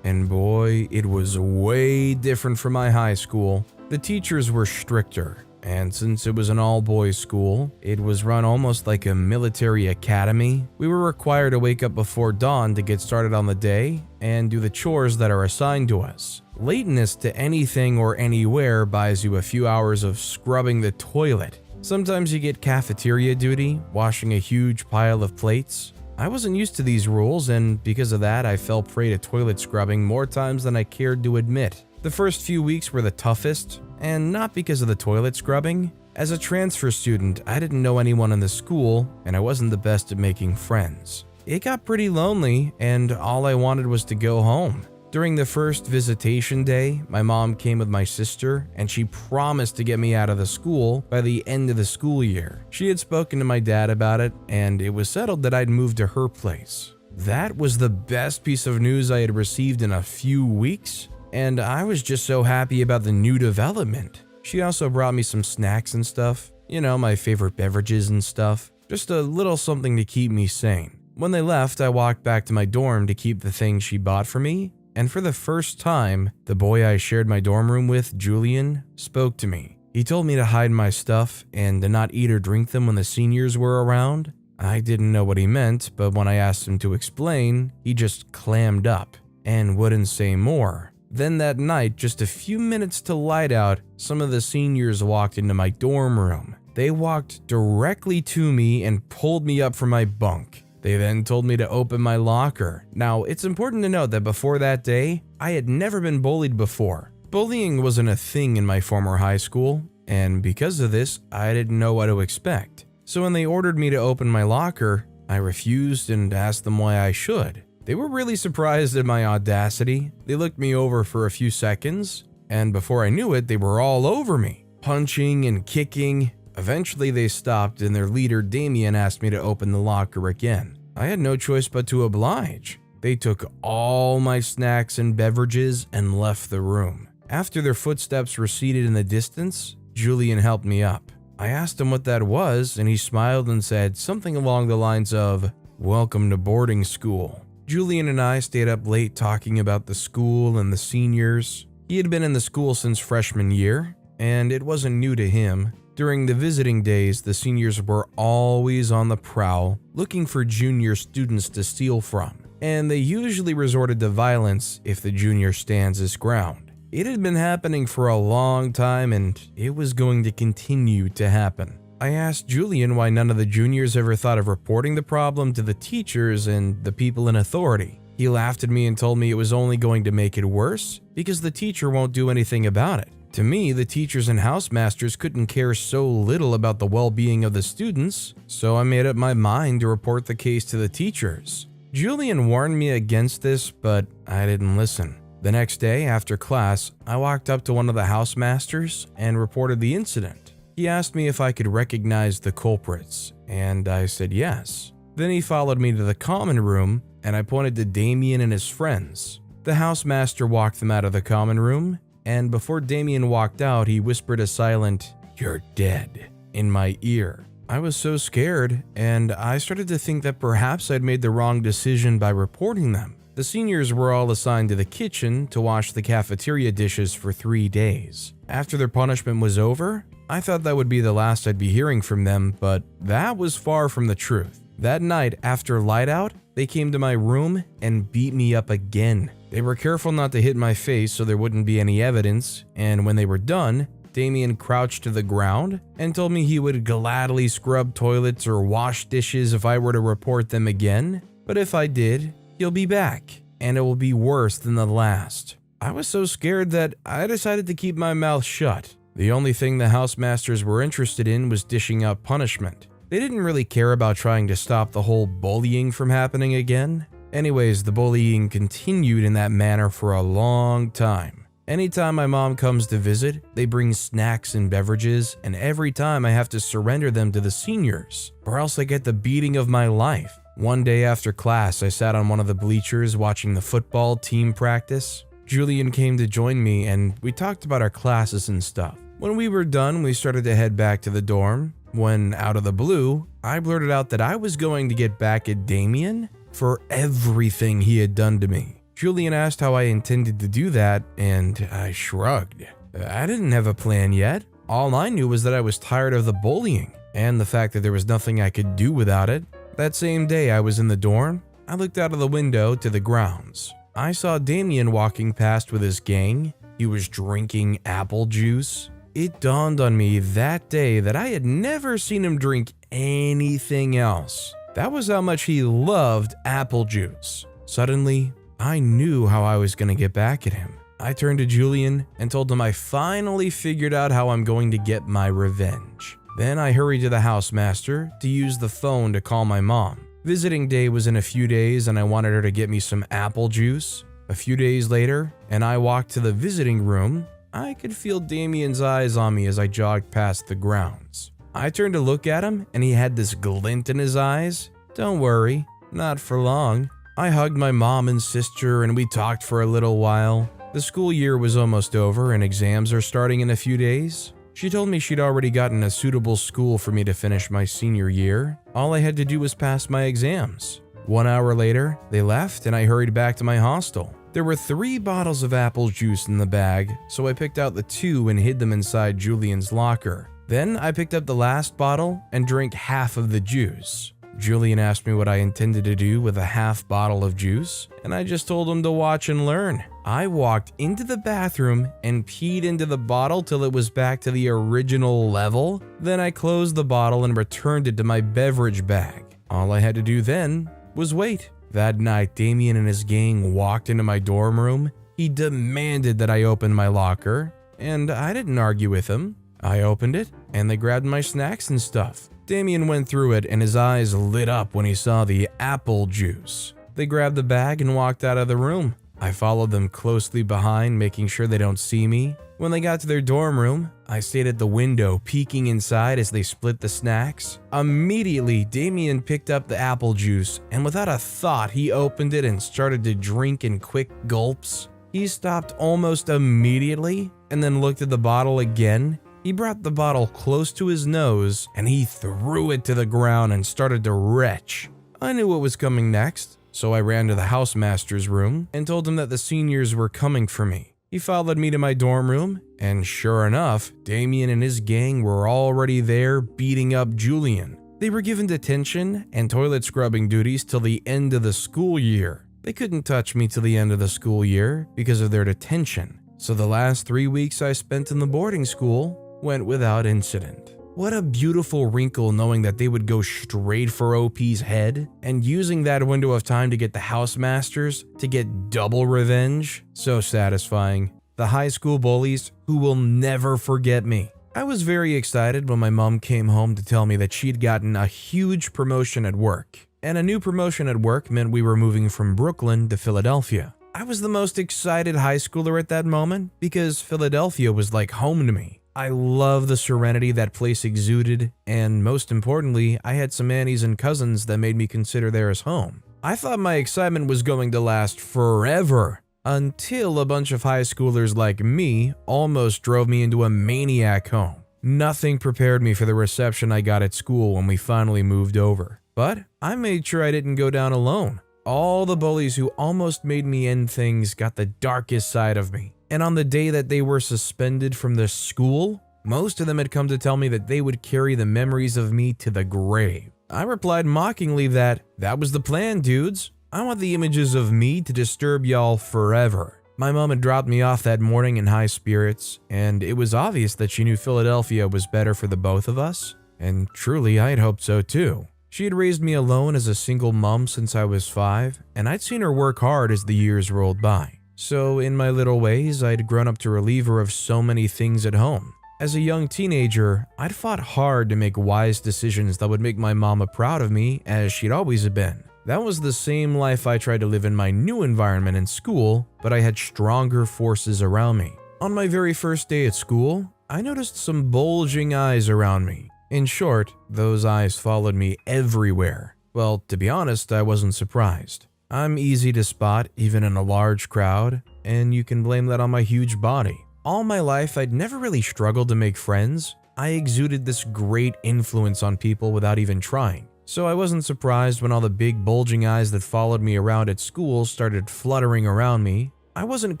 and boy, it was way different from my high school. The teachers were stricter, and since it was an all-boys school, it was run almost like a military academy. We were required to wake up before dawn to get started on the day and do the chores that are assigned to us. Lateness to anything or anywhere buys you a few hours of scrubbing the toilet. Sometimes you get cafeteria duty, washing a huge pile of plates. I wasn't used to these rules, and because of that, I fell prey to toilet scrubbing more times than I cared to admit. The first few weeks were the toughest, and not because of the toilet scrubbing. As a transfer student, I didn't know anyone in the school, and I wasn't the best at making friends. It got pretty lonely, and all I wanted was to go home. During the first visitation day, my mom came with my sister, and she promised to get me out of the school by the end of the school year. She had spoken to my dad about it, and it was settled that I'd move to her place. That was the best piece of news I had received in a few weeks, and I was just so happy about the new development. She also brought me some snacks and stuff, my favorite beverages and stuff, just a little something to keep me sane. When they left, I walked back to my dorm to keep the things she bought for me, and for the first time, the boy I shared my dorm room with, Julian, spoke to me. He told me to hide my stuff and to not eat or drink them when the seniors were around. I didn't know what he meant, but when I asked him to explain, he just clammed up and wouldn't say more. Then that night, just a few minutes to light out, some of the seniors walked into my dorm room. They walked directly to me and pulled me up from my bunk. They then told me to open my locker. Now, it's important to note that before that day, I had never been bullied before. Bullying wasn't a thing in my former high school, and because of this, I didn't know what to expect. So when they ordered me to open my locker, I refused and asked them why I should. They were really surprised at my audacity. They looked me over for a few seconds, and before I knew it, they were all over me, punching and kicking. Eventually they stopped and their leader Damien asked me to open the locker again. I had no choice but to oblige. They took all my snacks and beverages and left the room. After their footsteps receded in the distance, Julian helped me up. I asked him what that was, and he smiled and said something along the lines of, "Welcome to boarding school." Julian and I stayed up late talking about the school and the seniors. He had been in the school since freshman year, and it wasn't new to him. During the visiting days, the seniors were always on the prowl, looking for junior students to steal from, and they usually resorted to violence if the junior stands his ground. It had been happening for a long time, and it was going to continue to happen. I asked Julian why none of the juniors ever thought of reporting the problem to the teachers and the people in authority. He laughed at me and told me it was only going to make it worse because the teacher won't do anything about it. To me, the teachers and housemasters couldn't care so little about the well-being of the students, so I made up my mind to report the case to the teachers. Julian warned me against this, but I didn't listen. The next day, after class, I walked up to one of the housemasters and reported the incident. He asked me if I could recognize the culprits, and I said yes. Then he followed me to the common room, and I pointed to Damien and his friends. The housemaster walked them out of the common room, and before Damien walked out, he whispered a silent, "You're dead," in my ear. I was so scared, and I started to think that perhaps I'd made the wrong decision by reporting them. The seniors were all assigned to the kitchen to wash the cafeteria dishes for 3 days. After their punishment was over, I thought that would be the last I'd be hearing from them, but that was far from the truth. That night, after light out, they came to my room and beat me up again. They were careful not to hit my face so there wouldn't be any evidence, and when they were done, Damien crouched to the ground and told me he would gladly scrub toilets or wash dishes if I were to report them again, but if I did, he'll be back, and it will be worse than the last. I was so scared that I decided to keep my mouth shut. The only thing the housemasters were interested in was dishing out punishment. They didn't really care about trying to stop the whole bullying from happening again. Anyways, the bullying continued in that manner for a long time. Anytime my mom comes to visit, they bring snacks and beverages, and every time I have to surrender them to the seniors, or else I get the beating of my life. One day after class, I sat on one of the bleachers watching the football team practice. Julian came to join me and we talked about our classes and stuff. When we were done, we started to head back to the dorm when, out of the blue, I blurted out that I was going to get back at Damien for everything he had done to me. Julian asked how I intended to do that, and I shrugged. I didn't have a plan yet. All I knew was that I was tired of the bullying and the fact that there was nothing I could do without it. That same day I was in the dorm, I looked out of the window to the grounds. I saw Damien walking past with his gang. He was drinking apple juice. It dawned on me that day that I had never seen him drink anything else. That was how much he loved apple juice. Suddenly, I knew how I was going to get back at him. I turned to Julian and told him I finally figured out how I'm going to get my revenge. Then I hurried to the housemaster to use the phone to call my mom. Visiting day was in a few days and I wanted her to get me some apple juice. A few days later, and I walked to the visiting room, I could feel Damien's eyes on me as I jogged past the grounds. I turned to look at him and he had this glint in his eyes. Don't worry, not for long. I hugged my mom and sister and we talked for a little while. The school year was almost over and exams are starting in a few days. She told me she'd already gotten a suitable school for me to finish my senior year. All I had to do was pass my exams. 1 hour later, they left and I hurried back to my hostel. There were 3 bottles of apple juice in the bag, so I picked out the 2 and hid them inside Julian's locker. Then I picked up the last bottle and drank half of the juice. Julian asked me what I intended to do with a half bottle of juice, and I just told him to watch and learn. I walked into the bathroom and peed into the bottle till it was back to the original level. Then I closed the bottle and returned it to my beverage bag. All I had to do then was wait. That night, Damien and his gang walked into my dorm room. He demanded that I open my locker, and I didn't argue with him. I opened it, and they grabbed my snacks and stuff. Damien went through it and his eyes lit up when he saw the apple juice. They grabbed the bag and walked out of the room. I followed them closely behind, making sure they don't see me. When they got to their dorm room, I stayed at the window, peeking inside as they split the snacks. Immediately, Damien picked up the apple juice, and without a thought, he opened it and started to drink in quick gulps. He stopped almost immediately, and then looked at the bottle again. He brought the bottle close to his nose, and he threw it to the ground and started to retch. I knew what was coming next, so I ran to the housemaster's room and told him that the seniors were coming for me. He followed me to my dorm room, and sure enough, Damien and his gang were already there beating up Julian. They were given detention and toilet scrubbing duties till the end of the school year. They couldn't touch me till the end of the school year because of their detention, so the last 3 weeks I spent in the boarding school went without incident. What a beautiful wrinkle knowing that they would go straight for OP's head and using that window of time to get the housemasters to get double revenge. So satisfying. The high school bullies who will never forget me. I was very excited when my mom came home to tell me that she'd gotten a huge promotion at work. And a new promotion at work meant we were moving from Brooklyn to Philadelphia. I was the most excited high schooler at that moment because Philadelphia was like home to me. I love the serenity that place exuded, and most importantly, I had some aunties and cousins that made me consider there as home. I thought my excitement was going to last forever, until a bunch of high schoolers like me almost drove me into a maniac home. Nothing prepared me for the reception I got at school when we finally moved over. But I made sure I didn't go down alone. All the bullies who almost made me end things got the darkest side of me. And on the day that they were suspended from the school, most of them had come to tell me that they would carry the memories of me to the grave. I replied mockingly that was the plan, dudes. I want the images of me to disturb y'all forever. My mom had dropped me off that morning in high spirits, and it was obvious that she knew Philadelphia was better for the both of us, and truly I had hoped so too. She had raised me alone as a single mom since I was 5, and I'd seen her work hard as the years rolled by. So in my little ways, I'd grown up to relieve her of so many things at home. As a young teenager, I'd fought hard to make wise decisions that would make my mama proud of me, as she'd always been. That was the same life I tried to live in my new environment in school, but I had stronger forces around me. On my very first day at school, I noticed some bulging eyes around me. In short, those eyes followed me everywhere. Well, to be honest, I wasn't surprised. I'm easy to spot even in a large crowd, and you can blame that on my huge body. All my life, I'd never really struggled to make friends. I exuded this great influence on people without even trying. So I wasn't surprised when all the big bulging eyes that followed me around at school started fluttering around me. I wasn't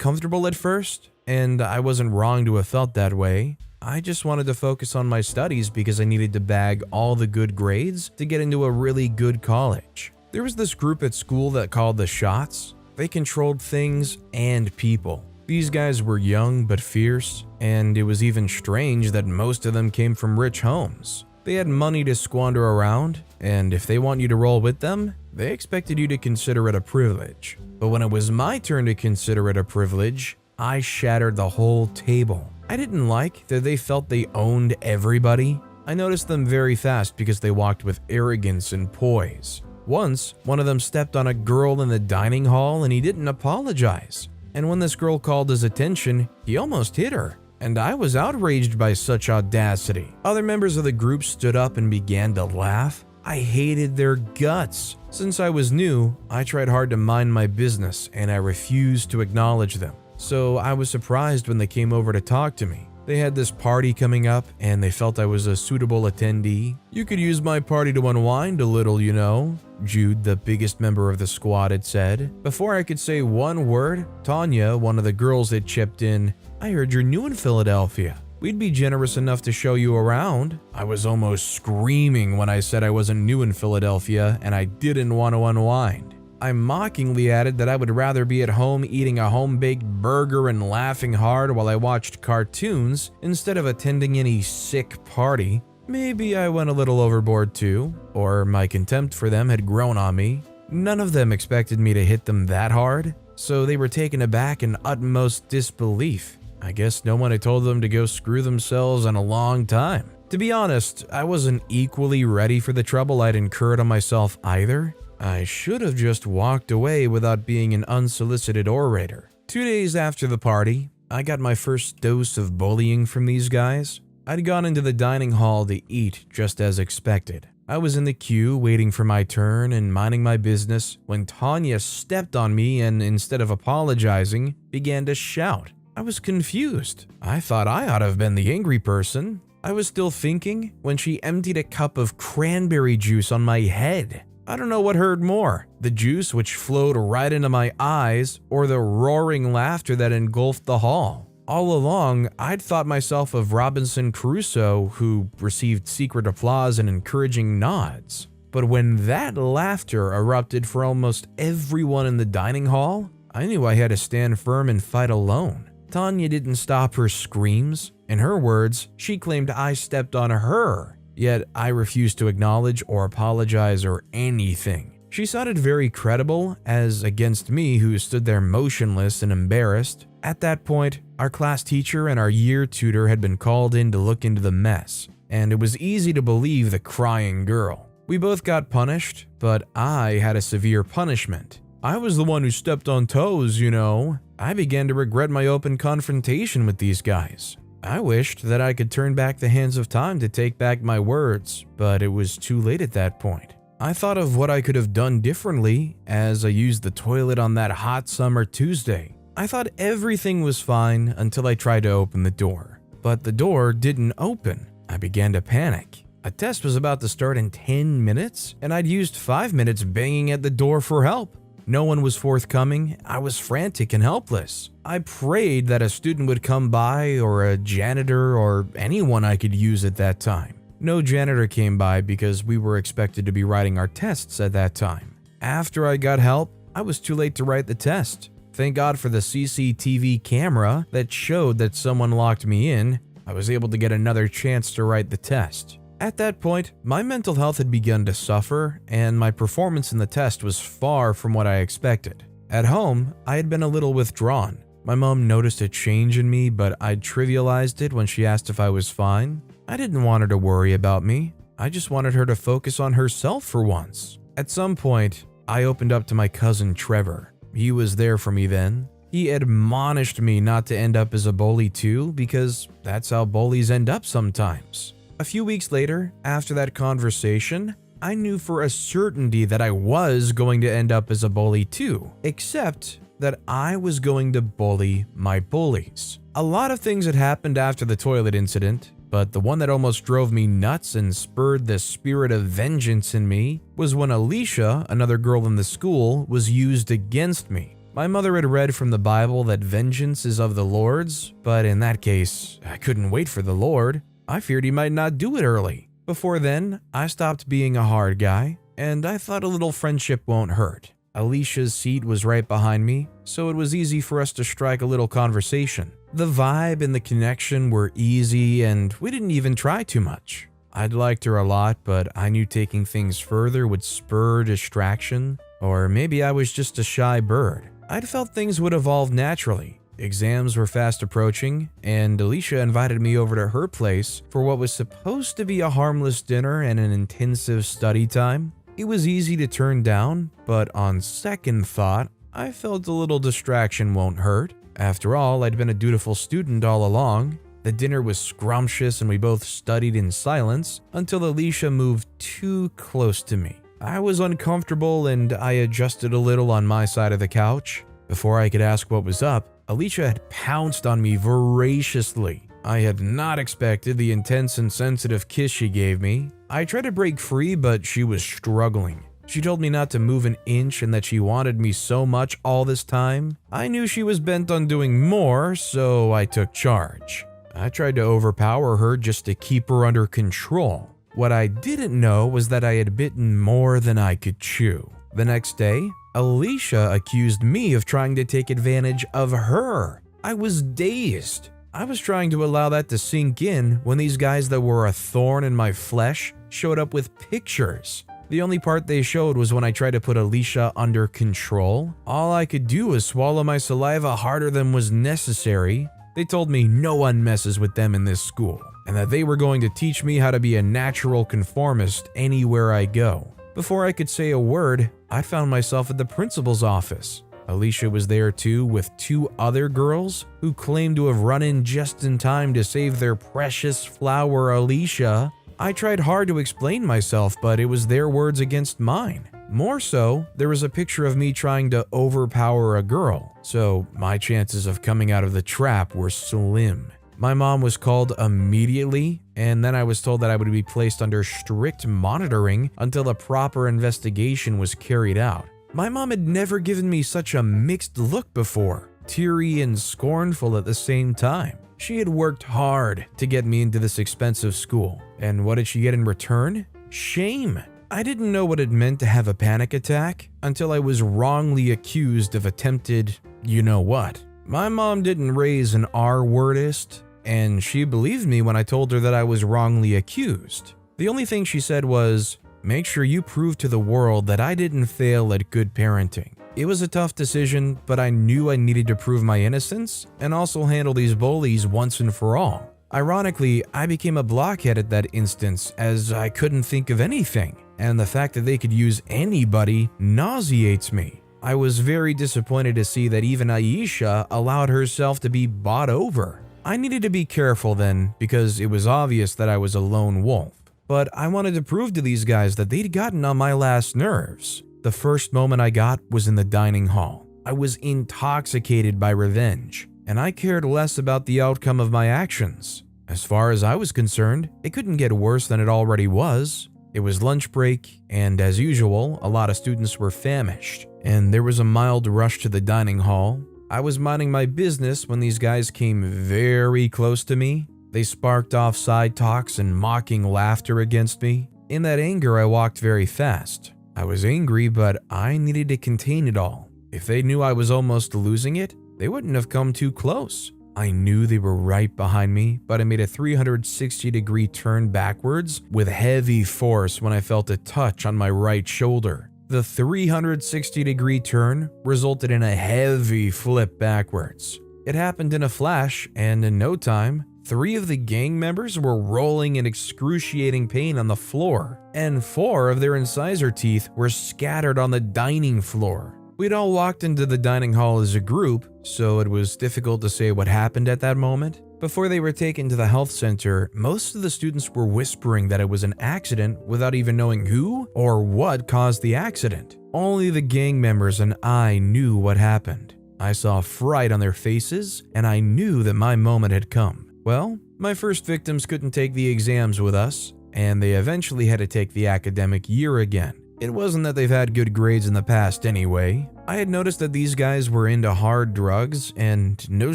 comfortable at first, and I wasn't wrong to have felt that way. I just wanted to focus on my studies because I needed to bag all the good grades to get into a really good college. There was this group at school that called the Shots. They controlled things and people. These guys were young but fierce, and it was even strange that most of them came from rich homes. They had money to squander around, and if they want you to roll with them, they expected you to consider it a privilege. But when it was my turn to consider it a privilege, I shattered the whole table. I didn't like that they felt they owned everybody. I noticed them very fast because they walked with arrogance and poise. Once, one of them stepped on a girl in the dining hall and he didn't apologize. And when this girl called his attention, he almost hit her. And I was outraged by such audacity. Other members of the group stood up and began to laugh. I hated their guts. Since I was new, I tried hard to mind my business and I refused to acknowledge them. So I was surprised when they came over to talk to me. They had this party coming up and they felt I was a suitable attendee. You could use my party to unwind a little, you know, Jude, the biggest member of the squad, had said. Before I could say one word, Tanya, one of the girls, had chipped in, I heard you're new in Philadelphia. We'd be generous enough to show you around. I was almost screaming when I said I wasn't new in Philadelphia and I didn't want to unwind. I mockingly added that I would rather be at home eating a home-baked burger and laughing hard while I watched cartoons instead of attending any sick party. Maybe I went a little overboard too, or my contempt for them had grown on me. None of them expected me to hit them that hard, so they were taken aback in utmost disbelief. I guess no one had told them to go screw themselves in a long time. To be honest, I wasn't equally ready for the trouble I'd incurred on myself either. I should have just walked away without being an unsolicited orator. 2 days after the party, I got my first dose of bullying from these guys. I'd gone into the dining hall to eat just as expected. I was in the queue waiting for my turn and minding my business when Tanya stepped on me and instead of apologizing, began to shout. I was confused. I thought I ought to have been the angry person. I was still thinking when she emptied a cup of cranberry juice on my head. I don't know what hurt more, the juice which flowed right into my eyes or the roaring laughter that engulfed the hall. All along, I'd thought myself of Robinson Crusoe who received secret applause and encouraging nods. But when that laughter erupted for almost everyone in the dining hall, I knew I had to stand firm and fight alone. Tanya didn't stop her screams. In her words, she claimed I stepped on her. Yet I refused to acknowledge or apologize or anything. She sounded very credible as against me who stood there motionless and embarrassed. At that point, our class teacher and our year tutor had been called in to look into the mess, and it was easy to believe the crying girl. We both got punished, but I had a severe punishment. I was the one who stepped on toes, you know. I began to regret my open confrontation with these guys. I wished that I could turn back the hands of time to take back my words, but it was too late at that point. I thought of what I could have done differently as I used the toilet on that hot summer Tuesday. I thought everything was fine until I tried to open the door, but the door didn't open. I began to panic. A test was about to start in 10 minutes, and I'd used 5 minutes banging at the door for help. No one was forthcoming. I was frantic and helpless. I prayed that a student would come by or a janitor or anyone I could use at that time. No janitor came by because we were expected to be writing our tests at that time. After I got help, I was too late to write the test. Thank God for the CCTV camera that showed that someone locked me in. I was able to get another chance to write the test. At that point, my mental health had begun to suffer, and my performance in the test was far from what I expected. At home, I had been a little withdrawn. My mom noticed a change in me, but I trivialized it when she asked if I was fine. I didn't want her to worry about me. I just wanted her to focus on herself for once. At some point, I opened up to my cousin Trevor. He was there for me then. He admonished me not to end up as a bully too, because that's how bullies end up sometimes. A few weeks later, after that conversation, I knew for a certainty that I was going to end up as a bully too, except that I was going to bully my bullies. A lot of things had happened after the toilet incident, but the one that almost drove me nuts and spurred the spirit of vengeance in me was when Alicia, another girl in the school, was used against me. My mother had read from the Bible that vengeance is of the Lord's, but in that case, I couldn't wait for the Lord. I feared he might not do it early. Before then, I stopped being a hard guy, and I thought a little friendship won't hurt. Alicia's seat was right behind me, so it was easy for us to strike a little conversation. The vibe and the connection were easy, and we didn't even try too much. I'd liked her a lot, but I knew taking things further would spur distraction, or maybe I was just a shy bird. I'd felt things would evolve naturally. Exams were fast approaching, and Alicia invited me over to her place for what was supposed to be a harmless dinner and an intensive study time. It was easy to turn down, but on second thought, I felt a little distraction won't hurt. After all, I'd been a dutiful student all along. The dinner was scrumptious and we both studied in silence until Alicia moved too close to me. I was uncomfortable and I adjusted a little on my side of the couch. Before I could ask what was up, Alicia had pounced on me voraciously. I had not expected the intense and sensitive kiss she gave me. I tried to break free, but she was struggling. She told me not to move an inch and that she wanted me so much all this time. I knew she was bent on doing more, so I took charge. I tried to overpower her just to keep her under control. What I didn't know was that I had bitten more than I could chew. The next day, Alicia accused me of trying to take advantage of her. I was dazed. I was trying to allow that to sink in when these guys that were a thorn in my flesh showed up with pictures. The only part they showed was when I tried to put Alicia under control. All I could do was swallow my saliva harder than was necessary. They told me no one messes with them in this school, and that they were going to teach me how to be a natural conformist anywhere I go. Before I could say a word, I found myself at the principal's office. Alicia was there too, with 2 other girls who claimed to have run in just in time to save their precious flower Alicia. I tried hard to explain myself, but it was their words against mine. More so, there was a picture of me trying to overpower a girl, so my chances of coming out of the trap were slim. My mom was called immediately, and then I was told that I would be placed under strict monitoring until a proper investigation was carried out. My mom had never given me such a mixed look before, teary and scornful at the same time. She had worked hard to get me into this expensive school, and what did she get in return? Shame. I didn't know what it meant to have a panic attack until I was wrongly accused of attempted you-know-what. My mom didn't raise an R-wordist, and she believed me when I told her that I was wrongly accused. The only thing she said was, "Make sure you prove to the world that I didn't fail at good parenting." It was a tough decision, but I knew I needed to prove my innocence and also handle these bullies once and for all. Ironically, I became a blockhead at that instance as I couldn't think of anything, and the fact that they could use anybody nauseates me. I was very disappointed to see that even Aisha allowed herself to be bought over. I needed to be careful then because it was obvious that I was a lone wolf. But I wanted to prove to these guys that they'd gotten on my last nerves. The first moment I got was in the dining hall. I was intoxicated by revenge, and I cared less about the outcome of my actions. As far as I was concerned, it couldn't get worse than it already was. It was lunch break, and as usual, a lot of students were famished, and there was a mild rush to the dining hall. I was minding my business when these guys came very close to me. They sparked off side talks and mocking laughter against me. In that anger, I walked very fast. I was angry, but I needed to contain it all. If they knew I was almost losing it, they wouldn't have come too close. I knew they were right behind me, but I made a 360-degree turn backwards with heavy force when I felt a touch on my right shoulder. The 360-degree turn resulted in a heavy flip backwards. It happened in a flash, and in no time, 3 of the gang members were rolling in excruciating pain on the floor, and 4 of their incisor teeth were scattered on the dining floor. We'd all walked into the dining hall as a group, so it was difficult to say what happened at that moment. Before they were taken to the health center, most of the students were whispering that it was an accident without even knowing who or what caused the accident. Only the gang members and I knew what happened. I saw fright on their faces, and I knew that my moment had come. Well, my first victims couldn't take the exams with us, and they eventually had to take the academic year again. It wasn't that they've had good grades in the past anyway. I had noticed that these guys were into hard drugs, and no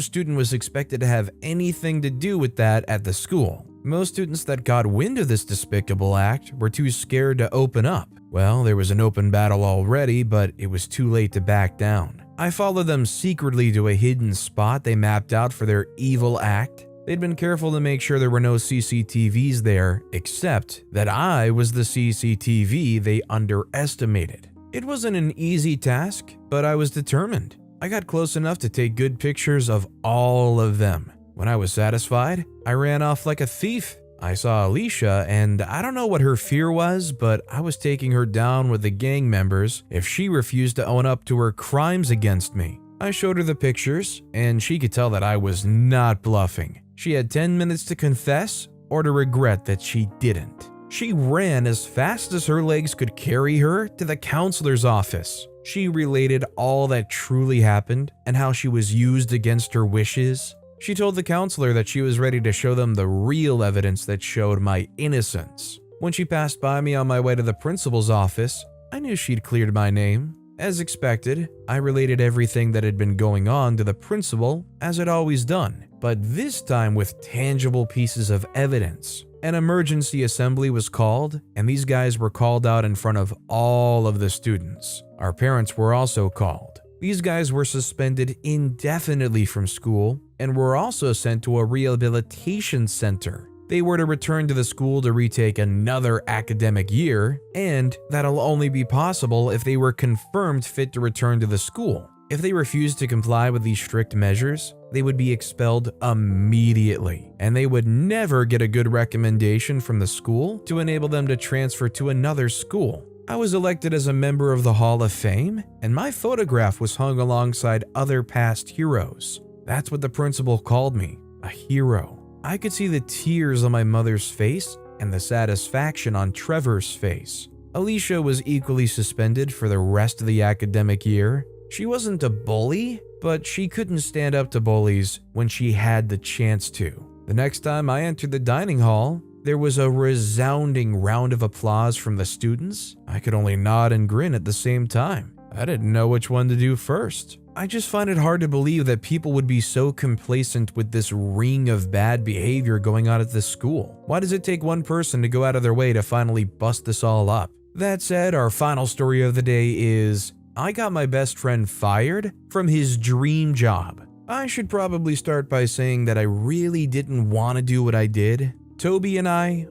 student was expected to have anything to do with that at the school. Most students that got wind of this despicable act were too scared to open up. Well, there was an open battle already, but it was too late to back down. I followed them secretly to a hidden spot they mapped out for their evil act. They'd been careful to make sure there were no CCTVs there, except that I was the CCTV they underestimated. It wasn't an easy task, but I was determined. I got close enough to take good pictures of all of them. When I was satisfied, I ran off like a thief. I saw Alicia, and I don't know what her fear was, but I was taking her down with the gang members if she refused to own up to her crimes against me. I showed her the pictures, and she could tell that I was not bluffing. She had 10 minutes to confess or to regret that she didn't. She ran as fast as her legs could carry her to the counselor's office. She related all that truly happened and how she was used against her wishes. She told the counselor that she was ready to show them the real evidence that showed my innocence. When she passed by me on my way to the principal's office, I knew she'd cleared my name. As expected, I related everything that had been going on to the principal as I'd always done, but this time with tangible pieces of evidence. An emergency assembly was called, and these guys were called out in front of all of the students. Our parents were also called. These guys were suspended indefinitely from school and were also sent to a rehabilitation center. They were to return to the school to retake another academic year, and that'll only be possible if they were confirmed fit to return to the school. If they refused to comply with these strict measures, they would be expelled immediately, and they would never get a good recommendation from the school to enable them to transfer to another school. I was elected as a member of the Hall of Fame, and my photograph was hung alongside other past heroes. That's what the principal called me, a hero. I could see the tears on my mother's face and the satisfaction on Trevor's face. Alicia was equally suspended for the rest of the academic year. She wasn't a bully, but she couldn't stand up to bullies when she had the chance to. The next time I entered the dining hall, there was a resounding round of applause from the students. I could only nod and grin at the same time. I didn't know which one to do first. I just find it hard to believe that people would be so complacent with this ring of bad behavior going on at this school. Why does it take one person to go out of their way to finally bust this all up? That said, our final story of the day is, I got my best friend fired from his dream job. I should probably start by saying that I really didn't want to do what I did. Toby and I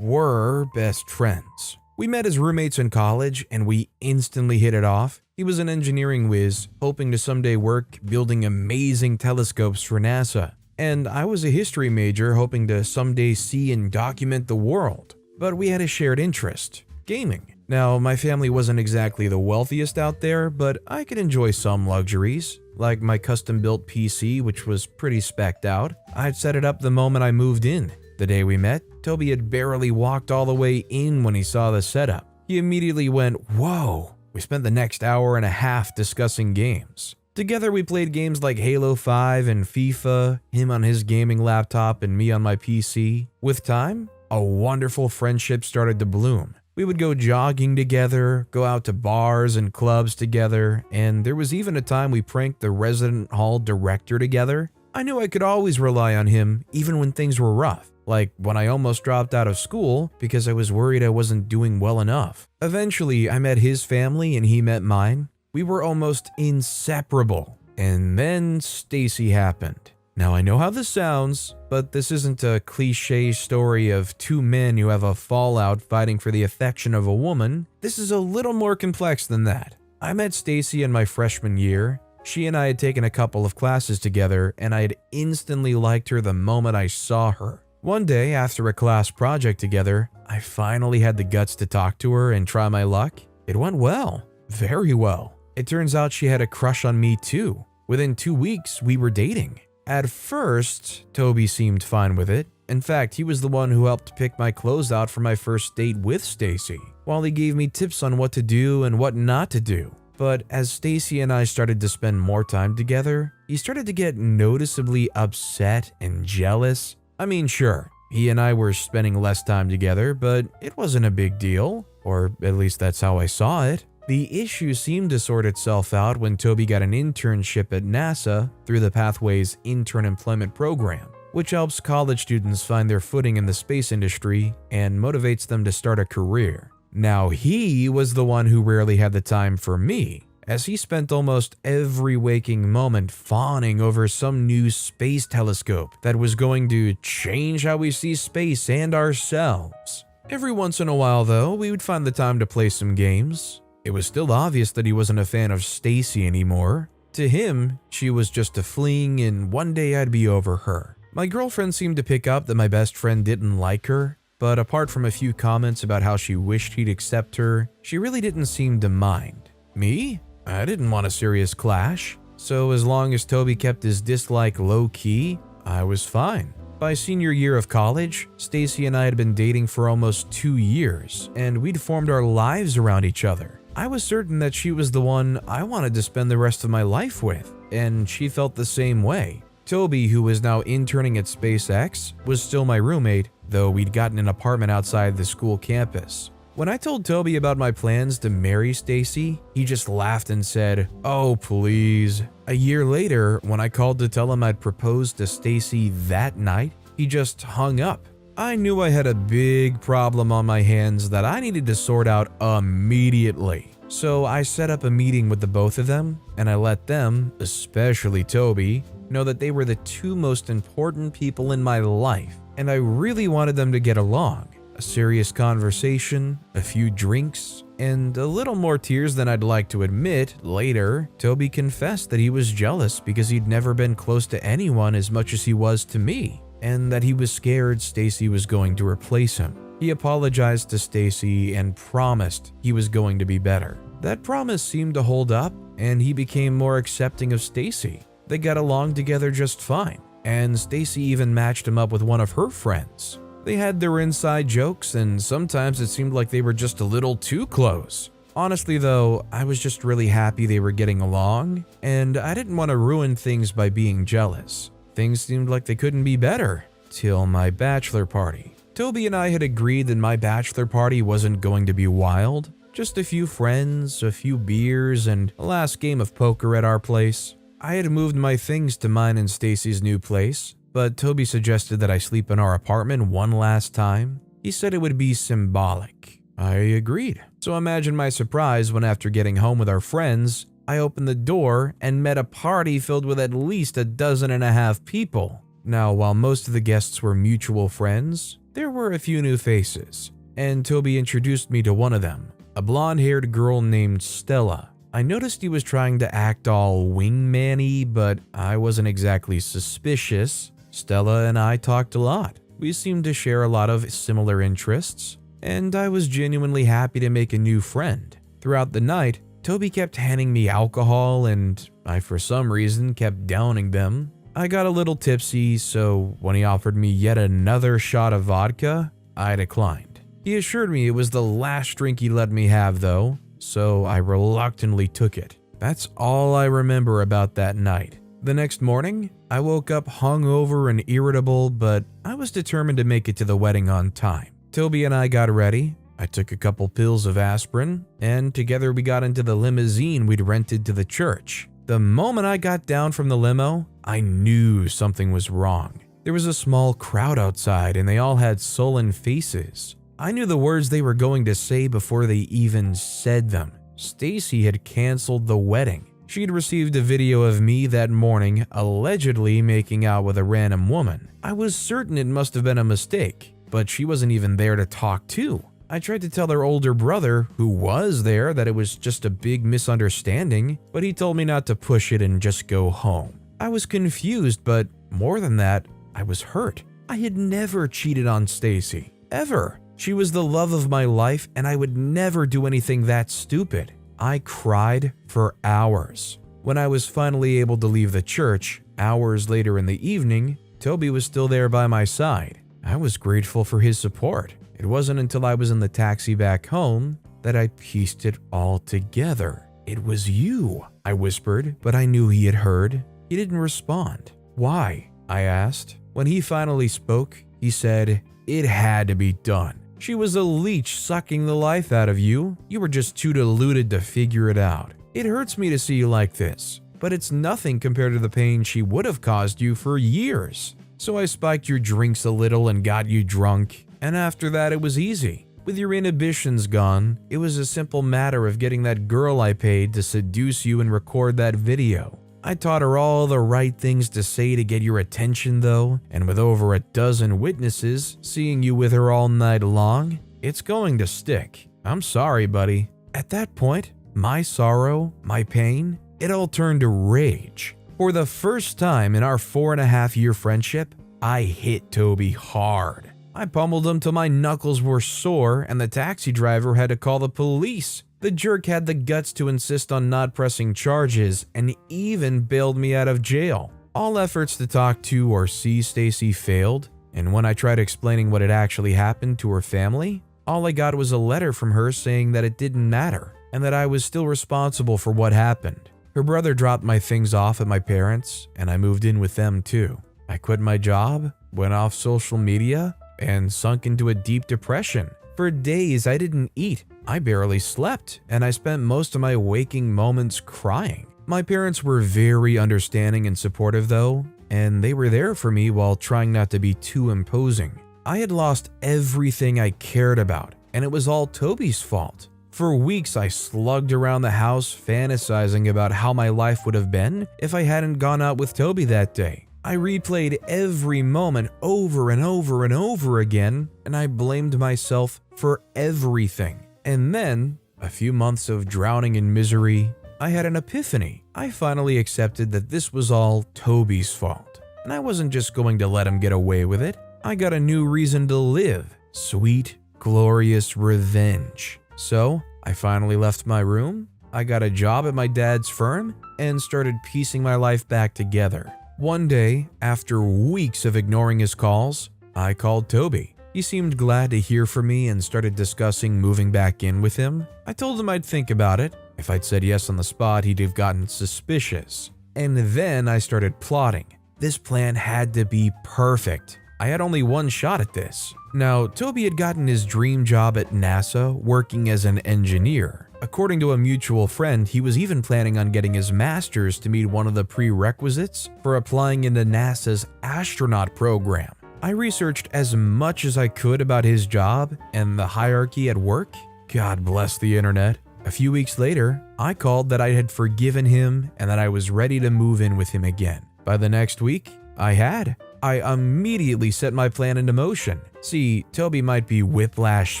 were best friends. We met as roommates in college and we instantly hit it off. He was an engineering whiz, hoping to someday work building amazing telescopes for NASA. And I was a history major, hoping to someday see and document the world. But we had a shared interest, gaming. Now, my family wasn't exactly the wealthiest out there, but I could enjoy some luxuries, like my custom-built PC, which was pretty specced out. I'd set it up the moment I moved in. The day we met, Toby had barely walked all the way in when he saw the setup. He immediately went, "Whoa." We spent the next hour and a half discussing games. Together we played games like Halo 5 and FIFA, him on his gaming laptop and me on my PC. With time, a wonderful friendship started to bloom. We would go jogging together, go out to bars and clubs together, and there was even a time we pranked the resident hall director together. I knew I could always rely on him even when things were rough, like when I almost dropped out of school because I was worried I wasn't doing well enough. Eventually, I met his family and he met mine. We were almost inseparable. And then Stacy happened. Now, I know how this sounds, but this isn't a cliche story of two men who have a fallout fighting for the affection of a woman. This is a little more complex than that. I met Stacy in my freshman year. She and I had taken a couple of classes together, and I had instantly liked her the moment I saw her. One day, after a class project together, I finally had the guts to talk to her and try my luck. It went well, very well. It turns out she had a crush on me too. Within 2 weeks, we were dating. At first, Toby seemed fine with it. In fact, he was the one who helped pick my clothes out for my first date with Stacy, while he gave me tips on what to do and what not to do. But as Stacy and I started to spend more time together, he started to get noticeably upset and jealous. I mean, sure, he and I were spending less time together, but it wasn't a big deal, or at least that's how I saw it. The issue seemed to sort itself out when Toby got an internship at NASA through the Pathways Intern Employment Program, which helps college students find their footing in the space industry and motivates them to start a career. Now, he was the one who rarely had the time for me, as he spent almost every waking moment fawning over some new space telescope that was going to change how we see space and ourselves. Every once in a while, though, we would find the time to play some games. It was still obvious that he wasn't a fan of Stacy anymore. To him, she was just a fling and one day I'd be over her. My girlfriend seemed to pick up that my best friend didn't like her, but apart from a few comments about how she wished he'd accept her, she really didn't seem to mind. Me? I didn't want a serious clash, so as long as Toby kept his dislike low-key, I was fine. By senior year of college, Stacy and I had been dating for almost 2 years, and we'd formed our lives around each other. I was certain that she was the one I wanted to spend the rest of my life with, and she felt the same way. Toby, who was now interning at SpaceX, was still my roommate, though we'd gotten an apartment outside the school campus. When I told Toby about my plans to marry Stacy, he just laughed and said, "Oh, please." A year later, when I called to tell him I'd proposed to Stacy that night, he just hung up. I knew I had a big problem on my hands that I needed to sort out immediately. So I set up a meeting with the both of them, and I let them, especially Toby, know that they were the two most important people in my life, and I really wanted them to get along. A serious conversation, a few drinks, and a little more tears than I'd like to admit. Later, Toby confessed that he was jealous because he'd never been close to anyone as much as he was to me, and that he was scared Stacy was going to replace him. He apologized to Stacy and promised he was going to be better. That promise seemed to hold up, and he became more accepting of Stacy. They got along together just fine, and Stacy even matched him up with one of her friends. They had their inside jokes, and sometimes it seemed like they were just a little too close. Honestly though, I was just really happy they were getting along, and I didn't want to ruin things by being jealous. Things seemed like they couldn't be better, till my bachelor party. Toby and I had agreed that my bachelor party wasn't going to be wild. Just a few friends, a few beers, and a last game of poker at our place. I had moved my things to mine and Stacy's new place, but Toby suggested that I sleep in our apartment one last time. He said it would be symbolic. I agreed. So imagine my surprise when, after getting home with our friends, I opened the door and met a party filled with at least 12.5 people. Now, while most of the guests were mutual friends, there were a few new faces, and Toby introduced me to one of them, a blonde-haired girl named Stella. I noticed he was trying to act all wingman-y, but I wasn't exactly suspicious. Stella and I talked a lot. We seemed to share a lot of similar interests, and I was genuinely happy to make a new friend. Throughout the night, Toby kept handing me alcohol, and I, for some reason, kept downing them. I got a little tipsy, so when he offered me yet another shot of vodka, I declined. He assured me it was the last drink he let me have though, so I reluctantly took it. That's all I remember about that night. The next morning, I woke up hungover and irritable, but I was determined to make it to the wedding on time. Toby and I got ready. I took a couple pills of aspirin, and together we got into the limousine we'd rented to the church. The moment I got down from the limo, I knew something was wrong. There was a small crowd outside, and they all had sullen faces. I knew the words they were going to say before they even said them. Stacy had canceled the wedding. She'd received a video of me that morning allegedly making out with a random woman. I was certain it must have been a mistake, but she wasn't even there to talk to. I tried to tell their older brother, who was there, that it was just a big misunderstanding, but he told me not to push it and just go home. I was confused, but more than that, I was hurt. I had never cheated on Stacy, ever. She was the love of my life, and I would never do anything that stupid. I cried for hours. When I was finally able to leave the church, hours later in the evening, Toby was still there by my side. I was grateful for his support. It wasn't until I was in the taxi back home that I pieced it all together. "It was you," I whispered, but I knew he had heard. He didn't respond. "Why?" I asked. When he finally spoke, he said, "It had to be done. She was a leech sucking the life out of you. You were just too deluded to figure it out. It hurts me to see you like this, but it's nothing compared to the pain she would have caused you for years. So I spiked your drinks a little and got you drunk, and after that it was easy. With your inhibitions gone, it was a simple matter of getting that girl I paid to seduce you and record that video. I taught her all the right things to say to get your attention though, and with over a dozen witnesses seeing you with her all night long, it's going to stick. I'm sorry, buddy." At that point, my sorrow, my pain, it all turned to rage. For the first time in our 4.5-year friendship, I hit Toby hard. I pummeled him till my knuckles were sore and the taxi driver had to call the police. The jerk had the guts to insist on not pressing charges and even bailed me out of jail. All efforts to talk to or see Stacy failed, and when I tried explaining what had actually happened to her family, all I got was a letter from her saying that it didn't matter and that I was still responsible for what happened. Her brother dropped my things off at my parents, and I moved in with them too. I quit my job, went off social media, and sunk into a deep depression. For days, I didn't eat. I barely slept, and I spent most of my waking moments crying. My parents were very understanding and supportive though, and they were there for me while trying not to be too imposing. I had lost everything I cared about, and it was all Toby's fault. For weeks, I slugged around the house fantasizing about how my life would have been if I hadn't gone out with Toby that day. I replayed every moment over and over and over again, and I blamed myself for everything. And then, a few months of drowning in misery, I had an epiphany. I finally accepted that this was all Toby's fault, and I wasn't just going to let him get away with it. I got a new reason to live. Sweet, glorious revenge. So I finally left my room, I got a job at my dad's firm, and started piecing my life back together. One day, after weeks of ignoring his calls, I called Toby. He seemed glad to hear from me and started discussing moving back in with him. I told him I'd think about it. If I'd said yes on the spot, he'd have gotten suspicious. And then I started plotting. This plan had to be perfect. I had only one shot at this. Now, Toby had gotten his dream job at NASA working as an engineer. According to a mutual friend, he was even planning on getting his master's to meet one of the prerequisites for applying into NASA's astronaut program. I researched as much as I could about his job and the hierarchy at work. God bless the internet. A few weeks later, I called that I had forgiven him and that I was ready to move in with him again. By the next week, I had. I immediately set my plan into motion. See, Toby might be whiplash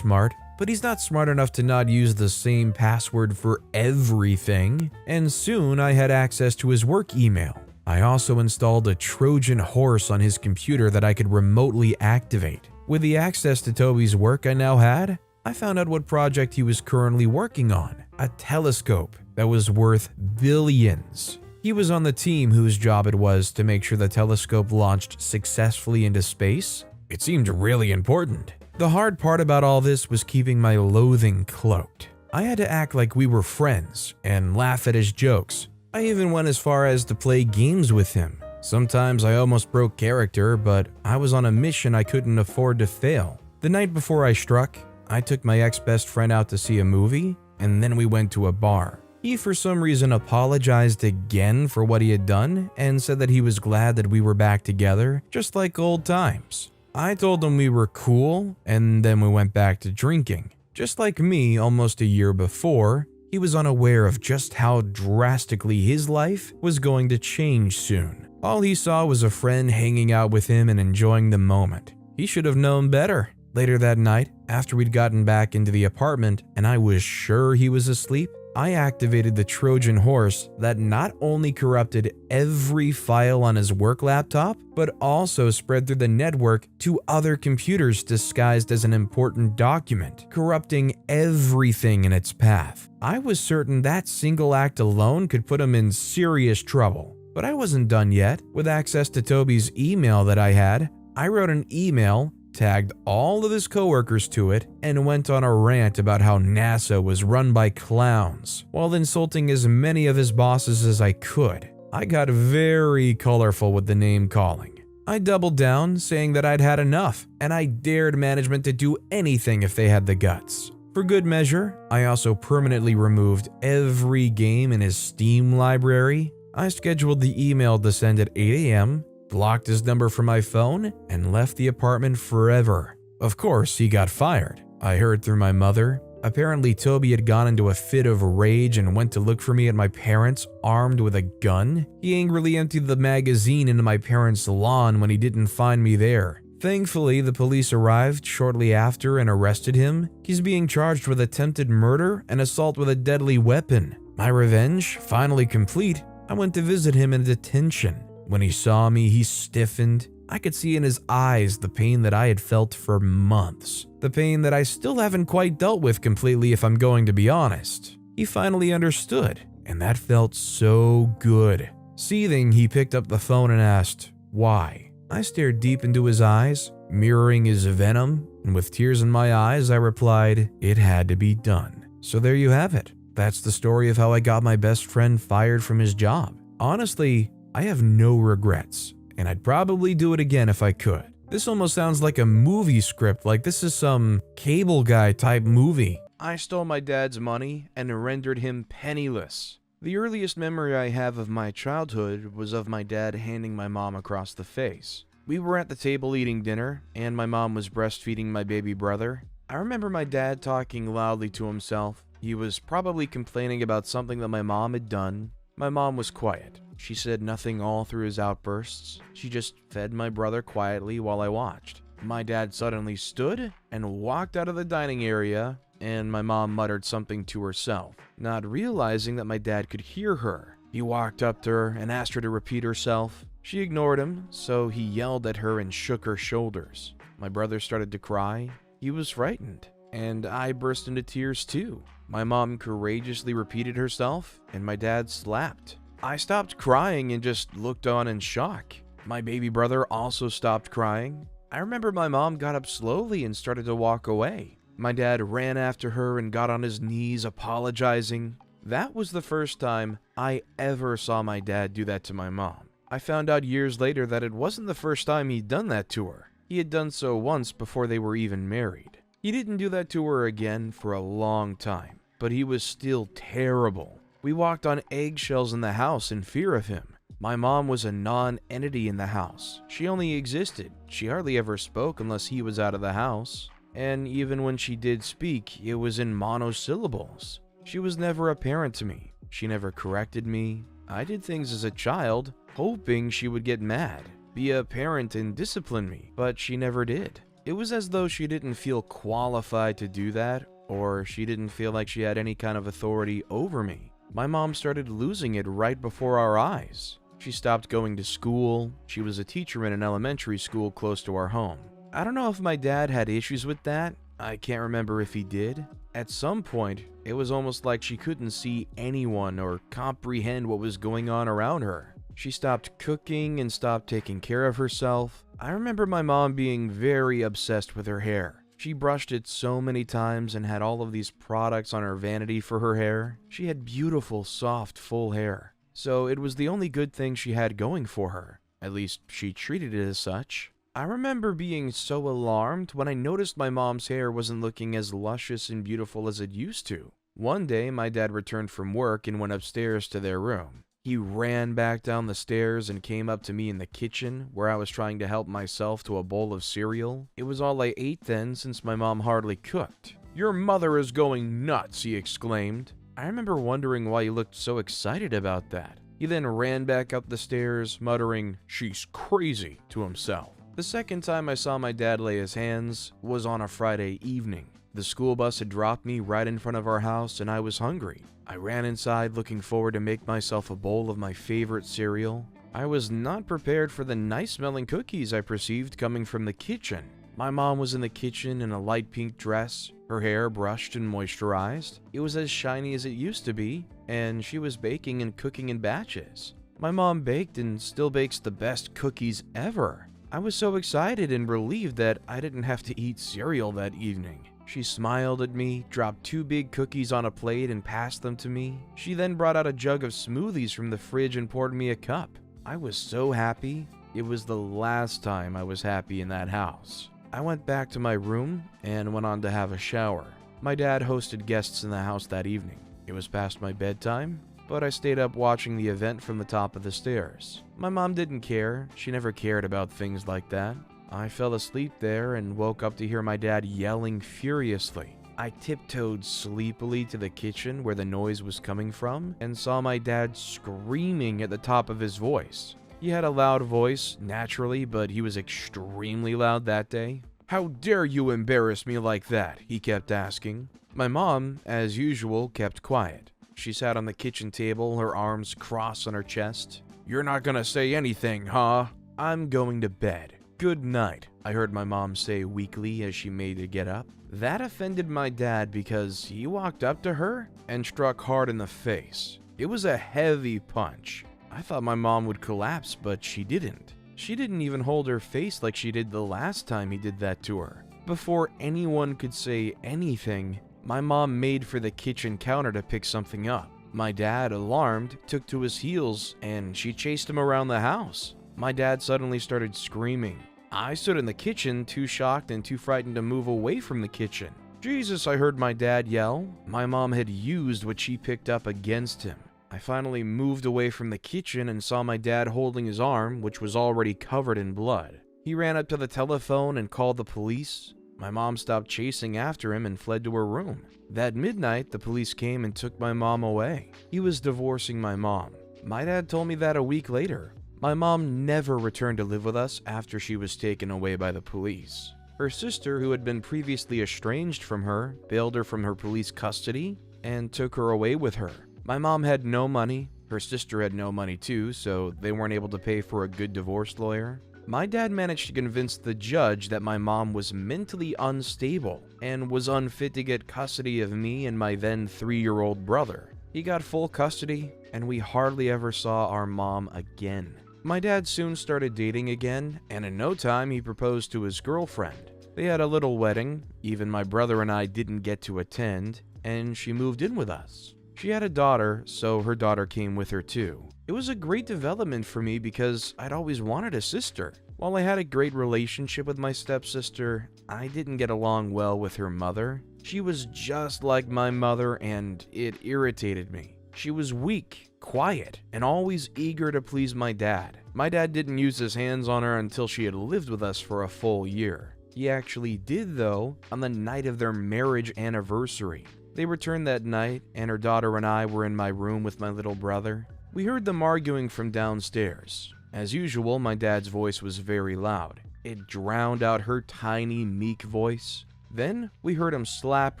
smart, but he's not smart enough to not use the same password for everything, and soon I had access to his work email. I also installed a Trojan horse on his computer that I could remotely activate. With the access to Toby's work I now had, I found out what project he was currently working on, a telescope that was worth billions. He was on the team whose job it was to make sure the telescope launched successfully into space. It seemed really important. The hard part about all this was keeping my loathing cloaked. I had to act like we were friends and laugh at his jokes. I even went as far as to play games with him. Sometimes I almost broke character, but I was on a mission I couldn't afford to fail. The night before I struck, I took my ex-best friend out to see a movie, and then we went to a bar. He for some reason apologized again for what he had done and said that he was glad that we were back together, just like old times. I told him we were cool, and then we went back to drinking. Just like me almost a year before, he was unaware of just how drastically his life was going to change soon. All he saw was a friend hanging out with him and enjoying the moment. He should have known better. Later that night, after we'd gotten back into the apartment and I was sure he was asleep, I activated the Trojan horse that not only corrupted every file on his work laptop, but also spread through the network to other computers disguised as an important document, corrupting everything in its path. I was certain that single act alone could put him in serious trouble. But I wasn't done yet. With access to Toby's email that I had, I wrote an email, tagged all of his coworkers to it, and went on a rant about how NASA was run by clowns, while insulting as many of his bosses as I could. I got very colorful with the name calling. I doubled down, saying that I'd had enough, and I dared management to do anything if they had the guts. For good measure, I also permanently removed every game in his Steam library. I scheduled the email to send at 8 a.m., blocked his number from my phone, and left the apartment forever. Of course, he got fired. I heard through my mother. Apparently, Toby had gone into a fit of rage and went to look for me at my parents' armed with a gun. He angrily emptied the magazine into my parents' lawn when he didn't find me there. Thankfully, the police arrived shortly after and arrested him. He's being charged with attempted murder and assault with a deadly weapon. My revenge finally complete, I went to visit him in detention. When he saw me, he stiffened. I could see in his eyes the pain that I had felt for months. The pain that I still haven't quite dealt with completely if I'm going to be honest. He finally understood, and that felt so good. Seething, he picked up the phone and asked, "Why?" I stared deep into his eyes, mirroring his venom, and with tears in my eyes, I replied, "It had to be done." So there you have it. That's the story of how I got my best friend fired from his job. Honestly, I have no regrets, and I'd probably do it again if I could. This almost sounds like a movie script, like this is some Cable Guy type movie. I stole my dad's money and rendered him penniless. The earliest memory I have of my childhood was of my dad handing my mom across the face. We were at the table eating dinner, and my mom was breastfeeding my baby brother. I remember my dad talking loudly to himself. He was probably complaining about something that my mom had done. My mom was quiet. She said nothing all through his outbursts. She just fed my brother quietly while I watched. My dad suddenly stood and walked out of the dining area, and my mom muttered something to herself, not realizing that my dad could hear her. He walked up to her and asked her to repeat herself. She ignored him, so he yelled at her and shook her shoulders. My brother started to cry. He was frightened, and I burst into tears too. My mom courageously repeated herself, and my dad slapped. I stopped crying and just looked on in shock. My baby brother also stopped crying. I remember my mom got up slowly and started to walk away. My dad ran after her and got on his knees apologizing. That was the first time I ever saw my dad do that to my mom. I found out years later that it wasn't the first time he'd done that to her. He had done so once before they were even married. He didn't do that to her again for a long time, but he was still terrible. We walked on eggshells in the house in fear of him. My mom was a non-entity in the house. She only existed. She hardly ever spoke unless he was out of the house. And even when she did speak, it was in monosyllables. She was never a parent to me. She never corrected me. I did things as a child, hoping she would get mad, be a parent and discipline me, but she never did. It was as though she didn't feel qualified to do that, or she didn't feel like she had any kind of authority over me. My mom started losing it right before our eyes. She stopped going to school. She was a teacher in an elementary school close to our home. I don't know if my dad had issues with that. I can't remember if he did. At some point, it was almost like she couldn't see anyone or comprehend what was going on around her. She stopped cooking and stopped taking care of herself. I remember my mom being very obsessed with her hair. She brushed it so many times and had all of these products on her vanity for her hair. She had beautiful, soft, full hair. So it was the only good thing she had going for her. At least she treated it as such. I remember being so alarmed when I noticed my mom's hair wasn't looking as luscious and beautiful as it used to. One day, my dad returned from work and went upstairs to their room. He ran back down the stairs and came up to me in the kitchen, where I was trying to help myself to a bowl of cereal. It was all I ate then, since my mom hardly cooked. "Your mother is going nuts," he exclaimed. I remember wondering why he looked so excited about that. He then ran back up the stairs, muttering, "She's crazy," to himself. The second time I saw my dad lay his hands was on a Friday evening. The school bus had dropped me right in front of our house and I was hungry. I ran inside looking forward to make myself a bowl of my favorite cereal. I was not prepared for the nice-smelling cookies I perceived coming from the kitchen. My mom was in the kitchen in a light pink dress, her hair brushed and moisturized. It was as shiny as it used to be, and she was baking and cooking in batches. My mom baked and still bakes the best cookies ever. I was so excited and relieved that I didn't have to eat cereal that evening. She smiled at me, dropped 2 big cookies on a plate and passed them to me. She then brought out a jug of smoothies from the fridge and poured me a cup. I was so happy. It was the last time I was happy in that house. I went back to my room and went on to have a shower. My dad hosted guests in the house that evening. It was past my bedtime, but I stayed up watching the event from the top of the stairs. My mom didn't care. She never cared about things like that. I fell asleep there and woke up to hear my dad yelling furiously. I tiptoed sleepily to the kitchen where the noise was coming from and saw my dad screaming at the top of his voice. He had a loud voice, naturally, but he was extremely loud that day. "How dare you embarrass me like that?" he kept asking. My mom, as usual, kept quiet. She sat on the kitchen table, her arms crossed on her chest. "You're not gonna say anything, huh?" "I'm going to bed. Good night," I heard my mom say weakly as she made to get up. That offended my dad because he walked up to her and struck hard in the face. It was a heavy punch. I thought my mom would collapse, but she didn't. She didn't even hold her face like she did the last time he did that to her. Before anyone could say anything, my mom made for the kitchen counter to pick something up. My dad, alarmed, took to his heels and she chased him around the house. My dad suddenly started screaming. I stood in the kitchen, too shocked and too frightened to move away from the kitchen. "Jesus," I heard my dad yell. My mom had used what she picked up against him. I finally moved away from the kitchen and saw my dad holding his arm, which was already covered in blood. He ran up to the telephone and called the police. My mom stopped chasing after him and fled to her room. That midnight, the police came and took my mom away. He was divorcing my mom. My dad told me that a week later. My mom never returned to live with us after she was taken away by the police. Her sister, who had been previously estranged from her, bailed her from her police custody and took her away with her. My mom had no money. Her sister had no money too, so they weren't able to pay for a good divorce lawyer. My dad managed to convince the judge that my mom was mentally unstable and was unfit to get custody of me and my then 3-year-old brother. He got full custody, and we hardly ever saw our mom again. My dad soon started dating again, and in no time he proposed to his girlfriend. They had a little wedding, even my brother and I didn't get to attend, and she moved in with us. She had a daughter, so her daughter came with her too. It was a great development for me because I'd always wanted a sister. While I had a great relationship with my stepsister, I didn't get along well with her mother. She was just like my mother, and it irritated me. She was weak, quiet, and always eager to please my dad. My dad didn't use his hands on her until she had lived with us for a full year. He actually did, though, on the night of their marriage anniversary. They returned that night, and her daughter and I were in my room with my little brother. We heard them arguing from downstairs. As usual, my dad's voice was very loud. It drowned out her tiny, meek voice. Then, we heard him slap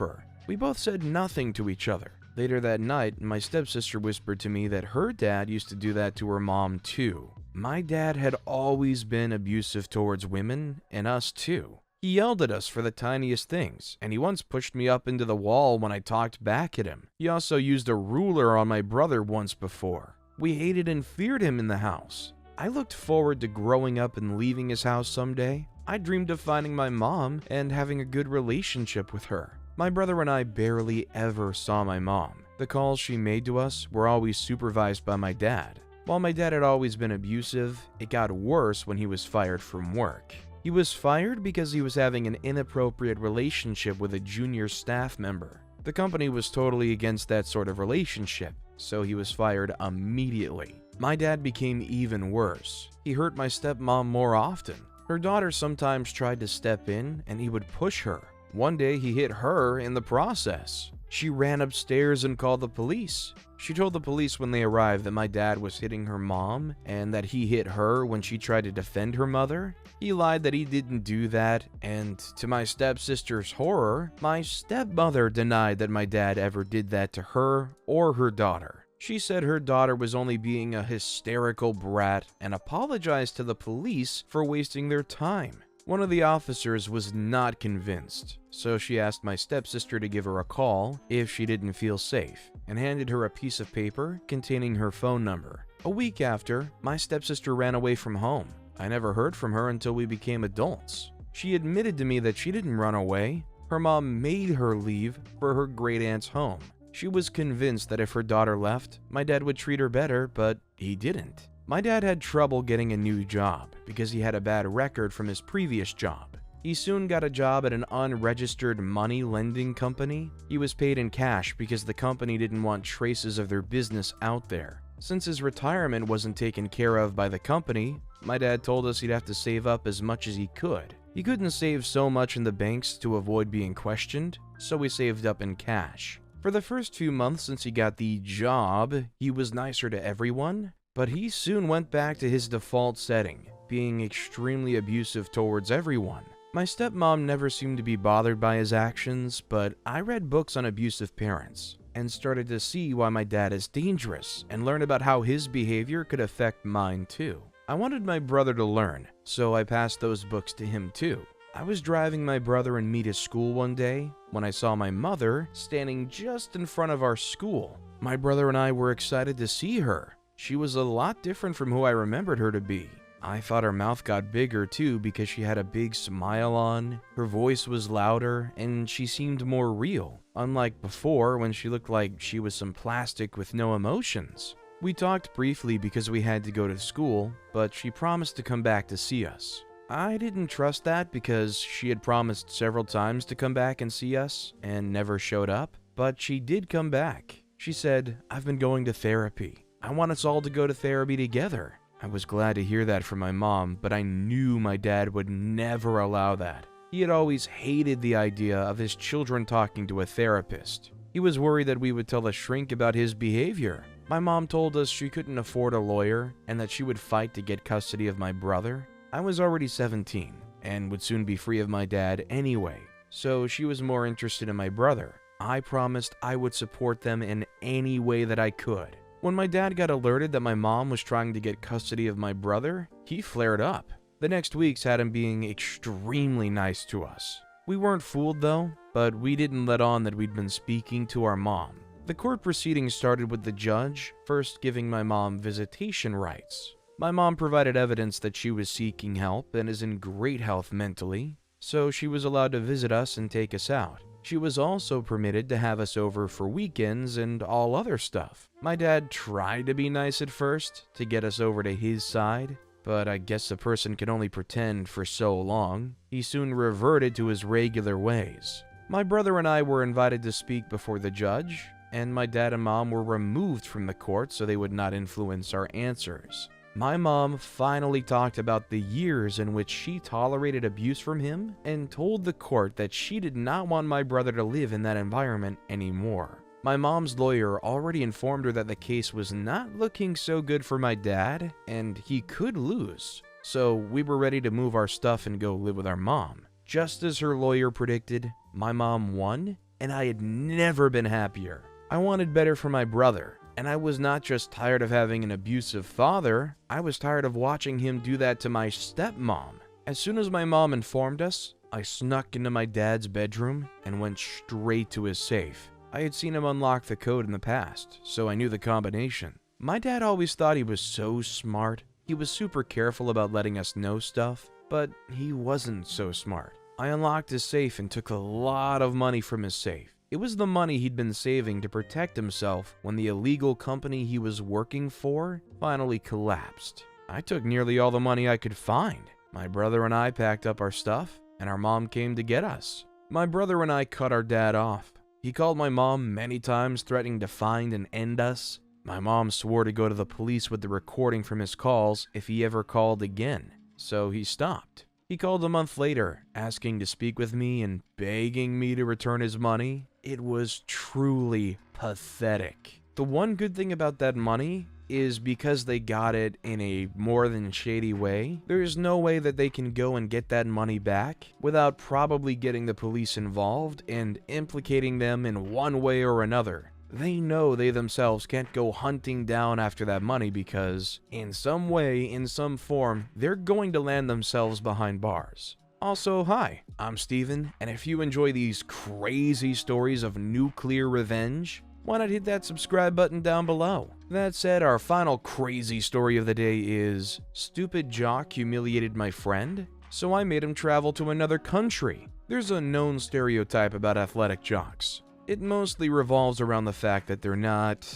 her. We both said nothing to each other. Later that night, my stepsister whispered to me that her dad used to do that to her mom too. My dad had always been abusive towards women, and us too. He yelled at us for the tiniest things, and he once pushed me up into the wall when I talked back at him. He also used a ruler on my brother once before. We hated and feared him in the house. I looked forward to growing up and leaving his house someday. I dreamed of finding my mom and having a good relationship with her. My brother and I barely ever saw my mom. The calls she made to us were always supervised by my dad. While my dad had always been abusive, it got worse when he was fired from work. He was fired because he was having an inappropriate relationship with a junior staff member. The company was totally against that sort of relationship, so he was fired immediately. My dad became even worse. He hurt my stepmom more often. Her daughter sometimes tried to step in, and he would push her. One day, he hit her in the process. She ran upstairs and called the police. She told the police when they arrived that my dad was hitting her mom and that he hit her when she tried to defend her mother. He lied that he didn't do that, and to my stepsister's horror, my stepmother denied that my dad ever did that to her or her daughter. She said her daughter was only being a hysterical brat and apologized to the police for wasting their time. One of the officers was not convinced, so she asked my stepsister to give her a call if she didn't feel safe, and handed her a piece of paper containing her phone number. A week after, my stepsister ran away from home. I never heard from her until we became adults. She admitted to me that she didn't run away. Her mom made her leave for her great-aunt's home. She was convinced that if her daughter left, my dad would treat her better, but he didn't. My dad had trouble getting a new job because he had a bad record from his previous job. He soon got a job at an unregistered money lending company. He was paid in cash because the company didn't want traces of their business out there. Since his retirement wasn't taken care of by the company, my dad told us he'd have to save up as much as he could. He couldn't save so much in the banks to avoid being questioned, so we saved up in cash. For the first few months since he got the job, he was nicer to everyone, but he soon went back to his default setting, being extremely abusive towards everyone. My stepmom never seemed to be bothered by his actions, but I read books on abusive parents and started to see why my dad is dangerous and learn about how his behavior could affect mine too. I wanted my brother to learn, so I passed those books to him too. I was driving my brother and me to school one day when I saw my mother standing just in front of our school. My brother and I were excited to see her. She was a lot different from who I remembered her to be. I thought her mouth got bigger too because she had a big smile on, her voice was louder, and she seemed more real, unlike before when she looked like she was some plastic with no emotions. We talked briefly because we had to go to school, but she promised to come back to see us. I didn't trust that because she had promised several times to come back and see us and never showed up, but she did come back. She said, "I've been going to therapy. I want us all to go to therapy together." I was glad to hear that from my mom, but I knew my dad would never allow that. He had always hated the idea of his children talking to a therapist. He was worried that we would tell a shrink about his behavior. My mom told us she couldn't afford a lawyer and that she would fight to get custody of my brother. I was already 17 and would soon be free of my dad anyway, so she was more interested in my brother. I promised I would support them in any way that I could. When my dad got alerted that my mom was trying to get custody of my brother, he flared up. The next weeks had him being extremely nice to us. We weren't fooled though, but we didn't let on that we'd been speaking to our mom. The court proceedings started with the judge first giving my mom visitation rights. My mom provided evidence that she was seeking help and is in great health mentally, so she was allowed to visit us and take us out. She was also permitted to have us over for weekends and all other stuff. My dad tried to be nice at first to get us over to his side, but I guess a person can only pretend for so long. He soon reverted to his regular ways. My brother and I were invited to speak before the judge, and my dad and mom were removed from the court so they would not influence our answers. My mom finally talked about the years in which she tolerated abuse from him and told the court that she did not want my brother to live in that environment anymore. My mom's lawyer already informed her that the case was not looking so good for my dad and he could lose, so we were ready to move our stuff and go live with our mom. Just as her lawyer predicted, my mom won, and I had never been happier. I wanted better for my brother, and I was not just tired of having an abusive father, I was tired of watching him do that to my stepmom. As soon as my mom informed us, I snuck into my dad's bedroom and went straight to his safe. I had seen him unlock the code in the past, so I knew the combination. My dad always thought he was so smart. He was super careful about letting us know stuff, but he wasn't so smart. I unlocked his safe and took a lot of money from his safe. It was the money he'd been saving to protect himself when the illegal company he was working for finally collapsed. I took nearly all the money I could find. My brother and I packed up our stuff, and our mom came to get us. My brother and I cut our dad off. He called my mom many times, threatening to find and end us. My mom swore to go to the police with the recording from his calls if he ever called again, so he stopped. He called a month later, asking to speak with me and begging me to return his money. It was truly pathetic. The one good thing about that money is because they got it in a more than shady way, there's no way that they can go and get that money back without probably getting the police involved and implicating them in one way or another. They know they themselves can't go hunting down after that money because, in some way, in some form, they're going to land themselves behind bars. Also, hi, I'm Steven, and if you enjoy these crazy stories of nuclear revenge, why not hit that subscribe button down below? That said, our final crazy story of the day is, stupid jock humiliated my friend, so I made him travel to another country. There's a known stereotype about athletic jocks. It mostly revolves around the fact that they're not,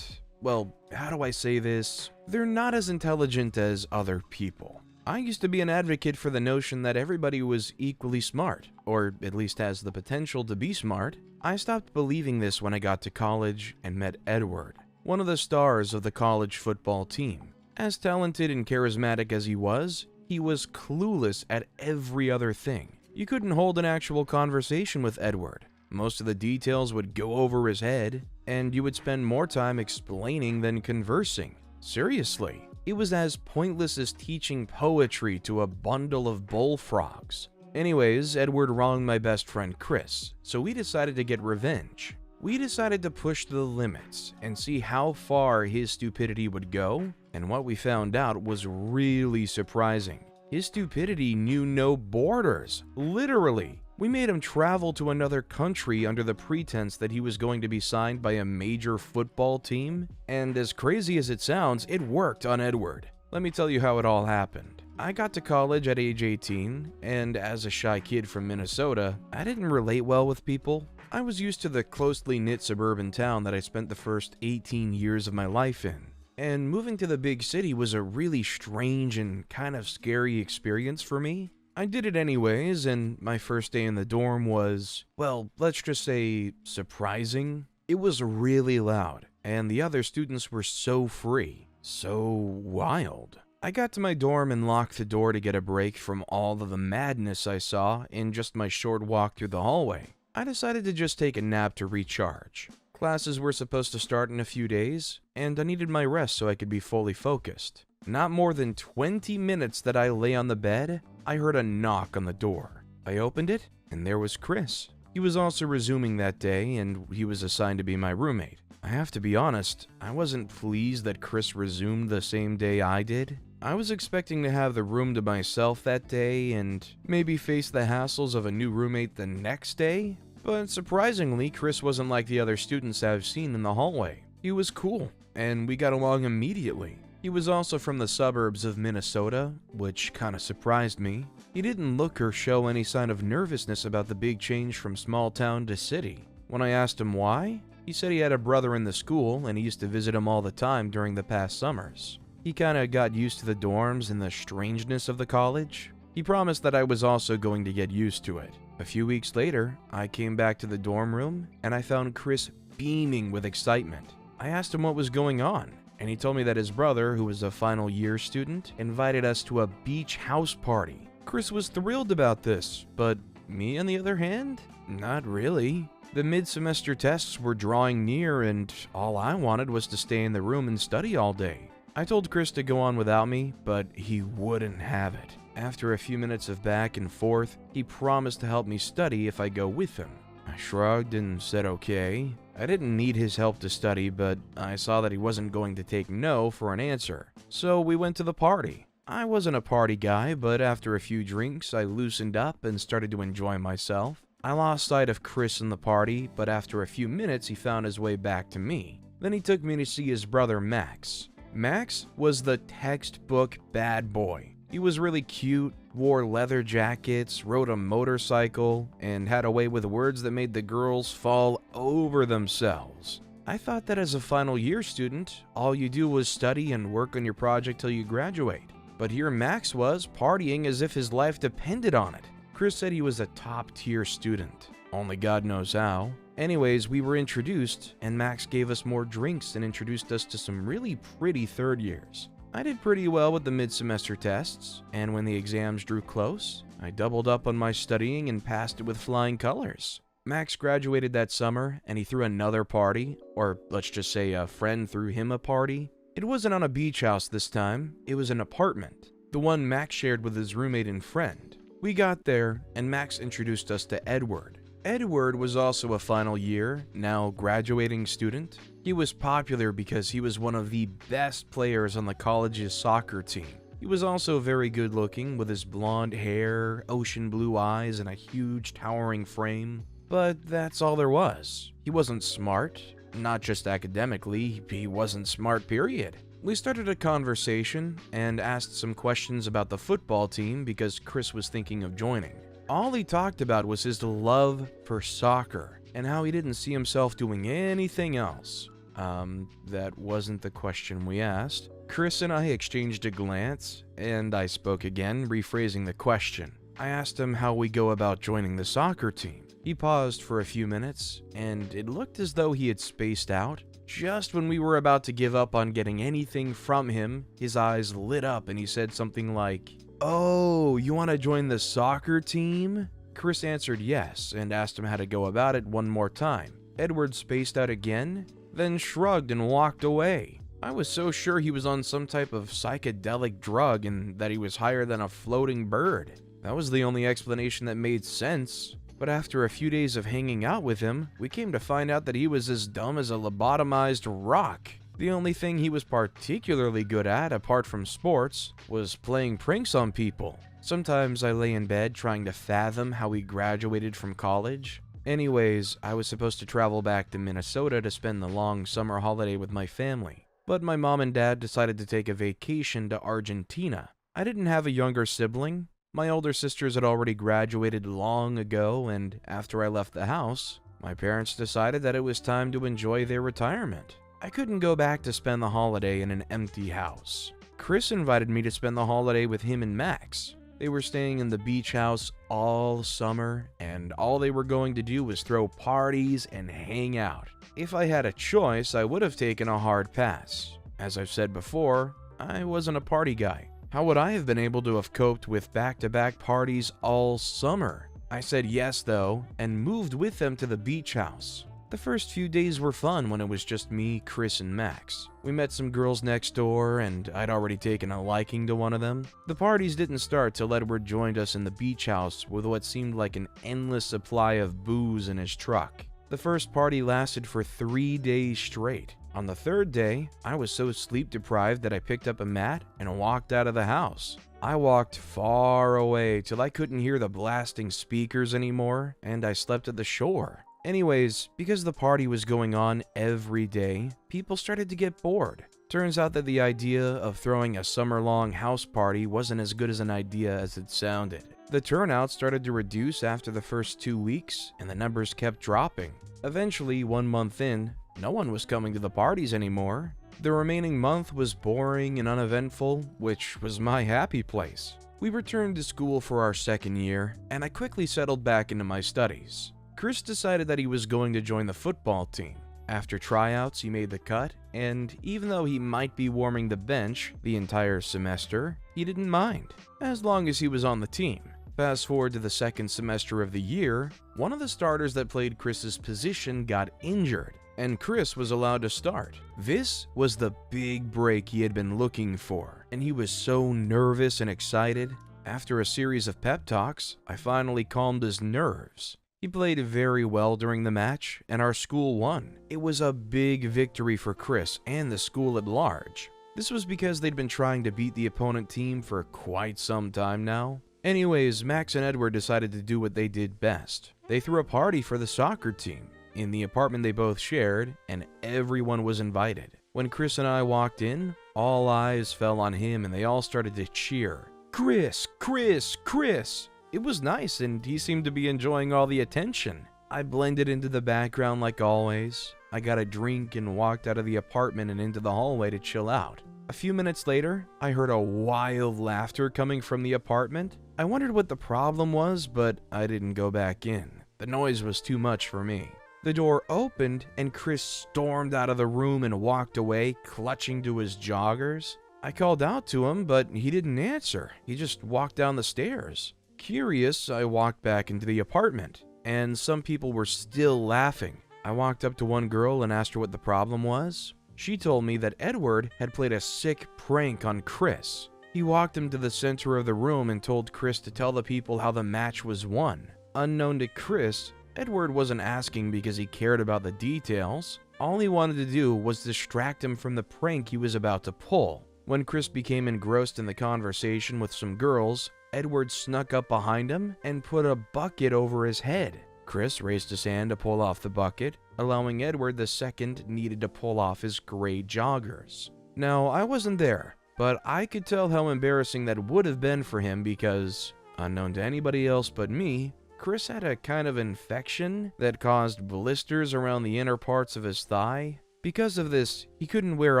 well, how do I say this? They're not as intelligent as other people. I used to be an advocate for the notion that everybody was equally smart, or at least has the potential to be smart. I stopped believing this when I got to college and met Edward, one of the stars of the college football team. As talented and charismatic as he was clueless at every other thing. You couldn't hold an actual conversation with Edward. Most of the details would go over his head, and you would spend more time explaining than conversing. Seriously, it was as pointless as teaching poetry to a bundle of bullfrogs. Anyways, Edward wronged my best friend Chris, so we decided to get revenge. We decided to push the limits and see how far his stupidity would go, and what we found out was really surprising. His stupidity knew no borders, literally. We made him travel to another country under the pretense that he was going to be signed by a major football team, and as crazy as it sounds, it worked on Edward. Let me tell you how it all happened. I got to college at age 18, and as a shy kid from Minnesota, I didn't relate well with people. I was used to the closely knit suburban town that I spent the first 18 years of my life in, and moving to the big city was a really strange and kind of scary experience for me. I did it anyways, and my first day in the dorm was, well, let's just say surprising. It was really loud, and the other students were so free, so wild. I got to my dorm and locked the door to get a break from all of the madness I saw in just my short walk through the hallway. I decided to just take a nap to recharge. Classes were supposed to start in a few days, and I needed my rest so I could be fully focused. Not more than 20 minutes that I lay on the bed, I heard a knock on the door. I opened it, and there was Chris. He was also resuming that day, and he was assigned to be my roommate. I have to be honest, I wasn't pleased that Chris resumed the same day I did. I was expecting to have the room to myself that day and maybe face the hassles of a new roommate the next day, but surprisingly, Chris wasn't like the other students I've seen in the hallway. He was cool, and we got along immediately. He was also from the suburbs of Minnesota, which kinda surprised me. He didn't look or show any sign of nervousness about the big change from small town to city. When I asked him why, he said he had a brother in the school and he used to visit him all the time during the past summers. He kinda got used to the dorms and the strangeness of the college. He promised that I was also going to get used to it. A few weeks later, I came back to the dorm room and I found Chris beaming with excitement. I asked him what was going on, and he told me that his brother, who was a final year student, invited us to a beach house party. Chris was thrilled about this, but me on the other hand? Not really. The mid-semester tests were drawing near and all I wanted was to stay in the room and study all day. I told Chris to go on without me, but he wouldn't have it. After a few minutes of back and forth, he promised to help me study if I go with him. I shrugged and said okay. I didn't need his help to study, but I saw that he wasn't going to take no for an answer. So we went to the party. I wasn't a party guy, but after a few drinks, I loosened up and started to enjoy myself. I lost sight of Chris in the party, but after a few minutes, he found his way back to me. Then he took me to see his brother Max. Max was the textbook bad boy. He was really cute, wore leather jackets, rode a motorcycle, and had a way with words that made the girls fall over themselves. I thought that as a final year student, all you do was study and work on your project till you graduate. But here Max was, partying as if his life depended on it. Chris said he was a top-tier student. Only God knows how. Anyways, we were introduced, and Max gave us more drinks and introduced us to some really pretty third years. I did pretty well with the mid-semester tests, and when the exams drew close, I doubled up on my studying and passed it with flying colors. Max graduated that summer, and he threw another party, or let's just say a friend threw him a party. It wasn't on a beach house this time, it was an apartment, the one Max shared with his roommate and friend. We got there, and Max introduced us to Edward. Edward was also a final year, now graduating student. He was popular because he was one of the best players on the college's soccer team. He was also very good looking with his blonde hair, ocean blue eyes, and a huge towering frame. But that's all there was. He wasn't smart, not just academically, he wasn't smart, period. We started a conversation and asked some questions about the football team because Chris was thinking of joining. All he talked about was his love for soccer and how he didn't see himself doing anything else. That wasn't the question we asked. Chris and I exchanged a glance, and I spoke again, rephrasing the question. I asked him how we go about joining the soccer team. He paused for a few minutes, and it looked as though he had spaced out. Just when we were about to give up on getting anything from him, his eyes lit up and he said something like, "Oh, you want to join the soccer team?" Chris answered yes and asked him how to go about it one more time. Edward spaced out again, then shrugged and walked away. I was so sure he was on some type of psychedelic drug and that he was higher than a floating bird. That was the only explanation that made sense. But after a few days of hanging out with him, we came to find out that he was as dumb as a lobotomized rock. The only thing he was particularly good at, apart from sports, was playing pranks on people. Sometimes I lay in bed trying to fathom how he graduated from college. Anyways, I was supposed to travel back to Minnesota to spend the long summer holiday with my family. But my mom and dad decided to take a vacation to Argentina. I didn't have a younger sibling. My older sisters had already graduated long ago, and after I left the house, my parents decided that it was time to enjoy their retirement. I couldn't go back to spend the holiday in an empty house. Chris invited me to spend the holiday with him and Max. They were staying in the beach house all summer, and all they were going to do was throw parties and hang out. If I had a choice, I would have taken a hard pass. As I've said before, I wasn't a party guy. How would I have been able to have coped with back-to-back parties all summer? I said yes, though, and moved with them to the beach house. The first few days were fun when it was just me, Chris, and Max. We met some girls next door, and I'd already taken a liking to one of them. The parties didn't start till Edward joined us in the beach house with what seemed like an endless supply of booze in his truck. The first party lasted for 3 days straight. On the third day, I was so sleep deprived that I picked up a mat and walked out of the house. I walked far away till I couldn't hear the blasting speakers anymore, and I slept at the shore. Anyways, because the party was going on every day, people started to get bored. Turns out that the idea of throwing a summer-long house party wasn't as good as an idea as it sounded. The turnout started to reduce after the first 2 weeks, and the numbers kept dropping. Eventually, 1 month in, no one was coming to the parties anymore. The remaining month was boring and uneventful, which was my happy place. We returned to school for our second year, and I quickly settled back into my studies. Chris decided that he was going to join the football team. After tryouts, he made the cut, and even though he might be warming the bench the entire semester, he didn't mind, as long as he was on the team. Fast forward to the second semester of the year, one of the starters that played Chris's position got injured, and Chris was allowed to start. This was the big break he had been looking for, and he was so nervous and excited. After a series of pep talks, I finally calmed his nerves. He played very well during the match, and our school won. It was a big victory for Chris and the school at large. This was because they'd been trying to beat the opponent team for quite some time now. Anyways, Max and Edward decided to do what they did best. They threw a party for the soccer team in the apartment they both shared, and everyone was invited. When Chris and I walked in, all eyes fell on him and they all started to cheer. "Chris! Chris! Chris!" It was nice, and he seemed to be enjoying all the attention. I blended into the background like always. I got a drink and walked out of the apartment and into the hallway to chill out. A few minutes later, I heard a wild laughter coming from the apartment. I wondered what the problem was, but I didn't go back in. The noise was too much for me. The door opened, and Chris stormed out of the room and walked away, clutching to his joggers. I called out to him, but he didn't answer. He just walked down the stairs. Curious, I walked back into the apartment, and some people were still laughing. I walked up to one girl and asked her what the problem was. She told me that Edward had played a sick prank on Chris. He walked him to the center of the room and told Chris to tell the people how the match was won. Unknown to Chris, Edward wasn't asking because he cared about the details. All he wanted to do was distract him from the prank he was about to pull. When Chris became engrossed in the conversation with some girls, Edward snuck up behind him and put a bucket over his head. Chris raised his hand to pull off the bucket, allowing Edward the second needed to pull off his gray joggers. Now, I wasn't there, but I could tell how embarrassing that would have been for him because, unknown to anybody else but me, Chris had a kind of infection that caused blisters around the inner parts of his thigh. Because of this, he couldn't wear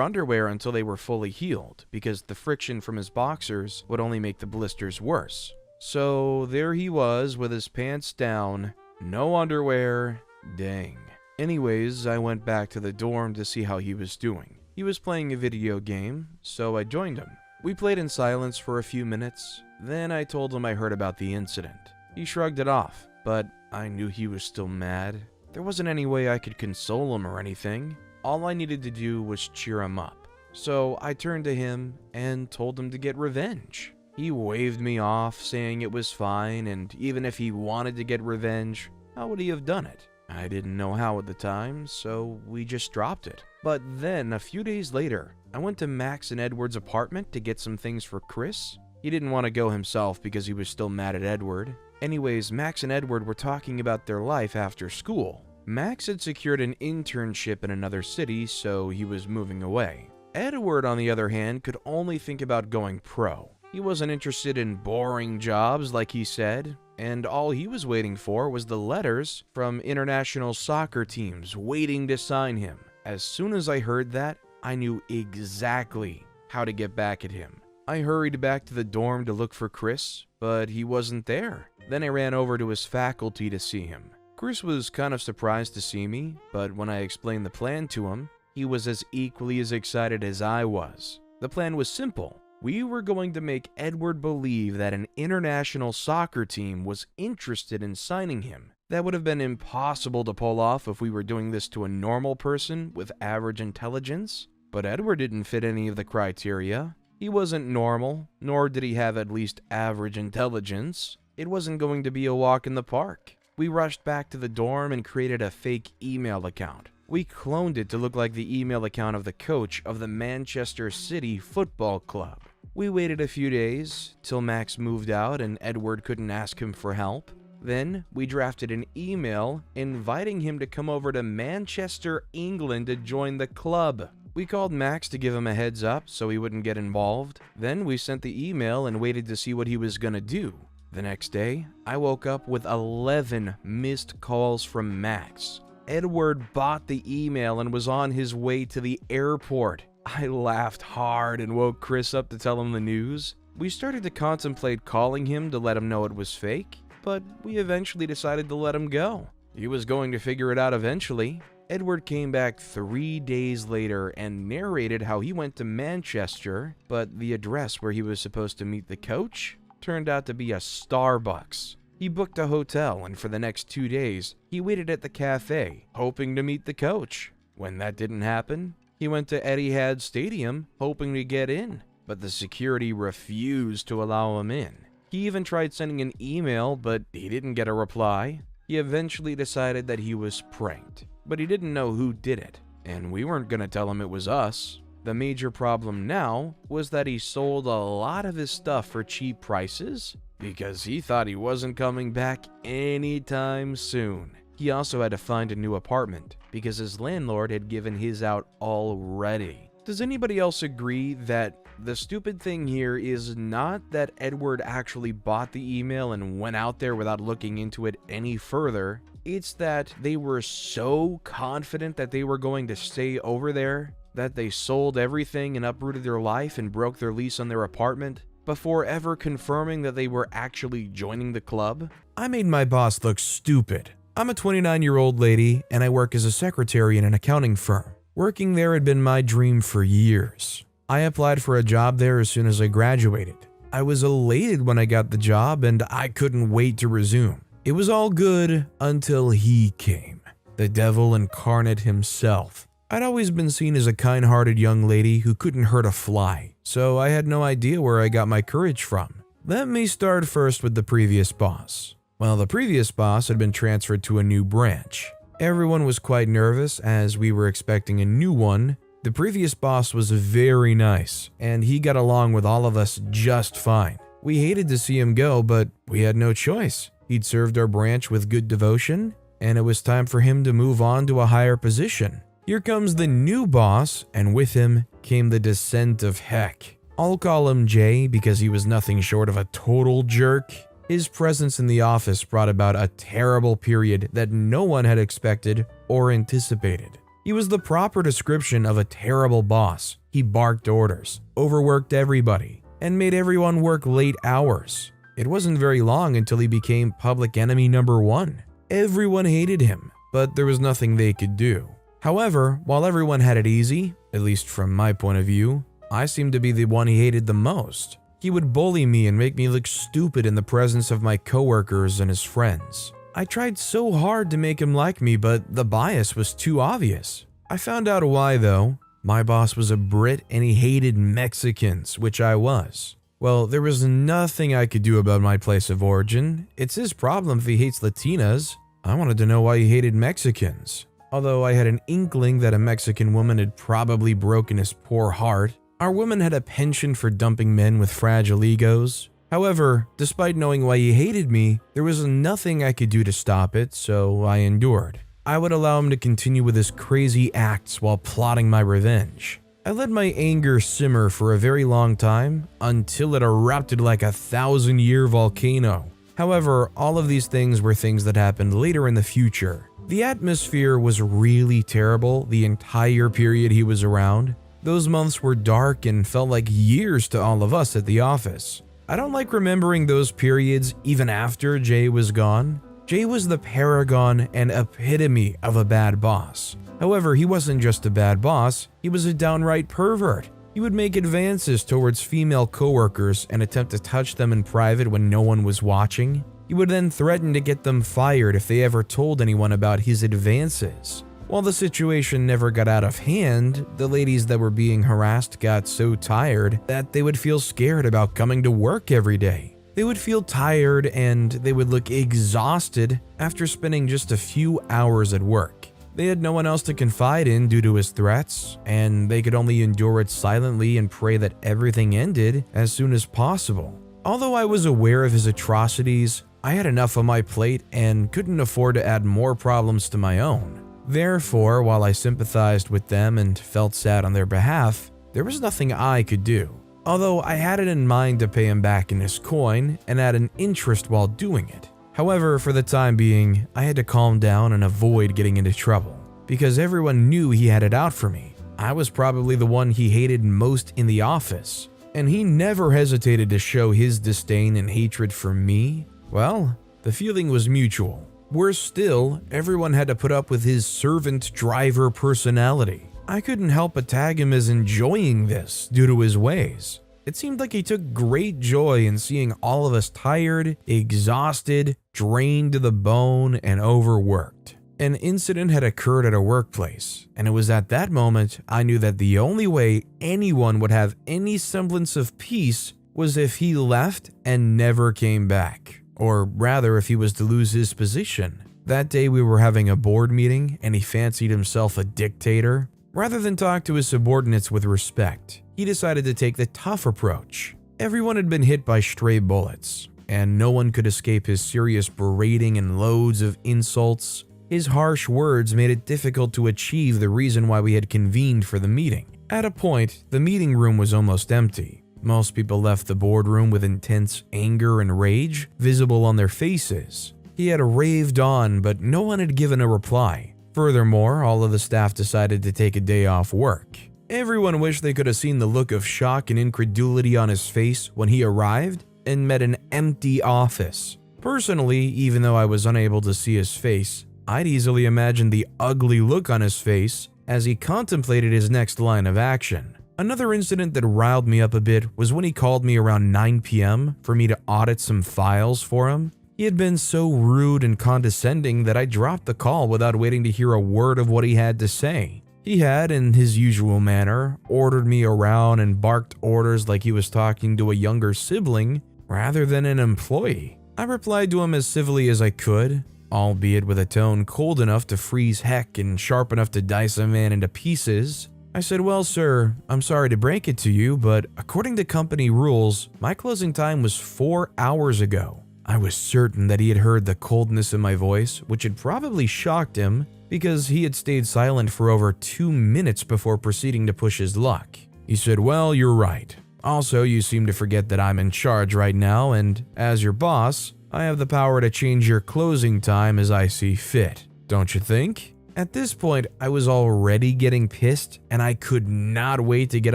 underwear until they were fully healed, because the friction from his boxers would only make the blisters worse. So there he was with his pants down, no underwear, dang. Anyways, I went back to the dorm to see how he was doing. He was playing a video game, so I joined him. We played in silence for a few minutes, then I told him I heard about the incident. He shrugged it off, but I knew he was still mad. There wasn't any way I could console him or anything. All I needed to do was cheer him up. So I turned to him and told him to get revenge. He waved me off, saying it was fine, and even if he wanted to get revenge, how would he have done it? I didn't know how at the time, so we just dropped it. But then, a few days later, I went to Max and Edward's apartment to get some things for Chris. He didn't want to go himself because he was still mad at Edward. Anyways, Max and Edward were talking about their life after school. Max had secured an internship in another city, so he was moving away. Edward, on the other hand, could only think about going pro. He wasn't interested in boring jobs, like he said, and all he was waiting for was the letters from international soccer teams waiting to sign him. As soon as I heard that, I knew exactly how to get back at him. I hurried back to the dorm to look for Chris, but he wasn't there. Then I ran over to his faculty to see him. Chris was kind of surprised to see me, but when I explained the plan to him, he was as equally as excited as I was. The plan was simple. We were going to make Edward believe that an international soccer team was interested in signing him. That would have been impossible to pull off if we were doing this to a normal person with average intelligence, but Edward didn't fit any of the criteria. He wasn't normal, nor did he have at least average intelligence. It wasn't going to be a walk in the park. We rushed back to the dorm and created a fake email account. We cloned it to look like the email account of the coach of the Manchester City Football Club. We waited a few days till Max moved out and Edward couldn't ask him for help. Then we drafted an email inviting him to come over to Manchester, England to join the club. We called Max to give him a heads up so he wouldn't get involved. Then we sent the email and waited to see what he was gonna do. The next day, I woke up with 11 missed calls from Max. Edward bought the email and was on his way to the airport. I laughed hard and woke Chris up to tell him the news. We started to contemplate calling him to let him know it was fake, but we eventually decided to let him go. He was going to figure it out eventually. Edward came back 3 days later and narrated how he went to Manchester, but the address where he was supposed to meet the coach turned out to be a Starbucks. He booked a hotel, and for the next 2 days, he waited at the cafe, hoping to meet the coach. When that didn't happen, he went to Etihad Stadium, hoping to get in, but the security refused to allow him in. He even tried sending an email, but he didn't get a reply. He eventually decided that he was pranked, but he didn't know who did it, and we weren't gonna tell him it was us. The major problem now was that he sold a lot of his stuff for cheap prices because he thought he wasn't coming back anytime soon. He also had to find a new apartment because his landlord had given his out already. Does anybody else agree that the stupid thing here is not that Edward actually bought the email and went out there without looking into it any further? It's that they were so confident that they were going to stay over there that they sold everything and uprooted their life and broke their lease on their apartment before ever confirming that they were actually joining the club? I made my boss look stupid. I'm a 29-year-old lady and I work as a secretary in an accounting firm. Working there had been my dream for years. I applied for a job there as soon as I graduated. I was elated when I got the job and I couldn't wait to resume. It was all good until he came, the devil incarnate himself. I'd always been seen as a kind-hearted young lady who couldn't hurt a fly, so I had no idea where I got my courage from. Let me start first with the previous boss. Well, the previous boss had been transferred to a new branch. Everyone was quite nervous as we were expecting a new one. The previous boss was very nice, and he got along with all of us just fine. We hated to see him go, but we had no choice. He'd served our branch with good devotion, and it was time for him to move on to a higher position. Here comes the new boss, and with him came the descent of heck. I'll call him Jay because he was nothing short of a total jerk. His presence in the office brought about a terrible period that no one had expected or anticipated. He was the proper description of a terrible boss. He barked orders, overworked everybody, and made everyone work late hours. It wasn't very long until he became public enemy number one. Everyone hated him, but there was nothing they could do. However, while everyone had it easy, at least from my point of view, I seemed to be the one he hated the most. He would bully me and make me look stupid in the presence of my coworkers and his friends. I tried so hard to make him like me, but the bias was too obvious. I found out why though. My boss was a Brit and he hated Mexicans, which I was. Well, there was nothing I could do about my place of origin. It's his problem if he hates Latinas. I wanted to know why he hated Mexicans. Although I had an inkling that a Mexican woman had probably broken his poor heart. Our woman had a penchant for dumping men with fragile egos. However, despite knowing why he hated me, there was nothing I could do to stop it, so I endured. I would allow him to continue with his crazy acts while plotting my revenge. I let my anger simmer for a very long time until it erupted like a 1,000-year volcano. However, all of these things were things that happened later in the future. The atmosphere was really terrible the entire period he was around. Those months were dark and felt like years to all of us at the office. I don't like remembering those periods even after Jay was gone. Jay was the paragon and epitome of a bad boss. However, he wasn't just a bad boss, he was a downright pervert. He would make advances towards female coworkers and attempt to touch them in private when no one was watching. He would then threaten to get them fired if they ever told anyone about his advances. While the situation never got out of hand, the ladies that were being harassed got so tired that they would feel scared about coming to work every day. They would feel tired and they would look exhausted after spending just a few hours at work. They had no one else to confide in due to his threats, and they could only endure it silently and pray that everything ended as soon as possible. Although I was aware of his atrocities, I had enough on my plate and couldn't afford to add more problems to my own. Therefore, while I sympathized with them and felt sad on their behalf, there was nothing I could do. Although I had it in mind to pay him back in his coin and add an interest while doing it. However, for the time being, I had to calm down and avoid getting into trouble, because everyone knew he had it out for me. I was probably the one he hated most in the office, and he never hesitated to show his disdain and hatred for me. Well, the feeling was mutual. Worse still, everyone had to put up with his servant driver personality. I couldn't help but tag him as enjoying this due to his ways. It seemed like he took great joy in seeing all of us tired, exhausted, drained to the bone, and overworked. An incident had occurred at a workplace, and it was at that moment I knew that the only way anyone would have any semblance of peace was if he left and never came back, or rather if he was to lose his position. That day we were having a board meeting and he fancied himself a dictator. Rather than talk to his subordinates with respect, he decided to take the tough approach. Everyone had been hit by stray bullets, and no one could escape his serious berating and loads of insults. His harsh words made it difficult to achieve the reason why we had convened for the meeting. At a point, the meeting room was almost empty. Most people left the boardroom with intense anger and rage visible on their faces. He had raved on, but no one had given a reply. Furthermore, all of the staff decided to take a day off work. Everyone wished they could have seen the look of shock and incredulity on his face when he arrived and met an empty office. Personally, even though I was unable to see his face, I'd easily imagine the ugly look on his face as he contemplated his next line of action. Another incident that riled me up a bit was when he called me around 9 p.m. for me to audit some files for him. He had been so rude and condescending that I dropped the call without waiting to hear a word of what he had to say. He had, in his usual manner, ordered me around and barked orders like he was talking to a younger sibling rather than an employee. I replied to him as civilly as I could, albeit with a tone cold enough to freeze heck and sharp enough to dice a man into pieces. I said, "Well, sir, I'm sorry to break it to you, but according to company rules, my closing time was 4 hours ago." I was certain that he had heard the coldness in my voice, which had probably shocked him because he had stayed silent for over 2 minutes before proceeding to push his luck. He said, "Well, you're right. Also, you seem to forget that I'm in charge right now, and as your boss, I have the power to change your closing time as I see fit. Don't you think?" At this point, I was already getting pissed, and I could not wait to get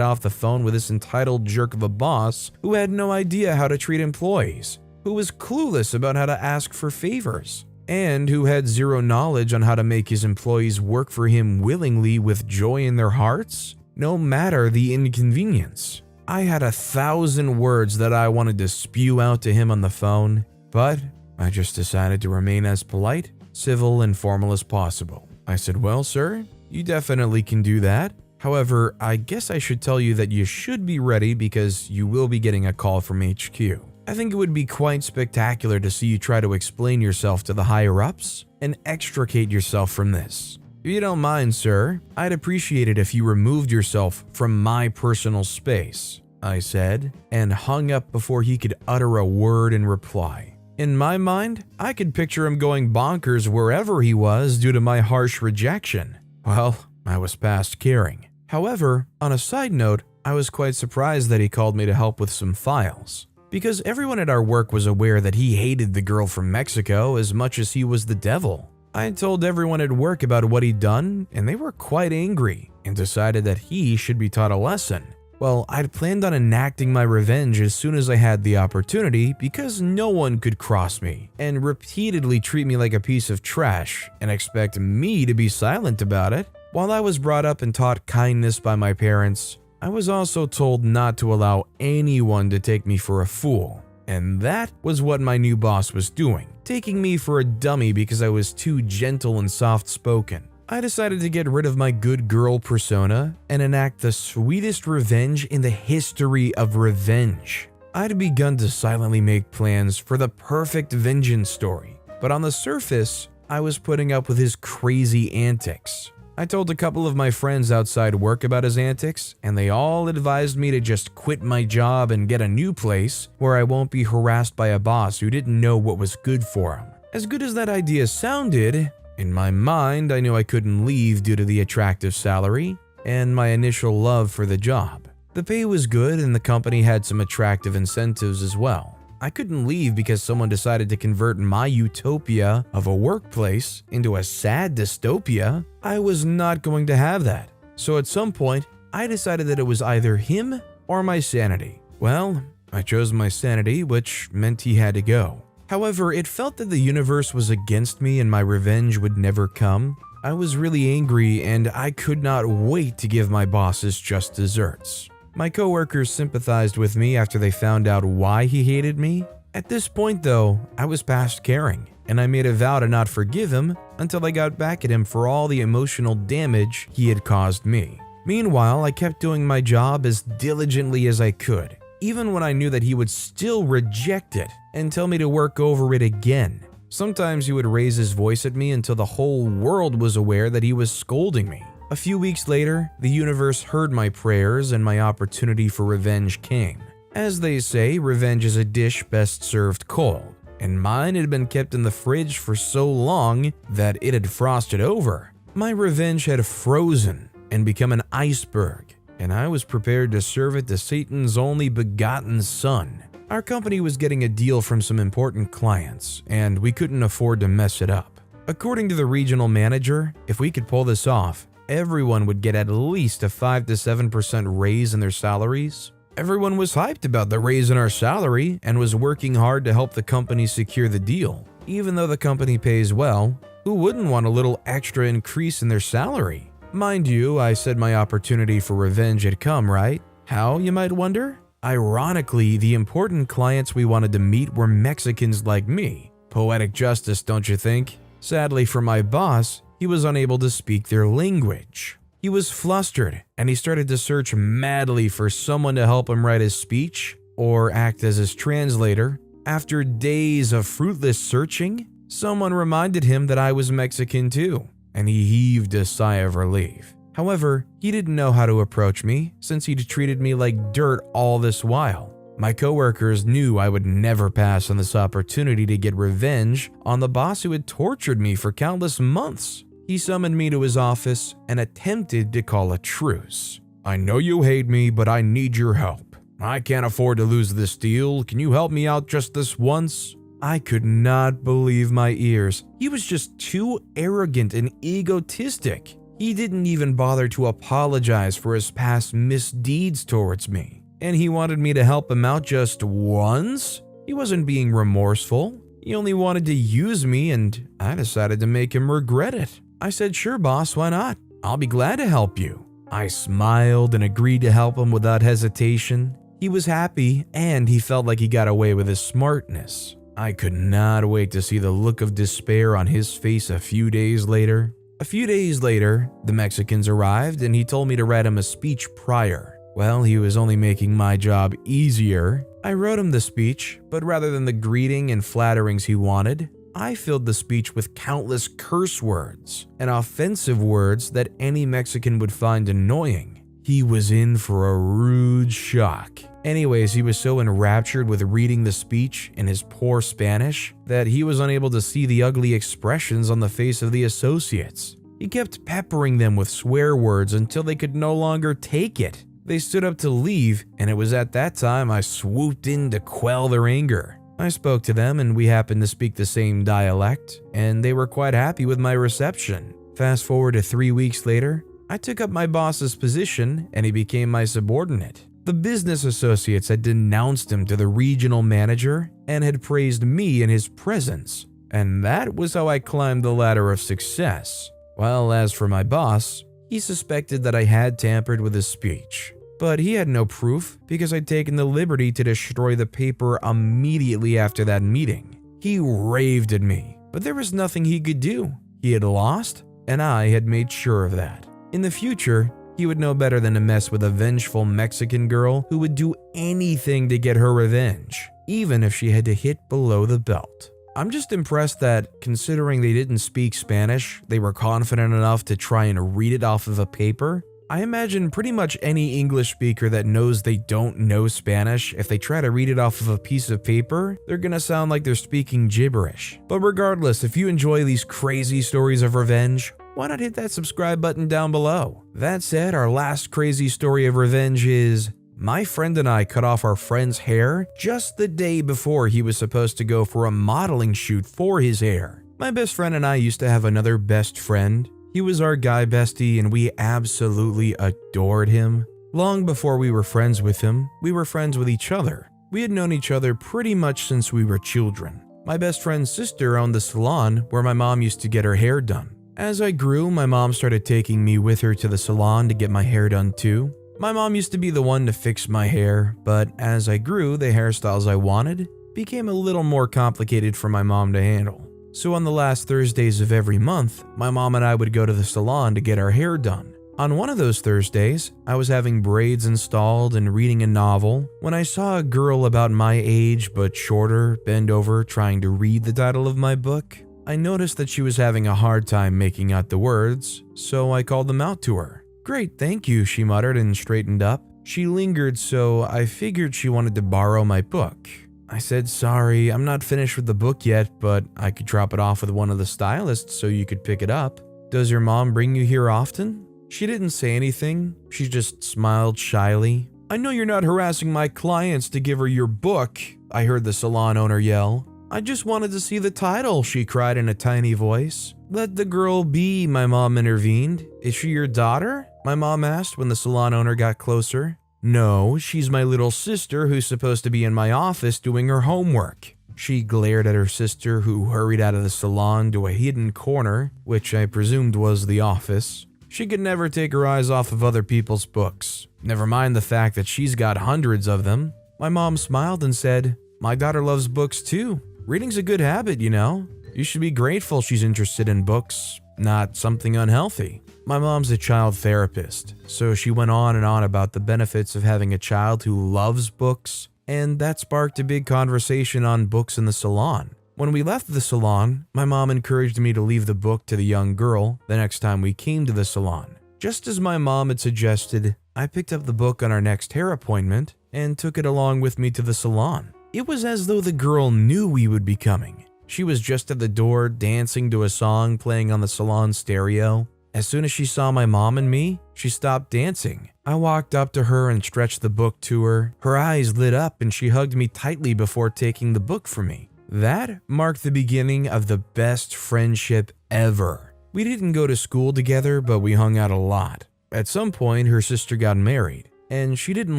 off the phone with this entitled jerk of a boss who had no idea how to treat employees, who was clueless about how to ask for favors, and who had zero knowledge on how to make his employees work for him willingly with joy in their hearts, no matter the inconvenience. I had 1,000 words that I wanted to spew out to him on the phone, but I just decided to remain as polite, civil, and formal as possible. I said, "Well, sir, you definitely can do that. However, I guess I should tell you that you should be ready because you will be getting a call from HQ. I think it would be quite spectacular to see you try to explain yourself to the higher-ups and extricate yourself from this. If you don't mind, sir, I'd appreciate it if you removed yourself from my personal space," I said, and hung up before he could utter a word in reply. In my mind, I could picture him going bonkers wherever he was due to my harsh rejection. Well, I was past caring. However, on a side note, I was quite surprised that he called me to help with some files, because everyone at our work was aware that he hated the girl from Mexico as much as he was the devil. I had told everyone at work about what he'd done, and they were quite angry and decided that he should be taught a lesson. Well, I'd planned on enacting my revenge as soon as I had the opportunity because no one could cross me and repeatedly treat me like a piece of trash and expect me to be silent about it. While I was brought up and taught kindness by my parents, I was also told not to allow anyone to take me for a fool. And that was what my new boss was doing, taking me for a dummy because I was too gentle and soft-spoken. I decided to get rid of my good girl persona and enact the sweetest revenge in the history of revenge. I'd begun to silently make plans for the perfect vengeance story, but on the surface, I was putting up with his crazy antics. I told a couple of my friends outside work about his antics, and they all advised me to just quit my job and get a new place where I won't be harassed by a boss who didn't know what was good for him. As good as that idea sounded, in my mind I knew I couldn't leave due to the attractive salary and my initial love for the job. The pay was good and the company had some attractive incentives as well. I couldn't leave because someone decided to convert my utopia of a workplace into a sad dystopia. I was not going to have that. So at some point, I decided that it was either him or my sanity. Well, I chose my sanity, which meant he had to go. However, it felt that the universe was against me and my revenge would never come. I was really angry and I could not wait to give my bosses just desserts. My coworkers sympathized with me after they found out why he hated me. At this point though, I was past caring, and I made a vow to not forgive him until I got back at him for all the emotional damage he had caused me. Meanwhile, I kept doing my job as diligently as I could, even when I knew that he would still reject it and tell me to work over it again. Sometimes he would raise his voice at me until the whole world was aware that he was scolding me. A few weeks later, the universe heard my prayers and my opportunity for revenge came. As they say, revenge is a dish best served cold, and mine had been kept in the fridge for so long that it had frosted over. My revenge had frozen and become an iceberg, and I was prepared to serve it to Satan's only begotten son. Our company was getting a deal from some important clients, and we couldn't afford to mess it up. According to the regional manager, if we could pull this off, everyone would get at least a 5 to 7% raise in their salaries. Everyone was hyped about the raise in our salary and was working hard to help the company secure the deal. Even though the company pays well, who wouldn't want a little extra increase in their salary? Mind you, I said my opportunity for revenge had come, right? How, you might wonder? Ironically, the important clients we wanted to meet were Mexicans like me. Poetic justice, don't you think? Sadly for my boss, he was unable to speak their language. He was flustered, and he started to search madly for someone to help him write his speech or act as his translator. After days of fruitless searching, someone reminded him that I was Mexican too, and he heaved a sigh of relief. However, he didn't know how to approach me since he'd treated me like dirt all this while. My coworkers knew I would never pass on this opportunity to get revenge on the boss who had tortured me for countless months. He summoned me to his office and attempted to call a truce. "I know you hate me, but I need your help. I can't afford to lose this deal. Can you help me out just this once?" I could not believe my ears. He was just too arrogant and egotistic. He didn't even bother to apologize for his past misdeeds towards me. And he wanted me to help him out just once? He wasn't being remorseful. He only wanted to use me, and I decided to make him regret it. I said, "Sure, boss, why not? I'll be glad to help you." I smiled and agreed to help him without hesitation. He was happy, and he felt like he got away with his smartness. I could not wait to see the look of despair on his face a few days later. A few days later, the Mexicans arrived, and he told me to write him a speech prior. Well, he was only making my job easier. I wrote him the speech, but rather than the greeting and flatterings he wanted, I filled the speech with countless curse words and offensive words that any Mexican would find annoying. He was in for a rude shock. Anyways, he was so enraptured with reading the speech in his poor Spanish that he was unable to see the ugly expressions on the face of the associates. He kept peppering them with swear words until they could no longer take it. They stood up to leave, and it was at that time I swooped in to quell their anger. I spoke to them, and we happened to speak the same dialect, and they were quite happy with my reception. Fast forward to 3 weeks later, I took up my boss's position, and he became my subordinate. The business associates had denounced him to the regional manager and had praised me in his presence, and that was how I climbed the ladder of success. Well, as for my boss, he suspected that I had tampered with his speech. But he had no proof because I'd taken the liberty to destroy the paper immediately after that meeting. He raved at me, but there was nothing he could do. He had lost, and I had made sure of that. In the future, he would know better than to mess with a vengeful Mexican girl who would do anything to get her revenge, even if she had to hit below the belt. I'm just impressed that, considering they didn't speak Spanish, they were confident enough to try and read it off of a paper. I imagine pretty much any English speaker that knows they don't know Spanish, if they try to read it off of a piece of paper, they're gonna sound like they're speaking gibberish. But regardless, if you enjoy these crazy stories of revenge, why not hit that subscribe button down below? That said, our last crazy story of revenge is, my friend and I cut off our friend's hair just the day before he was supposed to go for a modeling shoot for his hair. My best friend and I used to have another best friend. He was our guy bestie and we absolutely adored him. Long before we were friends with him, we were friends with each other. We had known each other pretty much since we were children. My best friend's sister owned the salon where my mom used to get her hair done. As I grew, my mom started taking me with her to the salon to get my hair done too. My mom used to be the one to fix my hair, but as I grew, the hairstyles I wanted became a little more complicated for my mom to handle. So on the last Thursdays of every month, my mom and I would go to the salon to get our hair done. On one of those Thursdays, I was having braids installed and reading a novel when I saw a girl about my age but shorter bend over trying to read the title of my book. I noticed that she was having a hard time making out the words, so I called them out to her. "Great, thank you," she muttered and straightened up. She lingered, so I figured she wanted to borrow my book. I said, "Sorry, I'm not finished with the book yet, but I could drop it off with one of the stylists so you could pick it up. Does your mom bring you here often?" She didn't say anything. She just smiled shyly. "I know you're not harassing my clients to give her your book," I heard the salon owner yell. "I just wanted to see the title," she cried in a tiny voice. "Let the girl be," my mom intervened. "Is she your daughter?" my mom asked when the salon owner got closer. "No, she's my little sister who's supposed to be in my office doing her homework." She glared at her sister, who hurried out of the salon to a hidden corner, which I presumed was the office. She could never take her eyes off of other people's books. Never mind the fact that she's got hundreds of them. My mom smiled and said, "My daughter loves books too. Reading's a good habit, you know. You should be grateful she's interested in books, not something unhealthy." My mom's a child therapist, so she went on and on about the benefits of having a child who loves books, and that sparked a big conversation on books in the salon. When we left the salon, my mom encouraged me to leave the book to the young girl the next time we came to the salon. Just as my mom had suggested, I picked up the book on our next hair appointment and took it along with me to the salon. It was as though the girl knew we would be coming. She was just at the door dancing to a song playing on the salon stereo. As soon as she saw my mom and me, she stopped dancing. I walked up to her and stretched the book to her. Her eyes lit up and she hugged me tightly before taking the book from me. That marked the beginning of the best friendship ever. We didn't go to school together, but we hung out a lot. At some point, her sister got married, and she didn't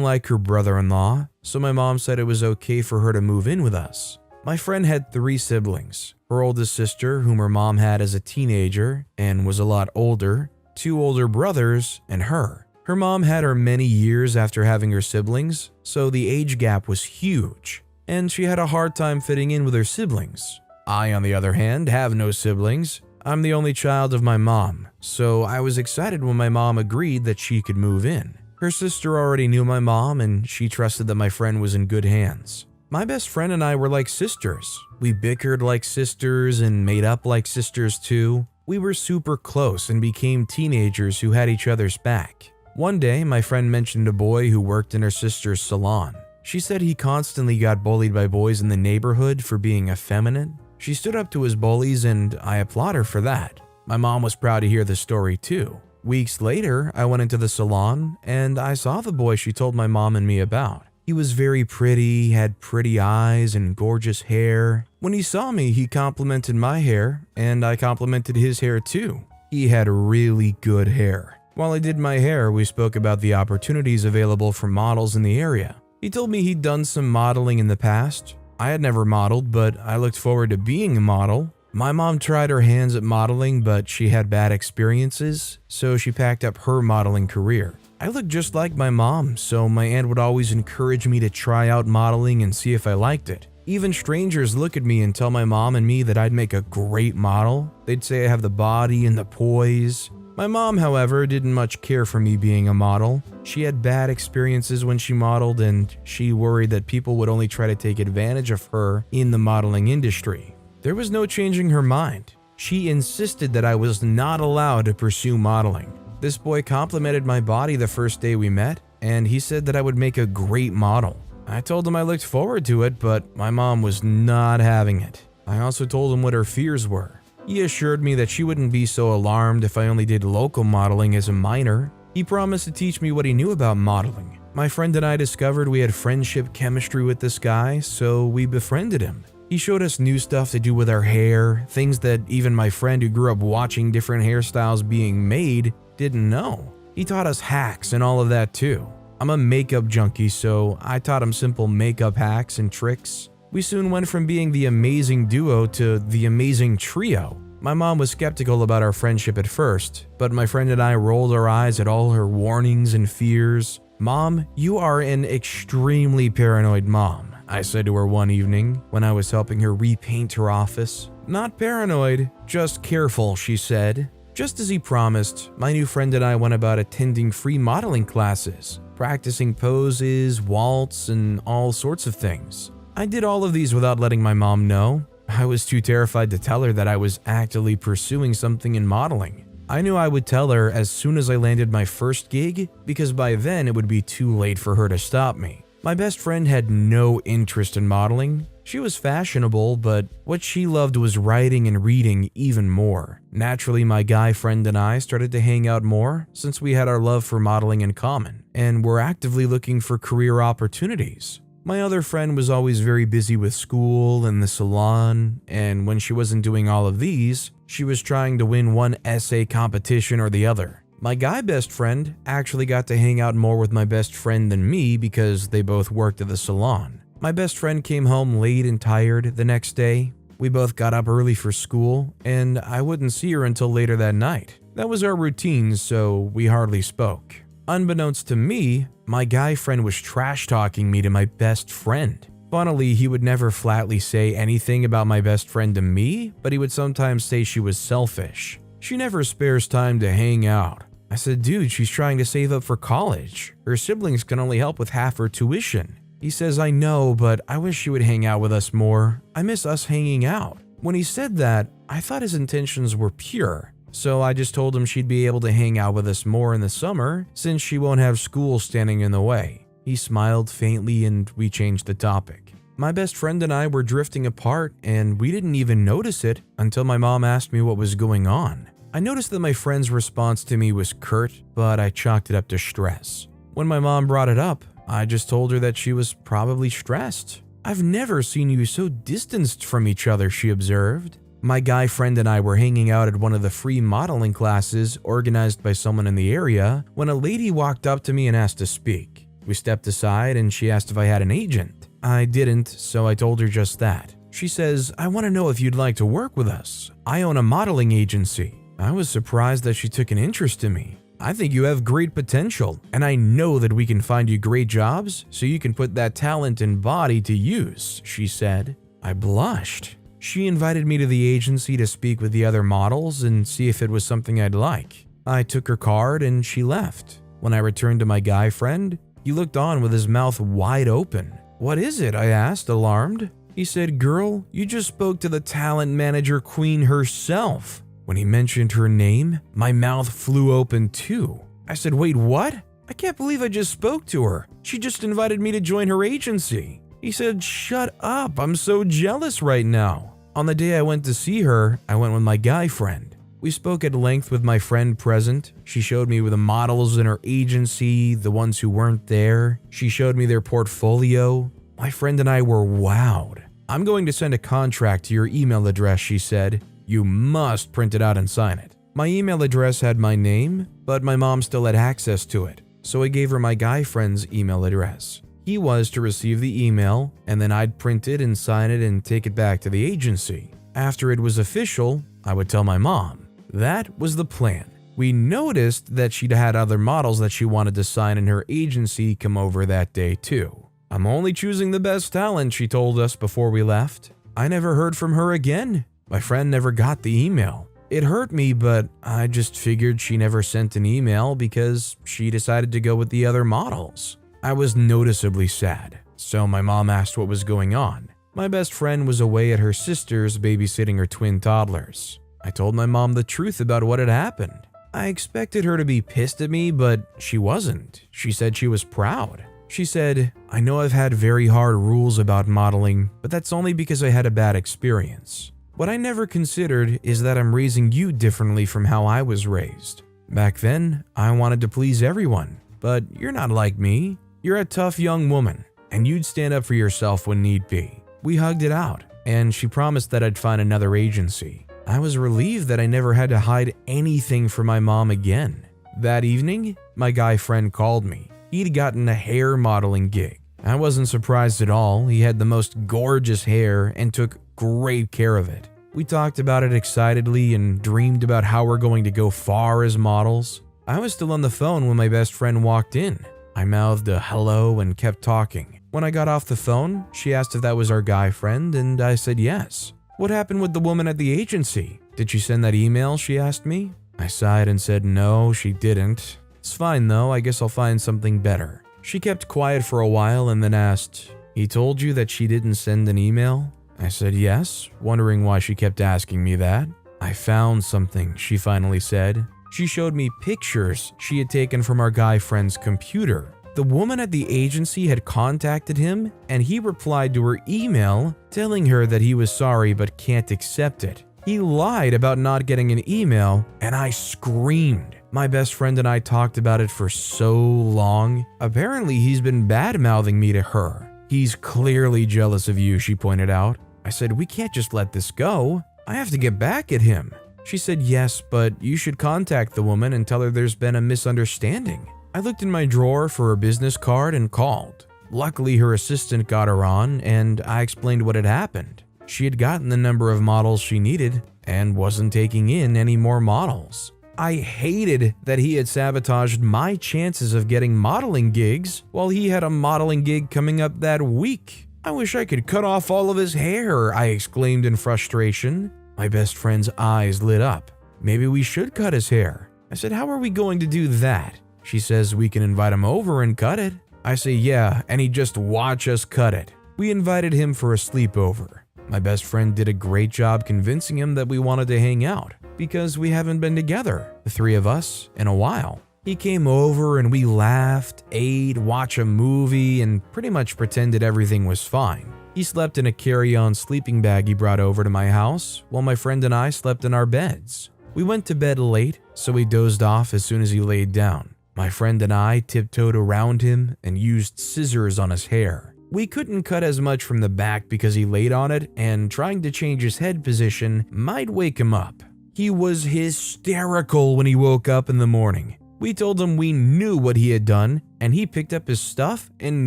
like her brother-in-law, so my mom said it was okay for her to move in with us. My friend had 3 siblings. Her oldest sister, whom her mom had as a teenager and was a lot older, 2 older brothers, and her. Her mom had her many years after having her siblings, so the age gap was huge, and she had a hard time fitting in with her siblings. I, on the other hand, have no siblings. I'm the only child of my mom, so I was excited when my mom agreed that she could move in. Her sister already knew my mom, and she trusted that my friend was in good hands. My best friend and I were like sisters. We bickered like sisters and made up like sisters too. We were super close and became teenagers who had each other's back. One day, my friend mentioned a boy who worked in her sister's salon. She said he constantly got bullied by boys in the neighborhood for being effeminate. She stood up to his bullies and I applaud her for that. My mom was proud to hear the story too. Weeks later, I went into the salon and I saw the boy she told my mom and me about. He was very pretty, had pretty eyes and gorgeous hair. When he saw me, he complimented my hair, and I complimented his hair too. He had really good hair. While I did my hair, we spoke about the opportunities available for models in the area. He told me he'd done some modeling in the past. I had never modeled, but I looked forward to being a model. My mom tried her hands at modeling, but she had bad experiences, so she packed up her modeling career. I looked just like my mom, so my aunt would always encourage me to try out modeling and see if I liked it. Even strangers look at me and tell my mom and me that I'd make a great model. They'd say I have the body and the poise. My mom, however, didn't much care for me being a model. She had bad experiences when she modeled, and she worried that people would only try to take advantage of her in the modeling industry. there was no changing her mind. She insisted that I was not allowed to pursue modeling. This boy complimented my body the first day we met, and he said that I would make a great model. I told him I looked forward to it, but my mom was not having it. I also told him what her fears were. He assured me that she wouldn't be so alarmed if I only did local modeling as a minor. He promised to teach me what he knew about modeling. My friend and I discovered we had friendship chemistry with this guy, so we befriended him. He showed us new stuff to do with our hair, things that even my friend who grew up watching different hairstyles being made didn't know. He taught us hacks and all of that too. I'm a makeup junkie, so I taught him simple makeup hacks and tricks. We soon went from being the amazing duo to the amazing trio. My mom was skeptical about our friendship at first, but my friend and I rolled our eyes at all her warnings and fears. "Mom, you are an extremely paranoid mom," I said to her one evening when I was helping her repaint her office. "Not paranoid, just careful," she said. Just as he promised, my new friend and I went about attending free modeling classes, practicing poses, waltz, and all sorts of things. I did all of these without letting my mom know. I was too terrified to tell her that I was actively pursuing something in modeling. I knew I would tell her as soon as I landed my first gig, because by then it would be too late for her to stop me. My best friend had no interest in modeling. She was fashionable, but what she loved was writing and reading even more. Naturally, my guy friend and I started to hang out more since we had our love for modeling in common, and were actively looking for career opportunities. My other friend was always very busy with school and the salon, and when she wasn't doing all of these, she was trying to win one essay competition or the other. My guy best friend actually got to hang out more with my best friend than me because they both worked at the salon. My best friend came home late and tired the next day. We both got up early for school, and I wouldn't see her until later that night. That was our routine, so we hardly spoke. Unbeknownst to me, my guy friend was trash-talking me to my best friend. Funnily, he would never flatly say anything about my best friend to me, but he would sometimes say she was selfish. She never spares time to hang out. I said, "Dude, she's trying to save up for college. Her siblings can only help with half her tuition." He says, "I know, but I wish she would hang out with us more. I miss us hanging out." When he said that, I thought his intentions were pure. So I just told him she'd be able to hang out with us more in the summer since she won't have school standing in the way. He smiled faintly and we changed the topic. My best friend and I were drifting apart, and we didn't even notice it until my mom asked me what was going on. I noticed that my friend's response to me was curt, but I chalked it up to stress. When my mom brought it up, I just told her that she was probably stressed. "I've never seen you so distanced from each other," she observed. My guy friend and I were hanging out at one of the free modeling classes organized by someone in the area when a lady walked up to me and asked to speak. We stepped aside and she asked if I had an agent. I didn't, so I told her just that. She says, "I want to know if you'd like to work with us. I own a modeling agency." I was surprised that she took an interest in me. "I think you have great potential, and I know that we can find you great jobs so you can put that talent and body to use," she said. I blushed. She invited me to the agency to speak with the other models and see if it was something I'd like. I took her card and she left. When I returned to my guy friend, he looked on with his mouth wide open. "What is it?" I asked, alarmed. He said, "Girl, you just spoke to the talent manager queen herself." When he mentioned her name, my mouth flew open too. I said, "Wait, what? I can't believe I just spoke to her. She just invited me to join her agency." He said, "Shut up, I'm so jealous right now." On the day I went to see her, I went with my guy friend. We spoke at length with my friend present. She showed me the models in her agency, the ones who weren't there. She showed me their portfolio. My friend and I were wowed. "I'm going to send a contract to your email address," she said. "You must print it out and sign it." My email address had my name, but my mom still had access to it, so I gave her my guy friend's email address. He was to receive the email, and then I'd print it and sign it and take it back to the agency. After it was official, I would tell my mom. That was the plan. We noticed that she'd had other models that she wanted to sign in her agency come over that day too. "I'm only choosing the best talent," she told us before we left. I never heard from her again. My friend never got the email. It hurt me, but I just figured she never sent an email because she decided to go with the other models. I was noticeably sad, so my mom asked what was going on. My best friend was away at her sister's babysitting her twin toddlers. I told my mom the truth about what had happened. I expected her to be pissed at me, but she wasn't. She said she was proud. She said, "I know I've had very hard rules about modeling, but that's only because I had a bad experience. What I never considered is that I'm raising you differently from how I was raised. Back then, I wanted to please everyone, but you're not like me. You're a tough young woman, and you'd stand up for yourself when need be." We hugged it out, and she promised that I'd find another agency. I was relieved that I never had to hide anything from my mom again. That evening, my guy friend called me. He'd gotten a hair modeling gig. I wasn't surprised at all. He had the most gorgeous hair and took great care of it. We talked about it excitedly and dreamed about how we're going to go far as models. I was still on the phone when my best friend walked in. I mouthed a hello and kept talking. When I got off the phone, she asked if that was our guy friend, and I said yes. "What happened with the woman at the agency? Did she send that email?" she asked me. I sighed and said no, she didn't. "It's fine though, I guess I'll find something better." She kept quiet for a while and then asked, "He told you that she didn't send an email?" I said yes, wondering why she kept asking me that. "I found something," she finally said. She showed me pictures she had taken from our guy friend's computer. The woman at the agency had contacted him, and he replied to her email telling her that he was sorry but can't accept it. He lied about not getting an email, and I screamed. My best friend and I talked about it for so long. Apparently, he's been bad-mouthing me to her. "He's clearly jealous of you," she pointed out. I said, "We can't just let this go. I have to get back at him." She said, "Yes, but you should contact the woman and tell her there's been a misunderstanding." I looked in my drawer for her business card and called. Luckily, her assistant got her on, and I explained what had happened. She had gotten the number of models she needed and wasn't taking in any more models. I hated that he had sabotaged my chances of getting modeling gigs while he had a modeling gig coming up that week. "I wish I could cut off all of his hair," I exclaimed in frustration. My best friend's eyes lit up. "Maybe we should cut his hair." I said, "How are we going to do that?" She says, "We can invite him over and cut it." I say, "Yeah, and he'd just watch us cut it." We invited him for a sleepover. My best friend did a great job convincing him that we wanted to hang out because we haven't been together, the three of us, in a while. He came over and we laughed, ate, watched a movie, and pretty much pretended everything was fine. He slept in a carry-on sleeping bag he brought over to my house, while my friend and I slept in our beds. We went to bed late, so we dozed off as soon as he laid down. My friend and I tiptoed around him and used scissors on his hair. We couldn't cut as much from the back because he laid on it, and trying to change his head position might wake him up. He was hysterical when he woke up in the morning. We told him we knew what he had done, and he picked up his stuff and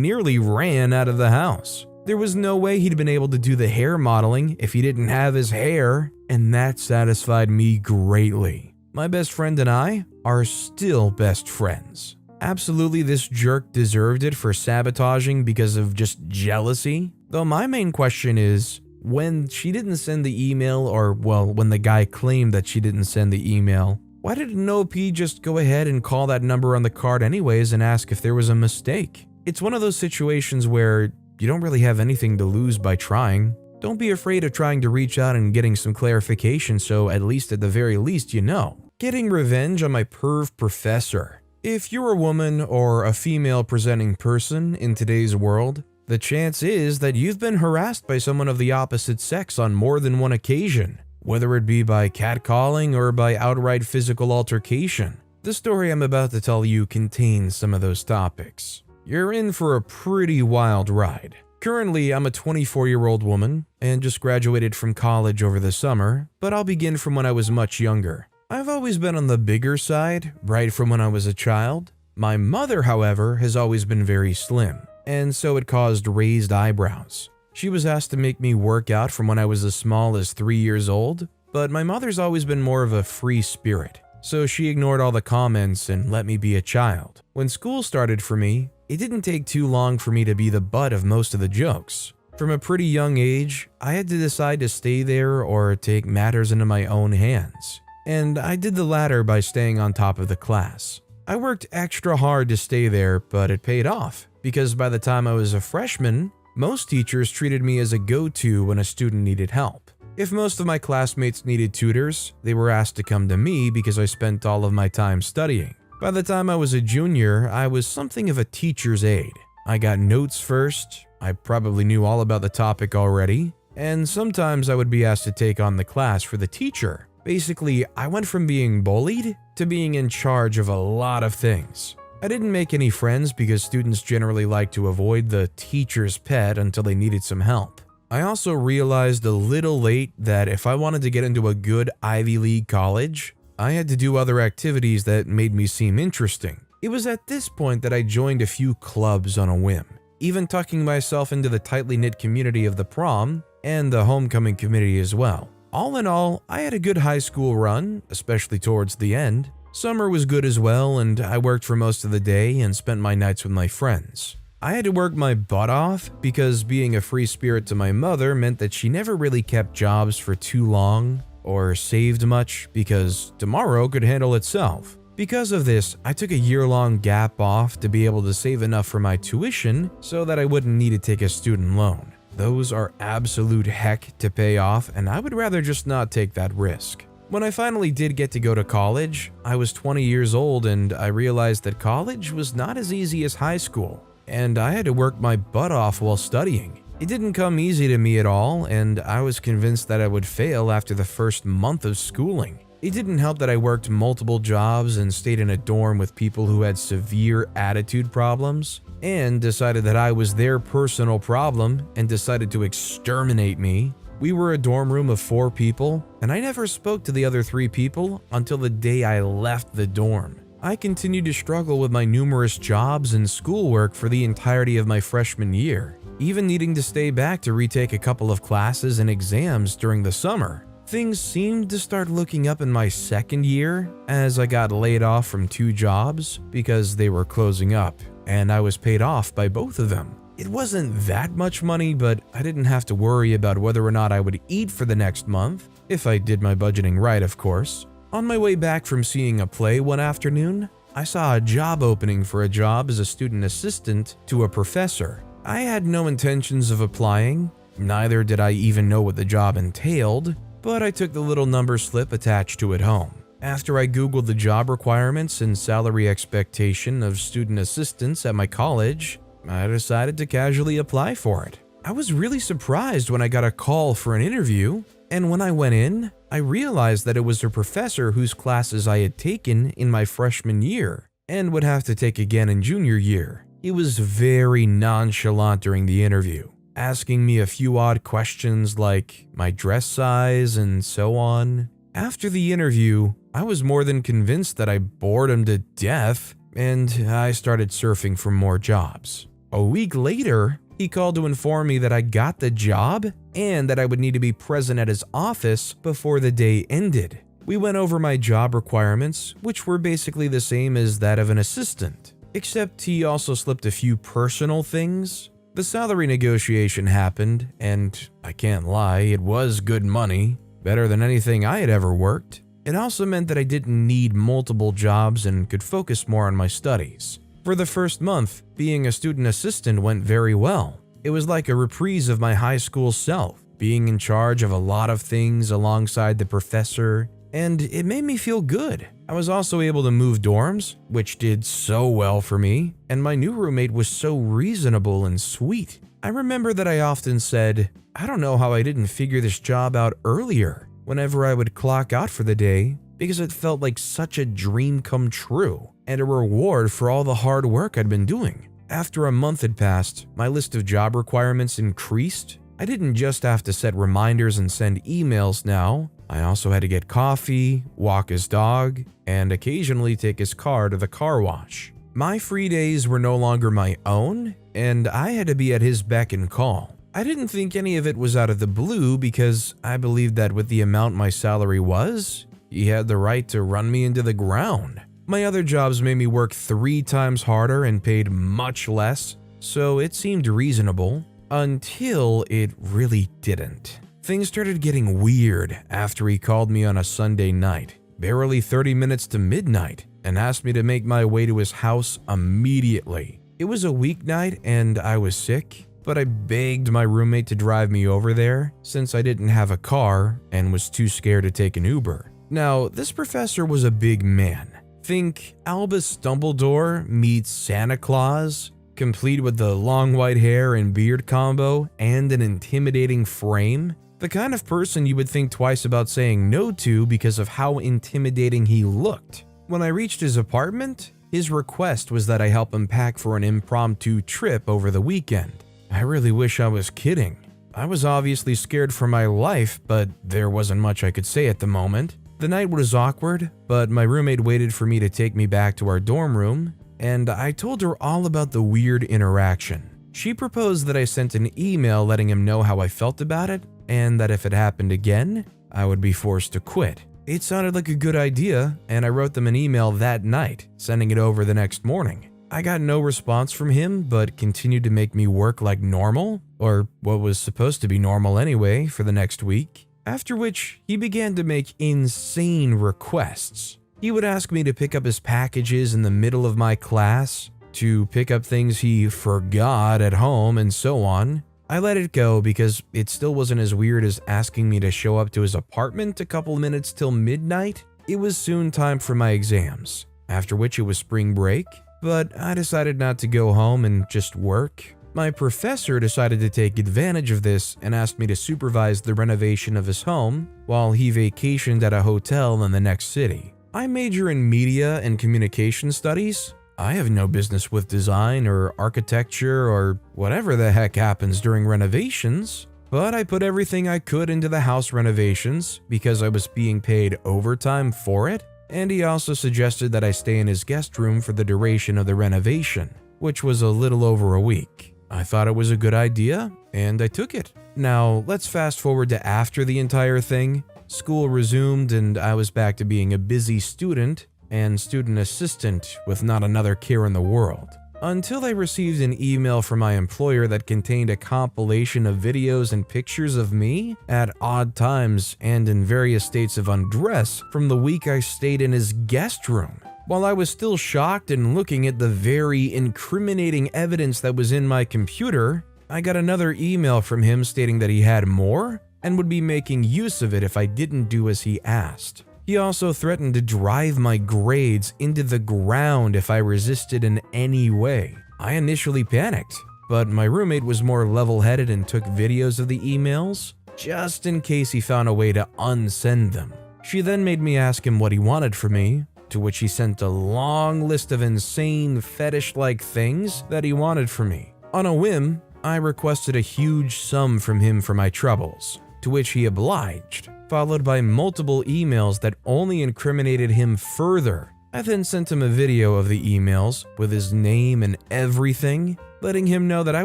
nearly ran out of the house. There was no way he'd been able to do the hair modeling if he didn't have his hair, and that satisfied me greatly. My best friend and I are still best friends. Absolutely, this jerk deserved it for sabotaging because of just jealousy. Though my main question is, when she didn't send the email, or well, when the guy claimed that she didn't send the email, why did an OP just go ahead and call that number on the card anyways and ask if there was a mistake? It's one of those situations where you don't really have anything to lose by trying. Don't be afraid of trying to reach out and getting some clarification, so at the very least you know. Getting revenge on my perv professor. If you're a woman or a female presenting person in today's world, the chance is that you've been harassed by someone of the opposite sex on more than one occasion, whether it be by catcalling or by outright physical altercation. The story I'm about to tell you contains some of those topics. You're in for a pretty wild ride. Currently, I'm a 24-year-old woman and just graduated from college over the summer, but I'll begin from when I was much younger. I've always been on the bigger side, right from when I was a child. My mother, however, has always been very slim, and so it caused raised eyebrows. She was asked to make me work out from when I was as small as 3 years old, but my mother's always been more of a free spirit, so she ignored all the comments and let me be a child. When school started for me, it didn't take too long for me to be the butt of most of the jokes. From a pretty young age, I had to decide to stay there or take matters into my own hands. And I did the latter by staying on top of the class. I worked extra hard to stay there, but it paid off, because by the time I was a freshman, Most teachers treated me as a go-to when a student needed help. If most of my classmates needed tutors, they were asked to come to me because I spent all of my time studying. By the time I was a junior, I was something of a teacher's aide. I got notes first, I probably knew all about the topic already, and sometimes I would be asked to take on the class for the teacher. Basically, I went from being bullied to being in charge of a lot of things. I didn't make any friends because students generally like to avoid the teacher's pet until they needed some help. I also realized a little late that if I wanted to get into a good Ivy League college, I had to do other activities that made me seem interesting. It was at this point that I joined a few clubs on a whim, even tucking myself into the tightly knit community of the prom and the homecoming committee as well. All in all, I had a good high school run, especially towards the end. Summer was good as well, and I worked for most of the day and spent my nights with my friends. I had to work my butt off because being a free spirit to my mother meant that she never really kept jobs for too long or saved much because tomorrow could handle itself. Because of this, I took a year-long gap off to be able to save enough for my tuition so that I wouldn't need to take a student loan. Those are absolute heck to pay off, and I would rather just not take that risk. When I finally did get to go to college, I was 20 years old and I realized that college was not as easy as high school. And I had to work my butt off while studying. It didn't come easy to me at all, and I was convinced that I would fail after the first month of schooling. It didn't help that I worked multiple jobs and stayed in a dorm with people who had severe attitude problems, and decided that I was their personal problem and decided to exterminate me. We were a dorm room of 4 people, and I never spoke to the other 3 people until the day I left the dorm. I continued to struggle with my numerous jobs and schoolwork for the entirety of my freshman year, even needing to stay back to retake a couple of classes and exams during the summer. Things seemed to start looking up in my second year as I got laid off from 2 jobs because they were closing up, and I was paid off by both of them. It wasn't that much money, but I didn't have to worry about whether or not I would eat for the next month, if I did my budgeting right, of course. On my way back from seeing a play one afternoon, I saw a job opening for a job as a student assistant to a professor. I had no intentions of applying, neither did I even know what the job entailed, but I took the little number slip attached to it home. After I googled the job requirements and salary expectation of student assistants at my college, I decided to casually apply for it. I was really surprised when I got a call for an interview, and when I went in, I realized that it was a professor whose classes I had taken in my freshman year and would have to take again in junior year. He was very nonchalant during the interview, asking me a few odd questions like my dress size and so on. After the interview, I was more than convinced that I bored him to death, and I started surfing for more jobs. A week later, he called to inform me that I got the job and that I would need to be present at his office before the day ended. We went over my job requirements, which were basically the same as that of an assistant, except he also slipped a few personal things. The salary negotiation happened, and I can't lie, it was good money, better than anything I had ever worked. It also meant that I didn't need multiple jobs and could focus more on my studies. For the first month, being a student assistant went very well. It was like a reprise of my high school self, being in charge of a lot of things alongside the professor, and it made me feel good. I was also able to move dorms, which did so well for me, and my new roommate was so reasonable and sweet. I remember that I often said, I don't know how I didn't figure this job out earlier, whenever I would clock out for the day, because it felt like such a dream come true and a reward for all the hard work I'd been doing. After a month had passed, my list of job requirements increased. I didn't just have to set reminders and send emails now. I also had to get coffee, walk his dog, and occasionally take his car to the car wash. My free days were no longer my own, and I had to be at his beck and call. I didn't think any of it was out of the blue because I believed that with the amount my salary was, he had the right to run me into the ground. My other jobs made me work 3 times harder and paid much less, so it seemed reasonable, until it really didn't. Things started getting weird after he called me on a Sunday night, barely 30 minutes to midnight, and asked me to make my way to his house immediately. It was a weeknight and I was sick, but I begged my roommate to drive me over there since I didn't have a car and was too scared to take an Uber. Now, this professor was a big man. Think Albus Dumbledore meets Santa Claus, complete with the long white hair and beard combo and an intimidating frame. The kind of person you would think twice about saying no to because of how intimidating he looked. When I reached his apartment, his request was that I help him pack for an impromptu trip over the weekend. I really wish I was kidding. I was obviously scared for my life, but there wasn't much I could say at the moment. The night was awkward, but my roommate waited for me to take me back to our dorm room, and I told her all about the weird interaction. She proposed that I sent an email letting him know how I felt about it, and that if it happened again, I would be forced to quit. It sounded like a good idea, and I wrote them an email that night, sending it over the next morning. I got no response from him, but continued to make me work like normal, or what was supposed to be normal anyway, for the next week. After which, he began to make insane requests. He would ask me to pick up his packages in the middle of my class, to pick up things he forgot at home, and so on. I let it go because it still wasn't as weird as asking me to show up to his apartment a couple minutes till midnight. It was soon time for my exams, after which it was spring break. But I decided not to go home and just work. My professor decided to take advantage of this and asked me to supervise the renovation of his home while he vacationed at a hotel in the next city. I major in media and communication studies. I have no business with design or architecture or whatever the heck happens during renovations, but I put everything I could into the house renovations because I was being paid overtime for it. And he also suggested that I stay in his guest room for the duration of the renovation, which was a little over a week. I thought it was a good idea, and I took it. Now, let's fast forward to after the entire thing. School resumed, and I was back to being a busy student and student assistant with not another care in the world. Until I received an email from my employer that contained a compilation of videos and pictures of me at odd times and in various states of undress from the week I stayed in his guest room. While I was still shocked and looking at the very incriminating evidence that was in my computer, I got another email from him stating that he had more and would be making use of it if I didn't do as he asked. He also threatened to drive my grades into the ground if I resisted in any way. I initially panicked, but my roommate was more level-headed and took videos of the emails, just in case he found a way to unsend them. She then made me ask him what he wanted from me, to which he sent a long list of insane fetish-like things that he wanted from me. On a whim, I requested a huge sum from him for my troubles, to which he obliged, followed by multiple emails that only incriminated him further. I then sent him a video of the emails with his name and everything, letting him know that I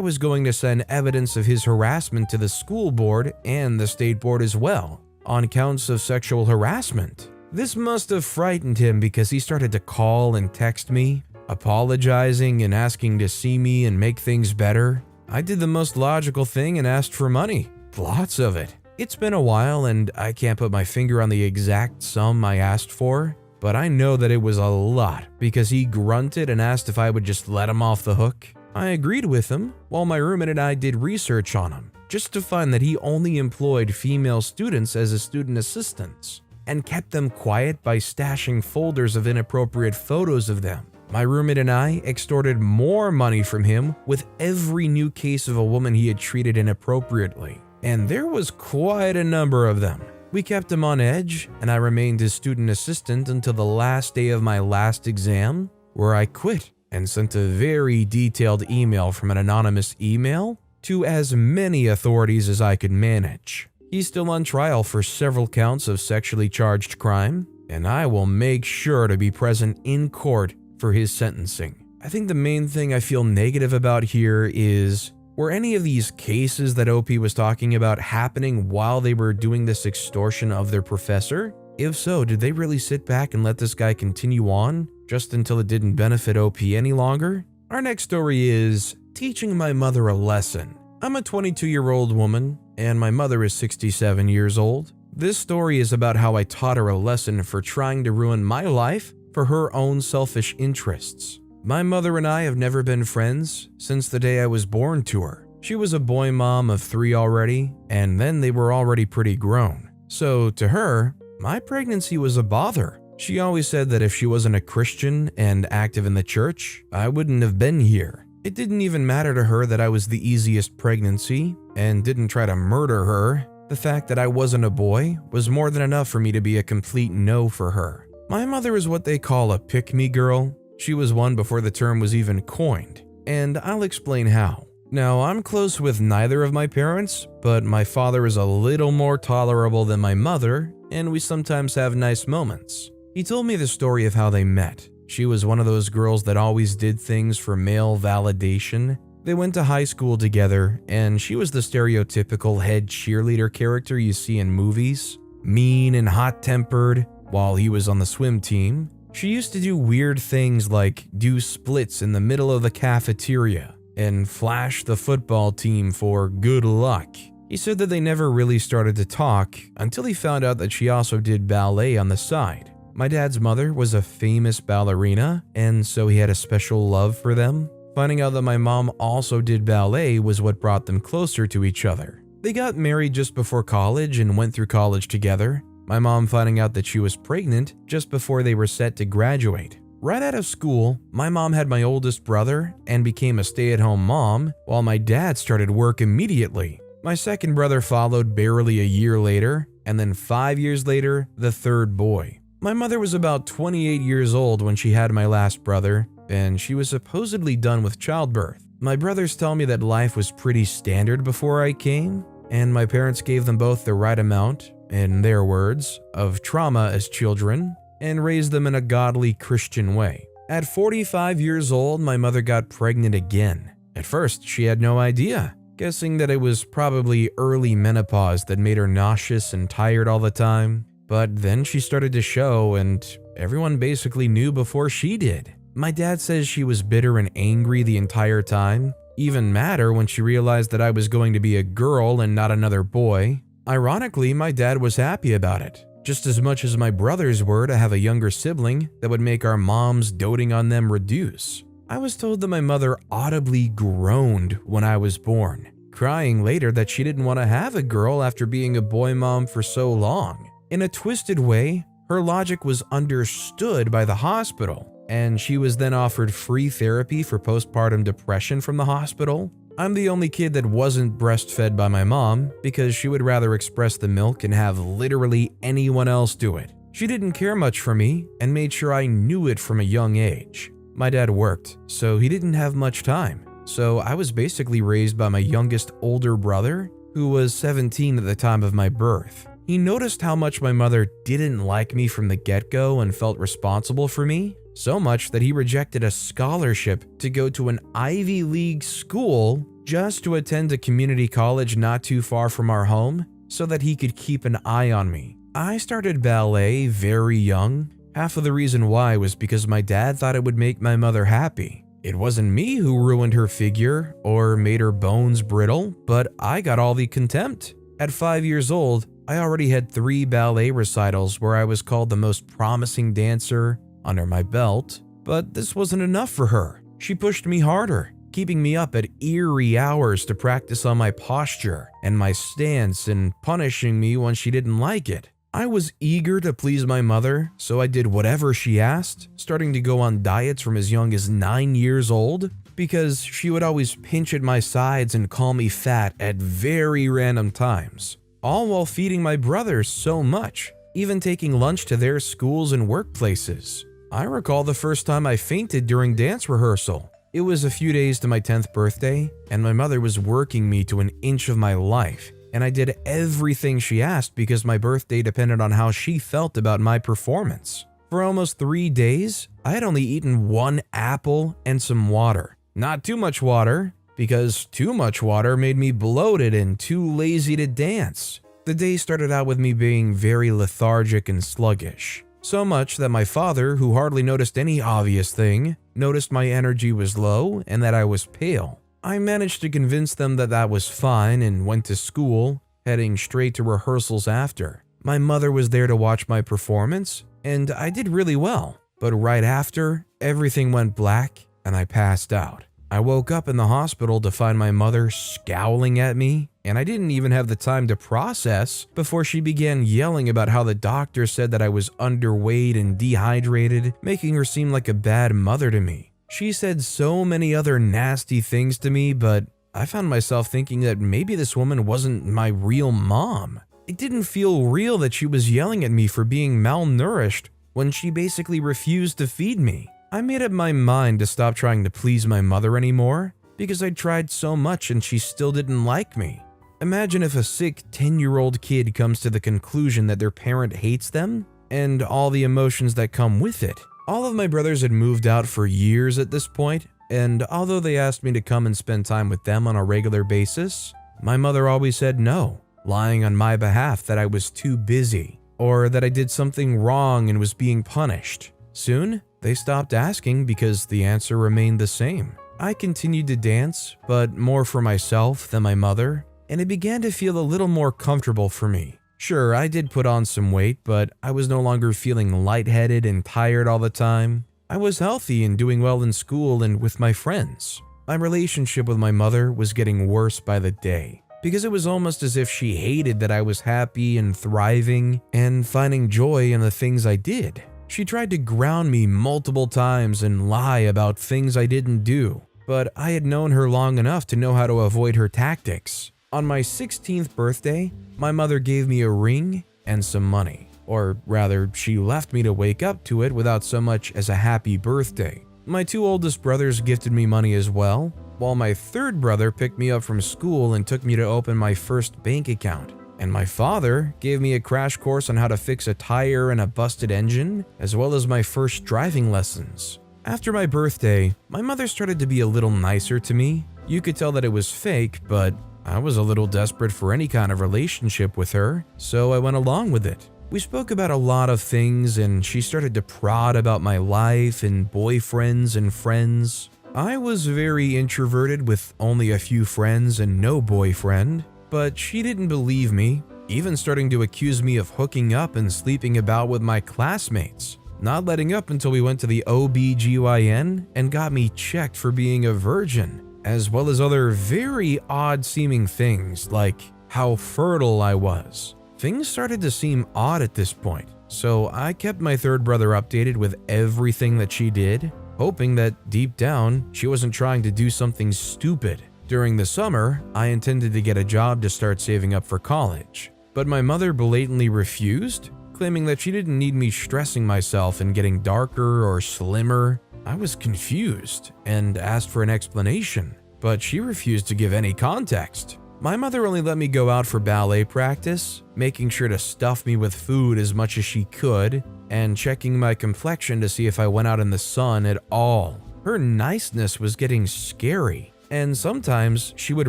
was going to send evidence of his harassment to the school board and the state board as well, on counts of sexual harassment. This must have frightened him because he started to call and text me, apologizing and asking to see me and make things better. I did the most logical thing and asked for money. Lots of it. It's been a while and I can't put my finger on the exact sum I asked for, but I know that it was a lot because he grunted and asked if I would just let him off the hook. I agreed with him, while my roommate and I did research on him, just to find that he only employed female students as his student assistants and kept them quiet by stashing folders of inappropriate photos of them. My roommate and I extorted more money from him with every new case of a woman he had treated inappropriately. And there was quite a number of them. We kept him on edge, and I remained his student assistant until the last day of my last exam, where I quit and sent a very detailed email from an anonymous email to as many authorities as I could manage. He's still on trial for several counts of sexually charged crime, and I will make sure to be present in court for his sentencing. I think the main thing I feel negative about here is, were any of these cases that OP was talking about happening while they were doing this extortion of their professor? If so, did they really sit back and let this guy continue on just until it didn't benefit OP any longer? Our next story is teaching my mother a lesson. I'm a 22-year-old woman, and my mother is 67 years old. This story is about how I taught her a lesson for trying to ruin my life for her own selfish interests. My mother and I have never been friends since the day I was born to her. She was a boy mom of 3 already, and then they were already pretty grown. So to her, my pregnancy was a bother. She always said that if she wasn't a Christian and active in the church, I wouldn't have been here. It didn't even matter to her that I was the easiest pregnancy and didn't try to murder her. The fact that I wasn't a boy was more than enough for me to be a complete no for her. My mother is what they call a pick-me girl. She was one before the term was even coined, and I'll explain how. Now, I'm close with neither of my parents, but my father is a little more tolerable than my mother, and we sometimes have nice moments. He told me the story of how they met. She was one of those girls that always did things for male validation. They went to high school together, and she was the stereotypical head cheerleader character you see in movies. Mean and hot-tempered, while he was on the swim team. She used to do weird things like do splits in the middle of the cafeteria and flash the football team for good luck. He said that they never really started to talk until he found out that she also did ballet on the side. My dad's mother was a famous ballerina, and so he had a special love for them. Finding out that my mom also did ballet was what brought them closer to each other. They got married just before college and went through college together. My mom finding out that she was pregnant just before they were set to graduate. Right out of school, my mom had my oldest brother and became a stay-at-home mom, while my dad started work immediately. My second brother followed barely a year later, and then 5 years later, the third boy. My mother was about 28 years old when she had my last brother, and she was supposedly done with childbirth. My brothers tell me that life was pretty standard before I came, and my parents gave them both the right amount, in their words, of trauma as children, and raised them in a godly Christian way. At 45 years old, my mother got pregnant again. At first, she had no idea, guessing that it was probably early menopause that made her nauseous and tired all the time. But then she started to show, and everyone basically knew before she did. My dad says she was bitter and angry the entire time, even madder when she realized that I was going to be a girl and not another boy. Ironically, my dad was happy about it, just as much as my brothers were to have a younger sibling that would make our moms doting on them reduce. I was told that my mother audibly groaned when I was born, crying later that she didn't want to have a girl after being a boy mom for so long. In a twisted way, her logic was understood by the hospital, and she was then offered free therapy for postpartum depression from the hospital. I'm the only kid that wasn't breastfed by my mom because she would rather express the milk and have literally anyone else do it. She didn't care much for me and made sure I knew it from a young age. My dad worked, so he didn't have much time. So I was basically raised by my youngest older brother, who was 17 at the time of my birth. He noticed how much my mother didn't like me from the get-go and felt responsible for me, so much that he rejected a scholarship to go to an Ivy League school just to attend a community college not too far from our home so that he could keep an eye on me. I started ballet very young. Half of the reason why was because my dad thought it would make my mother happy. It wasn't me who ruined her figure or made her bones brittle, but I got all the contempt. At 5 years old, I already had 3 ballet recitals where I was called the most promising dancer under my belt, but this wasn't enough for her. She pushed me harder, keeping me up at eerie hours to practice on my posture and my stance and punishing me when she didn't like it. I was eager to please my mother, so I did whatever she asked, starting to go on diets from as young as 9 years old, because she would always pinch at my sides and call me fat at very random times, all while feeding my brothers so much, even taking lunch to their schools and workplaces. I recall the first time I fainted during dance rehearsal. It was a few days to my 10th birthday, and my mother was working me to an inch of my life, and I did everything she asked because my birthday depended on how she felt about my performance. For almost 3 days, I had only eaten 1 apple and some water. Not too much water, because too much water made me bloated and too lazy to dance. The day started out with me being very lethargic and sluggish. So much that my father, who hardly noticed any obvious thing, noticed my energy was low and that I was pale. I managed to convince them that that was fine and went to school, heading straight to rehearsals after. My mother was there to watch my performance, and I did really well. But right after, everything went black and I passed out. I woke up in the hospital to find my mother scowling at me, and I didn't even have the time to process before she began yelling about how the doctor said that I was underweight and dehydrated, making her seem like a bad mother to me. She said so many other nasty things to me, but I found myself thinking that maybe this woman wasn't my real mom. It didn't feel real that she was yelling at me for being malnourished when she basically refused to feed me. I made up my mind to stop trying to please my mother anymore because I'd tried so much and she still didn't like me. Imagine if a sick 10-year-old kid comes to the conclusion that their parent hates them and all the emotions that come with it. All of my brothers had moved out for years at this point, and although they asked me to come and spend time with them on a regular basis, my mother always said no, lying on my behalf that I was too busy or that I did something wrong and was being punished. Soon, they stopped asking because the answer remained the same. I continued to dance, but more for myself than my mother, and it began to feel a little more comfortable for me. Sure, I did put on some weight, but I was no longer feeling lightheaded and tired all the time. I was healthy and doing well in school and with my friends. My relationship with my mother was getting worse by the day, because it was almost as if she hated that I was happy and thriving and finding joy in the things I did. She tried to ground me multiple times and lie about things I didn't do, but I had known her long enough to know how to avoid her tactics. On my 16th birthday, my mother gave me a ring and some money. Or rather, she left me to wake up to it without so much as a happy birthday. My two oldest brothers gifted me money as well, while my third brother picked me up from school and took me to open my first bank account. And my father gave me a crash course on how to fix a tire and a busted engine, as well as my first driving lessons. After my birthday, my mother started to be a little nicer to me. You could tell that it was fake, but I was a little desperate for any kind of relationship with her, so I went along with it. We spoke about a lot of things, and she started to prod about my life and boyfriends and friends. I was very introverted with only a few friends and no boyfriend, but she didn't believe me, even starting to accuse me of hooking up and sleeping about with my classmates, not letting up until we went to the OBGYN and got me checked for being a virgin, as well as other very odd-seeming things like how fertile I was. Things started to seem odd at this point, so I kept my third brother updated with everything that she did, hoping that deep down she wasn't trying to do something stupid. During the summer, I intended to get a job to start saving up for college, but my mother blatantly refused, claiming that she didn't need me stressing myself and getting darker or slimmer. I was confused and asked for an explanation, but she refused to give any context. My mother only let me go out for ballet practice, making sure to stuff me with food as much as she could, and checking my complexion to see if I went out in the sun at all. Her niceness was getting scary, and sometimes she would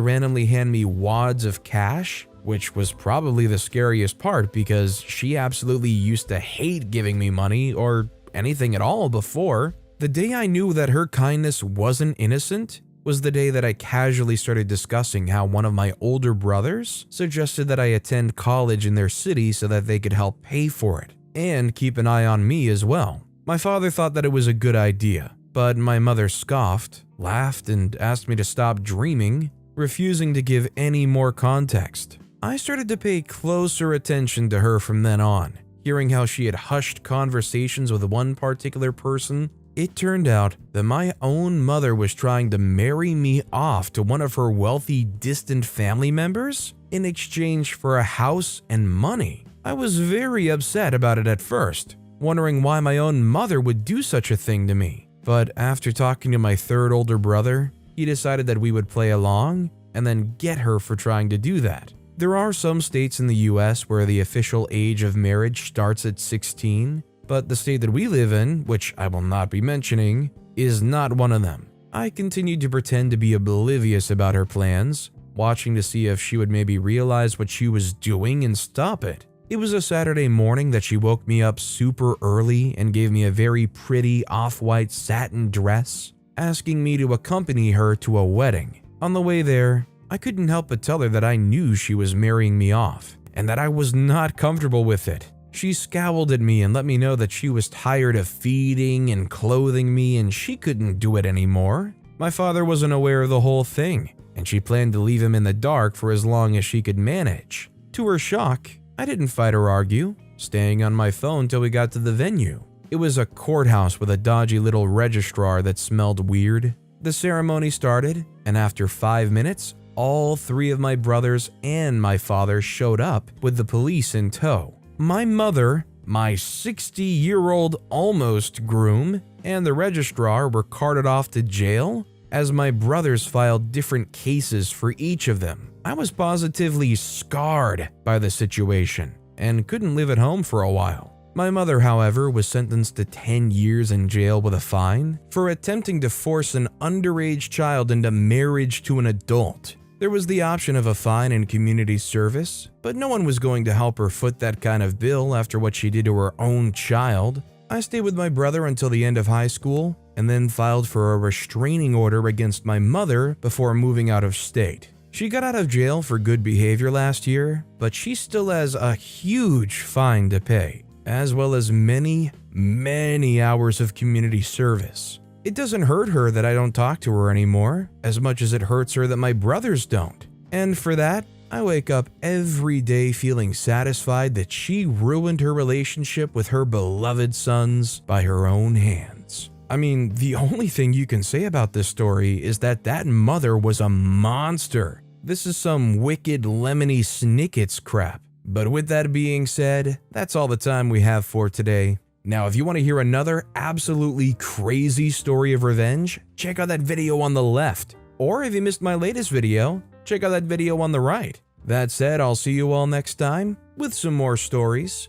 randomly hand me wads of cash, which was probably the scariest part because she absolutely used to hate giving me money or anything at all before. The day I knew that her kindness wasn't innocent was the day that I casually started discussing how one of my older brothers suggested that I attend college in their city so that they could help pay for it and keep an eye on me as well. My father thought that it was a good idea, but my mother scoffed, laughed, and asked me to stop dreaming, refusing to give any more context. I started to pay closer attention to her from then on, hearing how she had hushed conversations with one particular person. It turned out that my own mother was trying to marry me off to one of her wealthy, distant family members in exchange for a house and money. I was very upset about it at first, wondering why my own mother would do such a thing to me. But after talking to my third older brother, he decided that we would play along and then get her for trying to do that. There are some states in the US where the official age of marriage starts at 16, but the state that we live in, which I will not be mentioning, is not one of them. I continued to pretend to be oblivious about her plans, watching to see if she would maybe realize what she was doing and stop it. It was a Saturday morning that she woke me up super early and gave me a very pretty off-white satin dress, asking me to accompany her to a wedding. On the way there, I couldn't help but tell her that I knew she was marrying me off, and that I was not comfortable with it. She scowled at me and let me know that she was tired of feeding and clothing me and she couldn't do it anymore. My father wasn't aware of the whole thing, and she planned to leave him in the dark for as long as she could manage. To her shock, I didn't fight or argue, staying on my phone till we got to the venue. It was a courthouse with a dodgy little registrar that smelled weird. The ceremony started, and after 5 minutes, all 3 of my brothers and my father showed up with the police in tow. My mother, my 60-year-old almost groom, and the registrar were carted off to jail as my brothers filed different cases for each of them. I was positively scarred by the situation and couldn't live at home for a while. My mother, however, was sentenced to 10 years in jail with a fine for attempting to force an underage child into marriage to an adult. There was the option of a fine and community service, but no one was going to help her foot that kind of bill after what she did to her own child. I stayed with my brother until the end of high school and then filed for a restraining order against my mother before moving out of state. She got out of jail for good behavior last year, but she still has a huge fine to pay, as well as many hours of community service. It doesn't hurt her that I don't talk to her anymore, as much as it hurts her that my brothers don't. And for that, I wake up every day feeling satisfied that she ruined her relationship with her beloved sons by her own hands. I mean, the only thing you can say about this story is that mother was a monster. This is some wicked lemony snickets crap. But with that being said, that's all the time we have for today. Now, if you want to hear another absolutely crazy story of revenge, check out that video on the left. Or if you missed my latest video, check out that video on the right. That said, I'll see you all next time with some more stories.